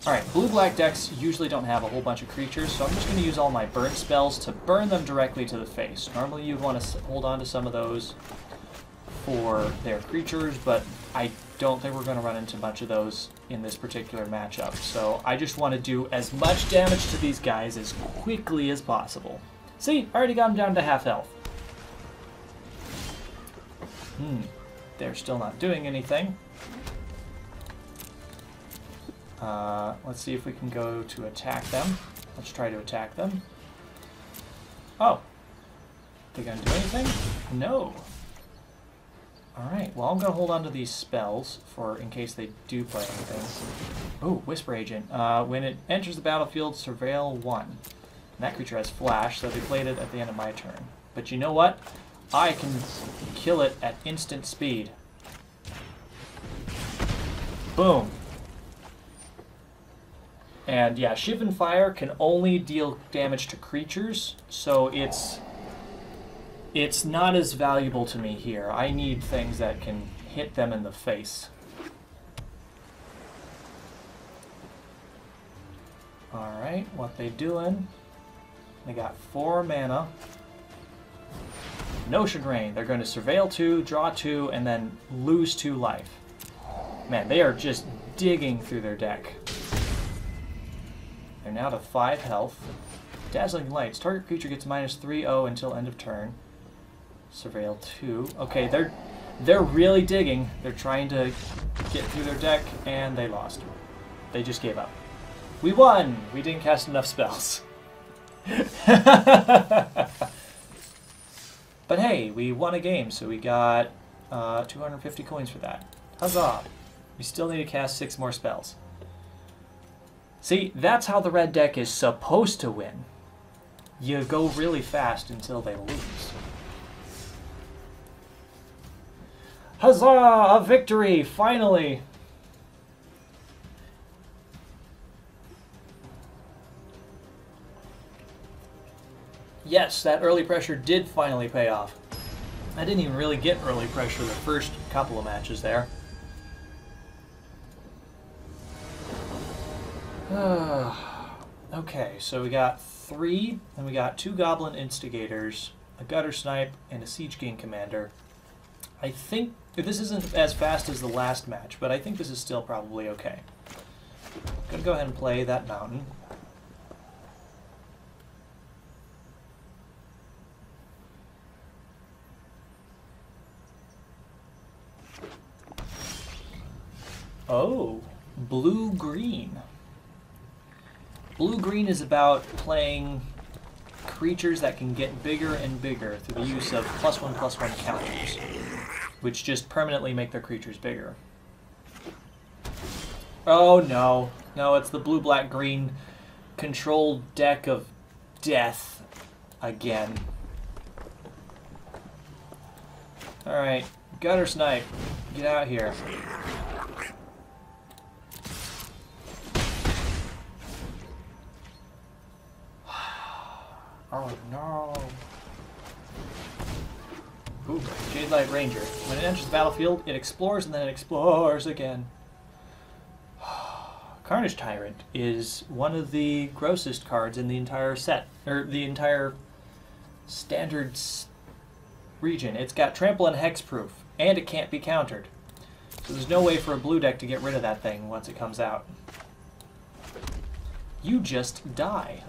Alright, blue-black decks usually don't have a whole bunch of creatures, so I'm just going to use all my burn spells to burn them directly to the face. Normally you'd want to hold on to some of those for their creatures, but I don't think we're going to run into a bunch of those in this particular matchup. So I just want to do as much damage to these guys as quickly as possible. See, I already got them down to half health. They're still not doing anything. Let's see if we can go to attack them. Let's try to attack them. Oh. They gonna do anything? No. Alright, well I'm gonna hold on to these spells for in case they do play anything. Oh, Whisper Agent. When it enters the battlefield, surveil 1. And that creature has flash, so they played it at the end of my turn. But you know what? I can kill it at instant speed. Boom. And yeah, Shivan Fire can only deal damage to creatures, so it's not as valuable to me here. I need things that can hit them in the face. Alright, what they doing? They got 4 mana. Notion Rain. They're going to surveil 2, draw 2, and then lose 2 life. Man, they are just digging through their deck. They're now to 5 health. Dazzling Lights. Target creature gets -3/0 until end of turn. Surveil 2. Okay, they're really digging. They're trying to get through their deck, and they lost. They just gave up. We won! We didn't cast enough spells. But hey, we won a game, so we got 250 coins for that. Huzzah! We still need to cast 6 more spells. See, that's how the red deck is supposed to win. You go really fast until they lose. Huzzah! A victory! Finally! Yes, that early pressure did finally pay off. I didn't even really get early pressure the first couple of matches there. Okay, so we got 3, and we got 2 Goblin Instigators, a Gutter Snipe, and a Siege King Commander. I think this isn't as fast as the last match, but I think this is still probably okay. I'm gonna go ahead and play that mountain. Oh, blue-green. Blue-green is about playing creatures that can get bigger and bigger through the use of +1/+1 counters, which just permanently make their creatures bigger. Oh no. No, it's the blue-black-green controlled deck of death again. Alright, Gutter Snipe, get out here. Oh no. Ooh, Jade Light Ranger. When it enters the battlefield, it explores and then it explores again. Carnage Tyrant is one of the grossest cards in the entire set, or the entire standard region. It's got trample and hexproof, and it can't be countered. So there's no way for a blue deck to get rid of that thing once it comes out. You just die.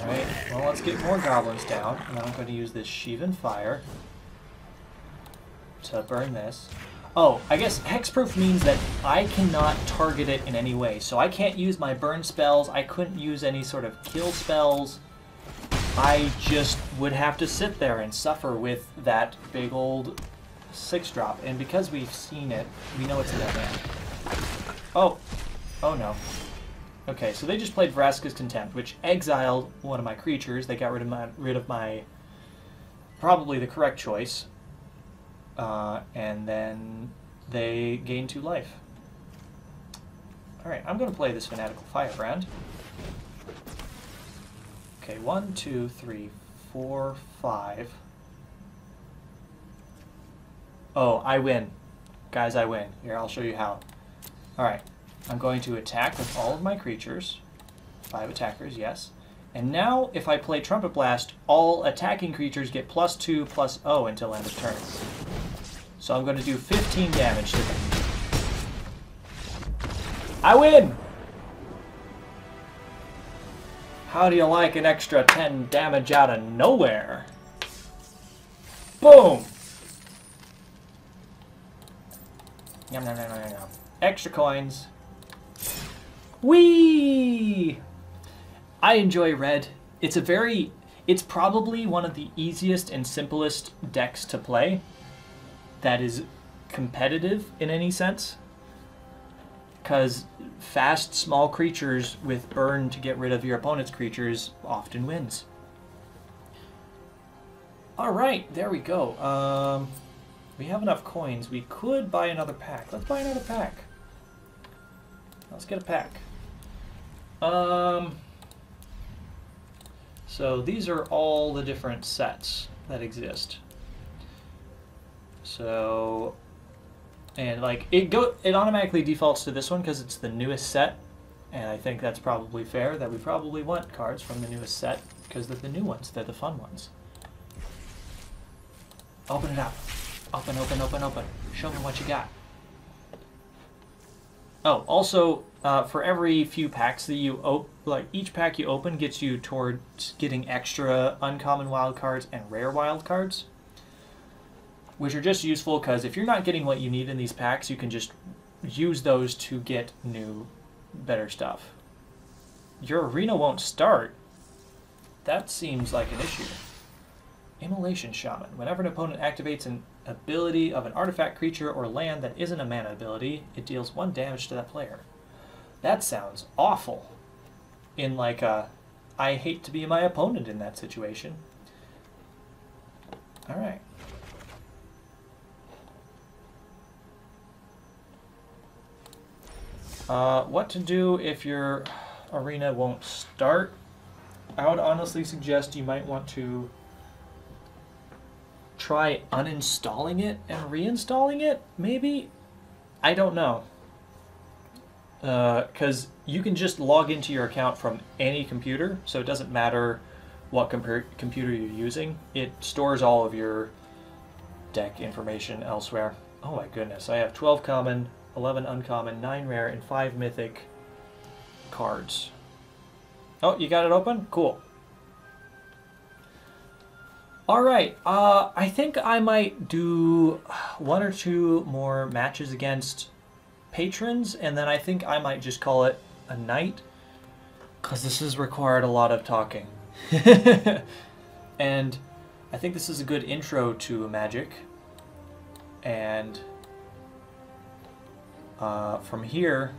Alright, well let's get more goblins down, and then I'm going to use this Sheevan Fire to burn this. Oh, I guess hexproof means that I cannot target it in any way, so I can't use my burn spells, I couldn't use any sort of kill spells. I just would have to sit there and suffer with that big old 6-drop, and because we've seen it, we know it's in that hand. Oh, oh no. Okay, so they just played Vraska's Contempt, which exiled one of my creatures. They got rid of my probably the correct choice, and then they gained 2 life. All right, I'm going to play this Fanatical Firebrand. Okay, 1, 2, 3, 4, 5. Oh, I win, guys! I win. Here, I'll show you how. All right. I'm going to attack with all of my creatures. 5 attackers, yes. And now, if I play Trumpet Blast, all attacking creatures get +2/+0 until end of turn. So I'm going to do 15 damage to them. I win! How do you like an extra 10 damage out of nowhere? Boom! Yum, yum, yum, yum, yum. Extra coins. Whee! I enjoy red. It's probably one of the easiest and simplest decks to play that is competitive in any sense. Because fast, small creatures with burn to get rid of your opponent's creatures often wins. Alright, there we go. We have enough coins. We could buy another pack. Let's buy another pack. Let's get a pack. So these are all the different sets that exist. So, and like it automatically defaults to this one because it's the newest set, and I think that's probably fair that we probably want cards from the newest set because they're the new ones. They're the fun ones. Open it up. Open, open, open, open. Show me what you got. Oh, also, for every few packs that you each pack you open gets you towards getting extra uncommon wild cards and rare wild cards, which are just useful because if you're not getting what you need in these packs, you can just use those to get new, better stuff. Your arena won't start. That seems like an issue. Immolation Shaman. Whenever an opponent activates an ability of an artifact, creature, or land that isn't a mana ability, it deals 1 damage to that player. That sounds awful. In like a, I hate to be my opponent in that situation. Alright. What to do if you're... arena won't start. I would honestly suggest you might want to try uninstalling it and reinstalling it, maybe? I don't know. Because you can just log into your account from any computer, so it doesn't matter what computer you're using. It stores all of your deck information elsewhere. Oh my goodness, I have 12 common, 11 uncommon, 9 rare, and 5 mythic cards. Oh, you got it open? Cool. Alright, I think I might do 1 or 2 more matches against patrons, and then I think I might just call it a night, because this has required a lot of talking. And I think this is a good intro to Magic, and from here,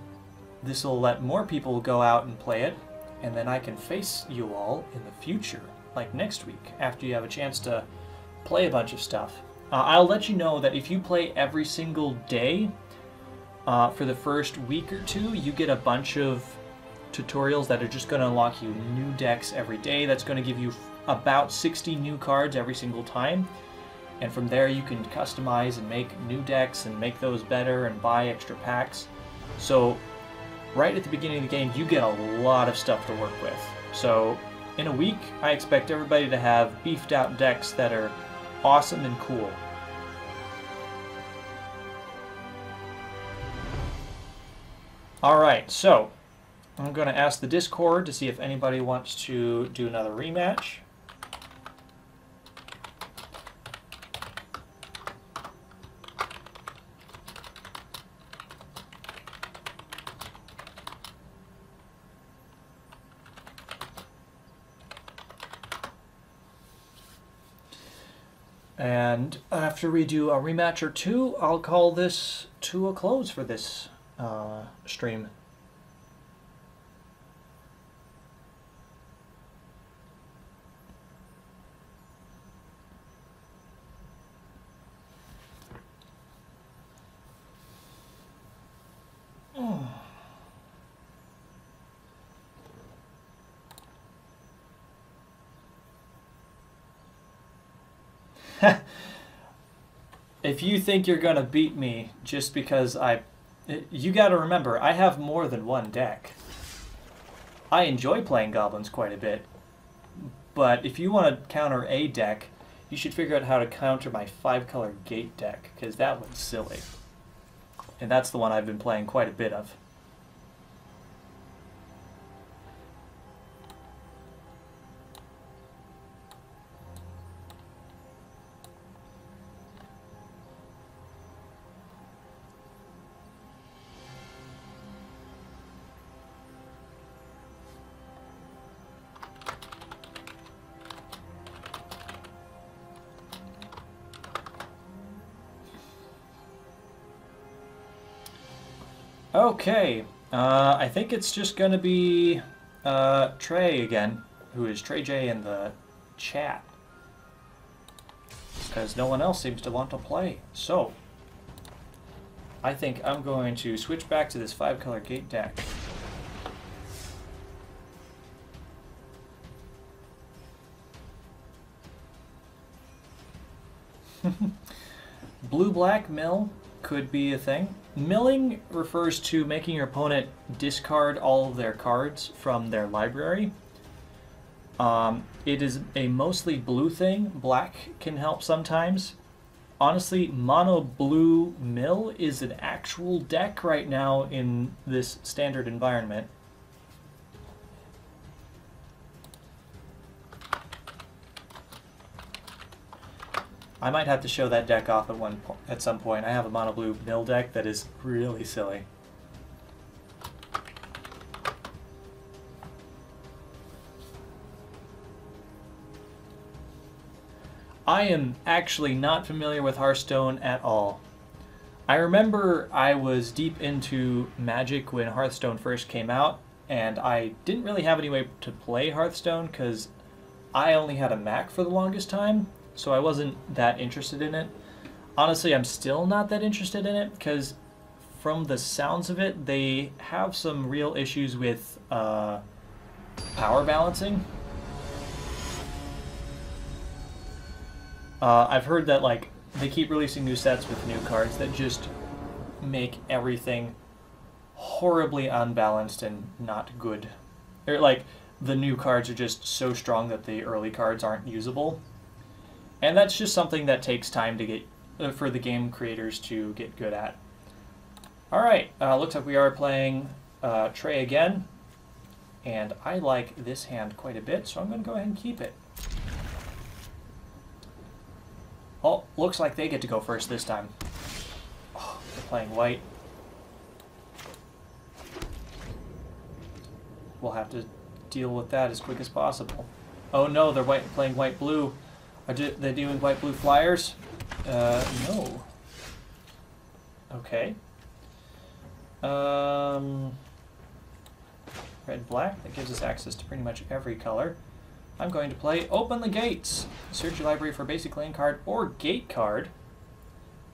this will let more people go out and play it, and then I can face you all in the future, like next week, after you have a chance to play a bunch of stuff. I'll let you know that if you play every single day, for the first week or two, you get a bunch of tutorials that are just going to unlock you new decks every day. That's going to give you about 60 new cards every single time. And from there you can customize and make new decks and make those better and buy extra packs. So right at the beginning of the game, you get a lot of stuff to work with. So in a week, I expect everybody to have beefed out decks that are awesome and cool. Alright, so I'm going to ask the Discord to see if anybody wants to do another rematch. And after we do a rematch or two, I'll call this to a close for this stream. If you think you're gonna beat me just because you gotta remember, I have more than one deck. I enjoy playing goblins quite a bit, but if you want to counter a deck, you should figure out how to counter my 5-color gate deck, because that one's silly. And that's the one I've been playing quite a bit of. Okay, I think it's just going to be Trey again, who is Trey J in the chat, because no one else seems to want to play. So, I think I'm going to switch back to this 5-color gate deck. Blue-black mill could be a thing. Milling refers to making your opponent discard all of their cards from their library. It is a mostly blue thing. Black can help sometimes. Honestly, mono blue mill is an actual deck right now in this standard environment. I might have to show that deck off at some point. I have a mono blue mill deck that is really silly. I am actually not familiar with Hearthstone at all. I remember I was deep into Magic when Hearthstone first came out, and I didn't really have any way to play Hearthstone because I only had a Mac for the longest time. So I wasn't that interested in it. Honestly, I'm still not that interested in it because from the sounds of it, they have some real issues with power balancing. I've heard that like they keep releasing new sets with new cards that just make everything horribly unbalanced and not good. Or like the new cards are just so strong that the early cards aren't usable. And that's just something that takes time to get for the game creators to get good at. Alright, looks like we are playing Trey again. And I like this hand quite a bit, so I'm going to go ahead and keep it. Oh, looks like they get to go first this time. Oh, they're playing white. We'll have to deal with that as quick as possible. Oh no, they're playing white-blue. Are they doing white-blue flyers? No. Okay. Red-black, that gives us access to pretty much every color. I'm going to play Open the Gates. Search your library for a basic land card or gate card.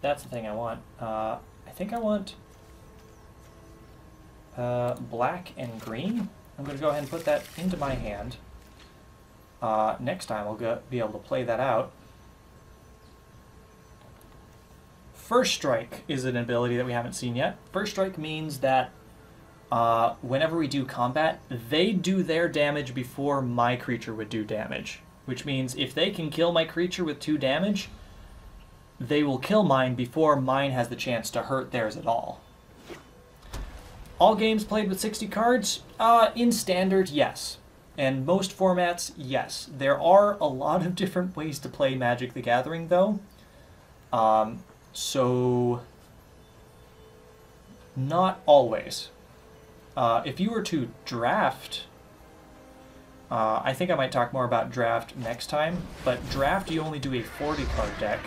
That's the thing I want. I think I want black and green. I'm going to go ahead and put that into my hand. Next time I'll be able to play that out. First Strike is an ability that we haven't seen yet. First Strike means that whenever we do combat, they do their damage before my creature would do damage. Which means if they can kill my creature with 2 damage, they will kill mine before mine has the chance to hurt theirs at all. All games played with 60 cards? In Standard, yes. And most formats, yes. There are a lot of different ways to play Magic the Gathering, though. So, not always. If you were to draft, I think I might talk more about draft next time, but draft you only do a 40-card deck.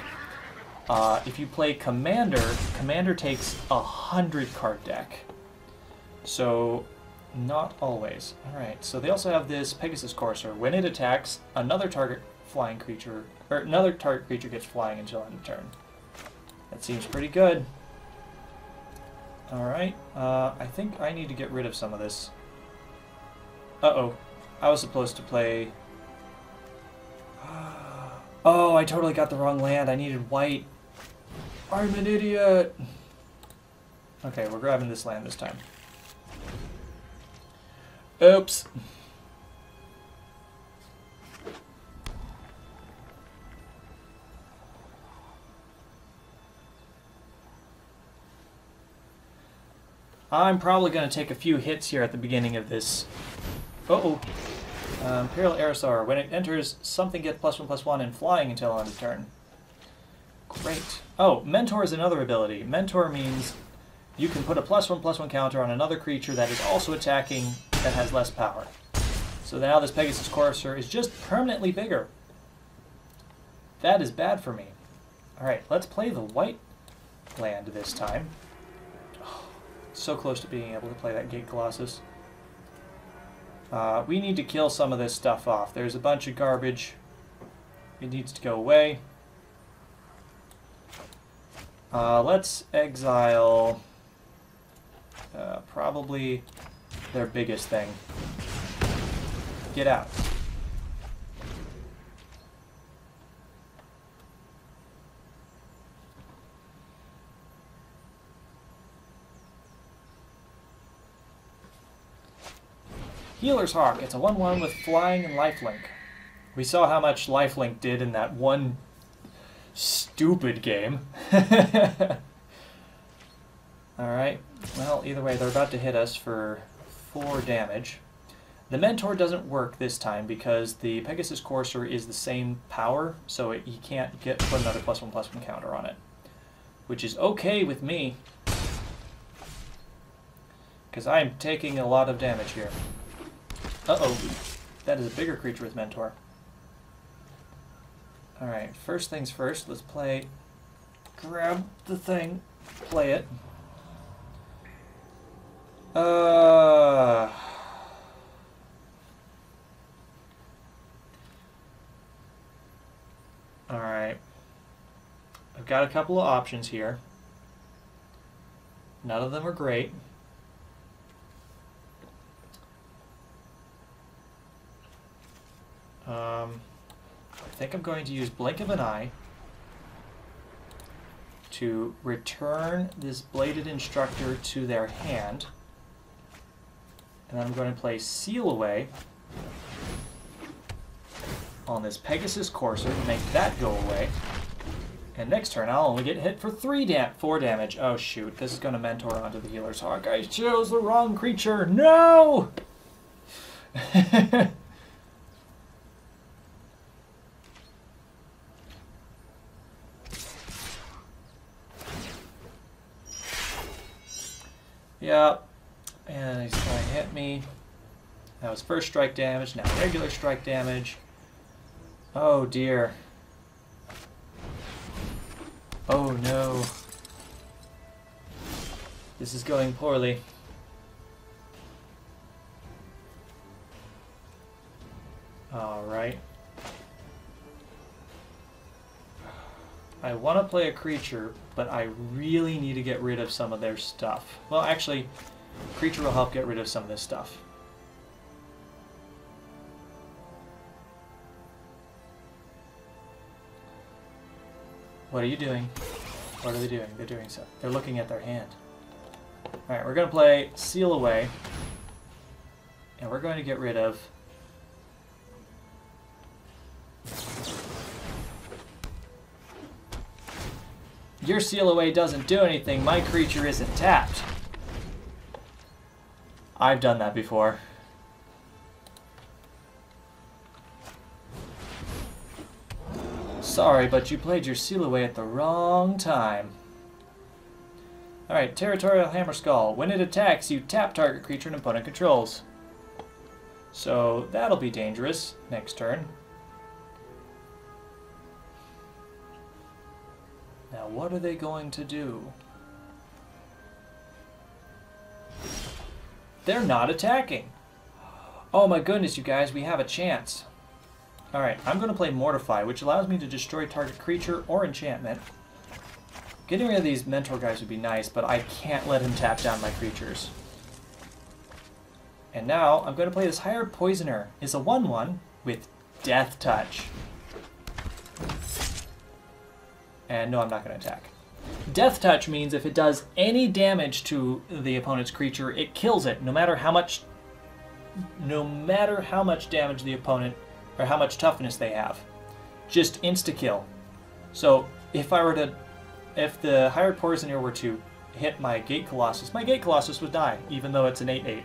If you play Commander, Commander takes a 100-card deck. So, not always. Alright, so they also have this Pegasus Courser. When it attacks, another target flying creature, or another target creature gets flying until end of turn. That seems pretty good. Alright, I think I need to get rid of some of this. Uh-oh. I was supposed to play... Oh, I totally got the wrong land. I needed white. I'm an idiot! Okay, we're grabbing this land this time. Oops. I'm probably going to take a few hits here at the beginning of this. Uh-oh. Imperial Aerosaur. When it enters, something gets +1/+1 and flying until end of turn. Great. Oh, Mentor is another ability. Mentor means you can put a +1/+1 counter on another creature that is also attacking that has less power. So now this Pegasus Courser is just permanently bigger. That is bad for me. Alright, let's play the white land this time. Oh, so close to being able to play that Gate Colossus. We need to kill some of this stuff off. There's a bunch of garbage. It needs to go away. Let's exile probably their biggest thing. Get out. Healer's Hawk. It's a 1/1 with flying and lifelink. We saw how much lifelink did in that one stupid game. Alright, well, either way, they're about to hit us for 4 damage. The Mentor doesn't work this time because the Pegasus Courser is the same power, so you can't put another +1/+1 counter on it. Which is okay with me, because I'm taking a lot of damage here. Uh-oh, that is a bigger creature with Mentor. Alright, first things first, let's play... Grab the thing, play it. Alright. I've got a couple of options here. None of them are great. I think I'm going to use Blink of an Eye to return this Bladed Instructor to their hand. And then I'm going to play Seal Away on this Pegasus Courser to make that go away. And next turn I'll only get hit for 4 damage. Oh shoot, this is going to mentor onto the healer's hawk. I chose the wrong creature. No! Yeah, and he's going to hit me. That was first strike damage, now regular strike damage. Oh dear. Oh no. This is going poorly. Alright. I want to play a creature, but I really need to get rid of some of their stuff. Well, actually, creature will help get rid of some of this stuff. What are you doing? What are they doing? They're doing so. They're looking at their hand. Alright, we're going to play Seal Away. And we're going to get rid of... Your Seal Away doesn't do anything. My creature isn't tapped. I've done that before. Sorry, but you played your Seal Away at the wrong time. Alright, Territorial Hammerskull. When it attacks, you tap target creature an opponent controls. So that'll be dangerous next turn. Now what are they going to do? They're not attacking. Oh my goodness, you guys, we have a chance. Alright, I'm going to play Mortify, which allows me to destroy target creature or enchantment. Getting rid of these mentor guys would be nice, but I can't let him tap down my creatures. And now, I'm going to play this Hired Poisoner. It's a 1/1 with Death Touch. And no, I'm not going to attack. Death Touch means if it does any damage to the opponent's creature, it kills it, no matter how much damage the opponent, or how much toughness they have. Just insta-kill. So, if the Hired Poisoner were to hit my Gate Colossus would die, even though it's an 8/8.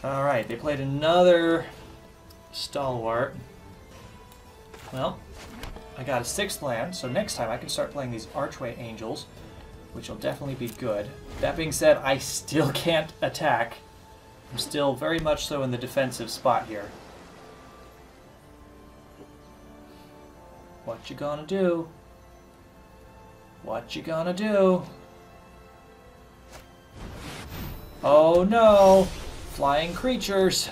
Alright, they played another Stalwart. Well, I got a 6th land, so next time I can start playing these Archway Angels, which will definitely be good. That being said, I still can't attack. I'm still very much so in the defensive spot here. What you gonna do? What you gonna do? Oh no! Flying creatures!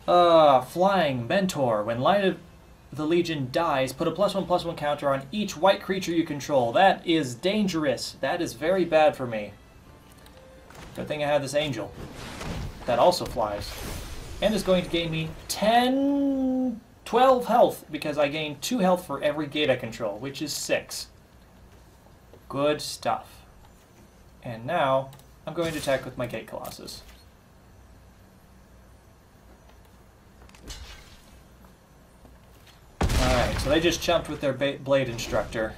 Flying Mentor. When Light of the Legion dies, put a +1/+1 counter on each white creature you control. That is dangerous. That is very bad for me. Good thing I have this angel that also flies. And is going to gain me 12 health, because I gain 2 health for every gate I control, which is 6. Good stuff. And now, I'm going to attack with my Gate Colossus. Alright, so they just chumped with their Blade Instructor.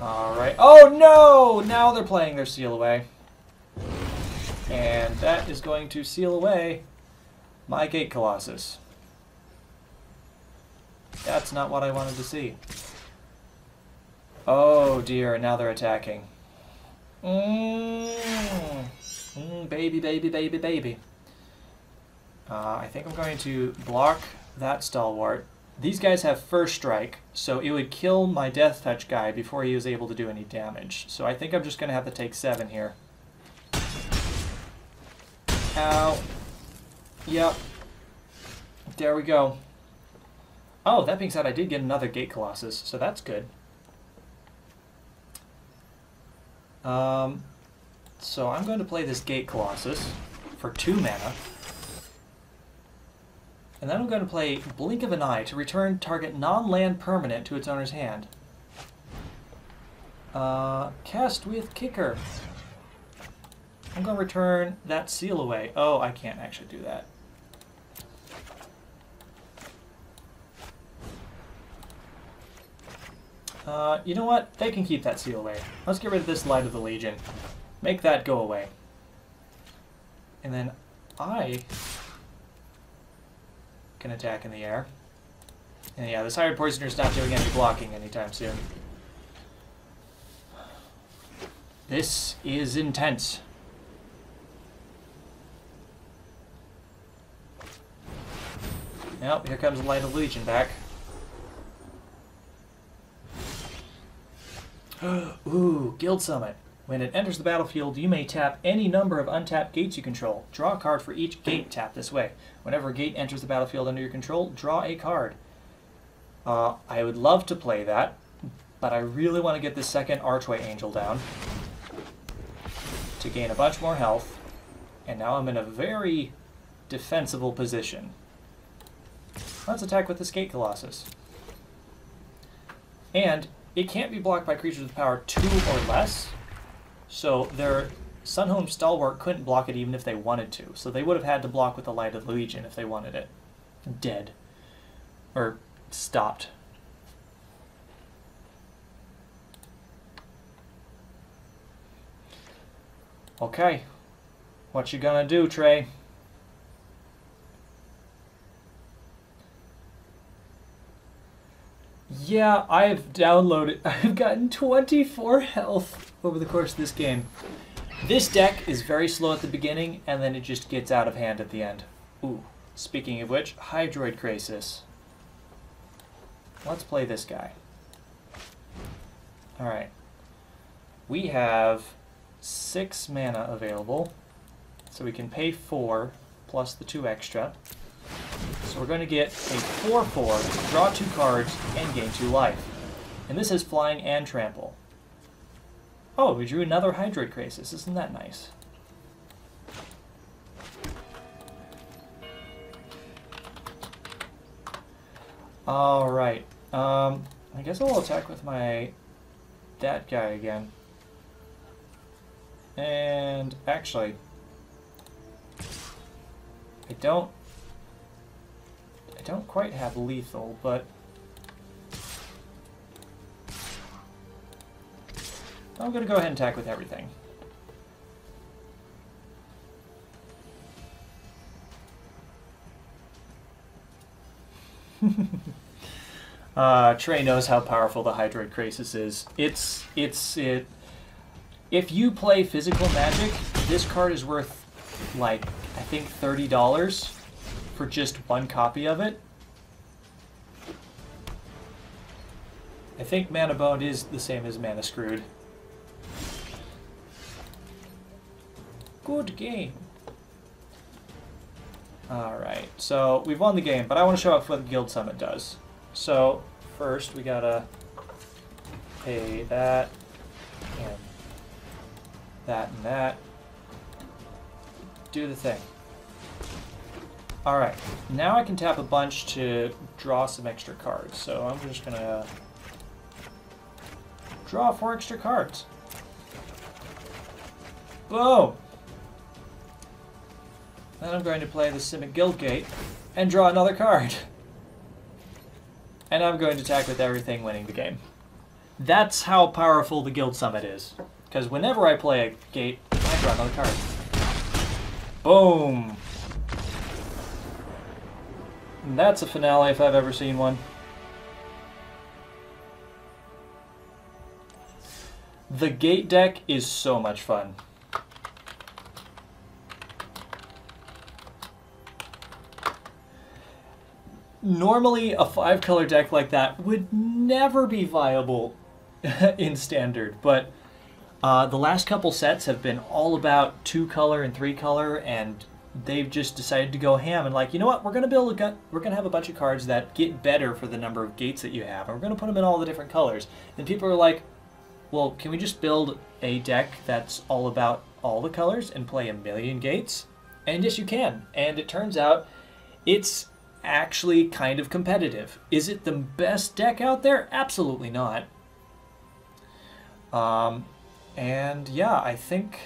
Alright. Oh no! Now they're playing their Seal Away. And that is going to seal away my Gate Colossus. That's not what I wanted to see. Oh dear, and now they're attacking. Baby, baby, baby, baby. I think I'm going to block that Stalwart. These guys have first strike, so it would kill my Death Touch guy before he was able to do any damage. So I think I'm just going to have to take 7 here. Ow. Yep. There we go. Oh, that being said, I did get another Gate Colossus, so that's good. So I'm going to play this Gate Colossus for 2 mana. And then I'm going to play Blink of an Eye to return target non-land permanent to its owner's hand. Cast with Kicker. I'm going to return that seal away. Oh, I can't actually do that. You know what? They can keep that seal away. Let's get rid of this Light of the Legion. Make that go away. And then I can attack in the air. And yeah, this Hired Poisoner's not doing any blocking anytime soon. This is intense. Yep, here comes the Light of the Legion back. Ooh, Guild Summit. When it enters the battlefield, you may tap any number of untapped gates you control. Draw a card for each gate tapped this way. Whenever a gate enters the battlefield under your control, draw a card. I would love to play that, but I really want to get this second Archway Angel down to gain a bunch more health. And now I'm in a very defensible position. Let's attack with this Gate Colossus. And it can't be blocked by creatures with power 2 or less. So their Sunhome Stalwart couldn't block it even if they wanted to. So they would have had to block with the Light of the Legion if they wanted it dead. Or stopped. Okay. What you gonna do, Trey? Yeah, I've gotten 24 health over the course of this game. This deck is very slow at the beginning, and then it just gets out of hand at the end. Ooh, speaking of which, Hydroid Krasis. Let's play this guy. Alright. We have 6 mana available, so we can pay 4 plus the 2 extra. So we're going to get a 4/4, draw 2 cards, and gain 2 life. And this is flying and trample. Oh, we drew another Hydroid Krasis. Isn't that nice? Alright. I guess I'll attack with that guy again. And actually, I don't quite have lethal, but I'm going to go ahead and attack with everything. Trey knows how powerful the Hydroid Krasis is. If you play physical Magic, this card is worth, like, I think $30 for just 1 copy of it. I think Mana Boned is the same as Mana Screwed. Good game. Alright, so we've won the game, but I want to show off what the Guild Summit does. So, first we gotta pay that, and that, and that. Do the thing. Alright, now I can tap a bunch to draw some extra cards. So I'm just gonna draw 4 extra cards. Boom! Then I'm going to play the Simic Guildgate and draw another card. And I'm going to attack with everything, winning the game. That's how powerful the Guild Summit is. Because whenever I play a gate, I draw another card. Boom! And that's a finale if I've ever seen one. The gate deck is so much fun. Normally, a 5-color deck like that would never be viable in Standard, but the last couple sets have been all about 2-color and 3-color, and they've just decided to go ham and like, you know what, we're gonna have a bunch of cards that get better for the number of gates that you have, and we're gonna put them in all the different colors. And people are like, well, can we just build a deck that's all about all the colors and play 1,000,000 gates? And yes, you can. And it turns out it's actually kind of competitive. Is it the best deck out there? Absolutely not. And yeah, I think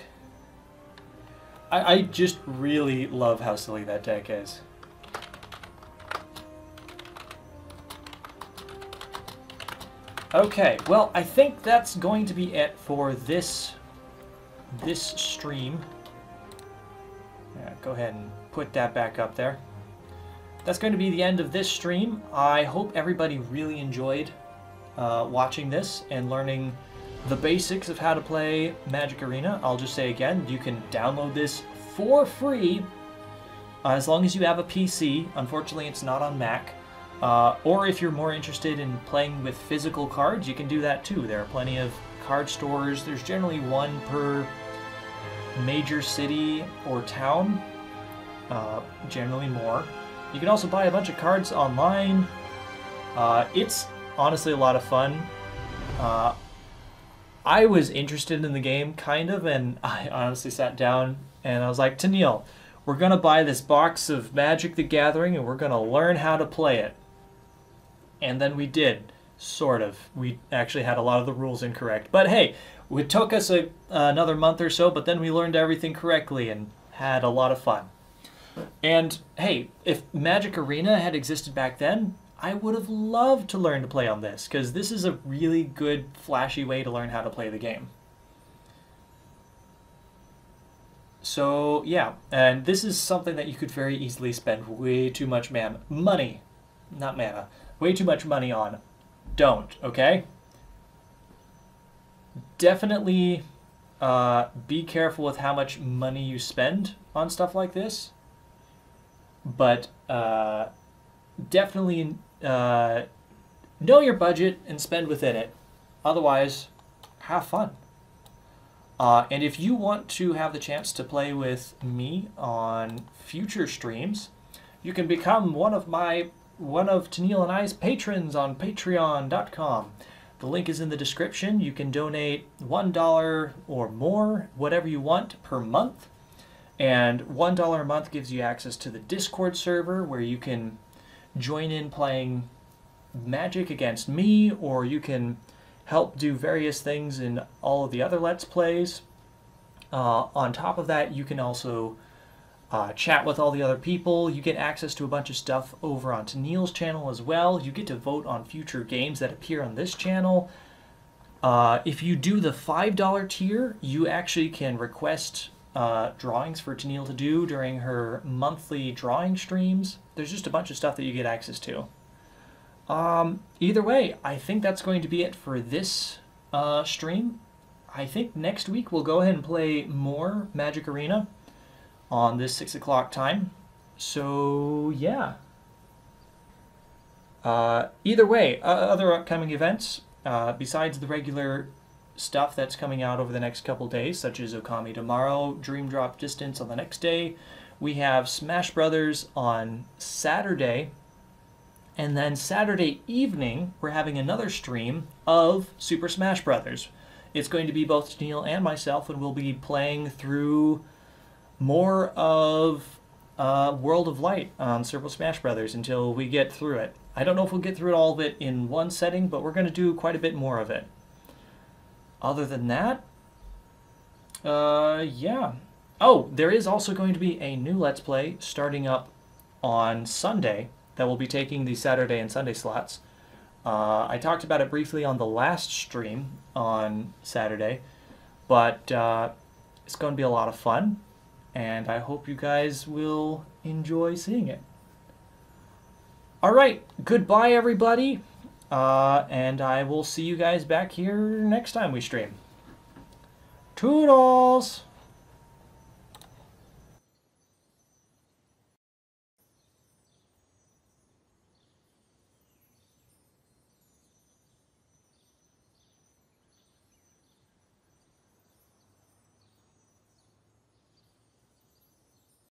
I just really love how silly that deck is. Okay, well, I think that's going to be it for this stream. Yeah, go ahead and put that back up there. That's going to be the end of this stream. I hope everybody really enjoyed watching this and learning the basics of how to play Magic Arena. I'll just say again, you can download this for free as long as you have a PC. Unfortunately, it's not on Mac. Or if you're more interested in playing with physical cards, you can do that too. There are plenty of card stores. There's generally one per major city or town, generally more. You can also buy a bunch of cards online. It's honestly a lot of fun. I was interested in the game, kind of, and I honestly sat down and I was like, Tennille, we're going to buy this box of Magic the Gathering and we're going to learn how to play it. And then we did, sort of. We actually had a lot of the rules incorrect. But hey, it took us another month or so, but then we learned everything correctly and had a lot of fun. And hey, if Magic Arena had existed back then, I would have loved to learn to play on this, because this is a really good, flashy way to learn how to play the game. So yeah, and this is something that you could very easily spend way too much money, not mana, way too much money on. Don't, okay? Definitely be careful with how much money you spend on stuff like this. But definitely know your budget and spend within it. Otherwise, have fun. And if you want to have the chance to play with me on future streams, you can become one of Tennille and I's patrons on patreon.com. The link is in the description. You can donate $1 or more, whatever you want, per month. And $1 a month gives you access to the Discord server where you can join in playing Magic against me, or you can help do various things in all of the other Let's Plays. On top of that, you can also chat with all the other people. You get access to a bunch of stuff over on Tennille's channel as well. You get to vote on future games that appear on this channel. If you do the $5 tier, you actually can request drawings for Tennille to do during her monthly drawing streams. There's just a bunch of stuff that you get access to. Either way, I think that's going to be it for this stream. I think next week we'll go ahead and play more Magic Arena on this 6 o'clock time. So yeah. Either way, other upcoming events, besides the regular stuff that's coming out over the next couple days, such as Okami tomorrow, Dream Drop Distance on the next day, we have Smash Brothers on Saturday, and then Saturday evening we're having another stream of Super Smash Brothers. It's going to be both Tennille and myself, and we'll be playing through more of World of Light on Super Smash Brothers until we get through it. I don't know if we'll get through all of it in one setting, but we're going to do quite a bit more of it. Other than that, yeah. Oh, there is also going to be a new Let's Play starting up on Sunday that will be taking the Saturday and Sunday slots. I talked about it briefly on the last stream on Saturday, but it's going to be a lot of fun, and I hope you guys will enjoy seeing it. Alright, goodbye everybody, and I will see you guys back here next time we stream. Toodles!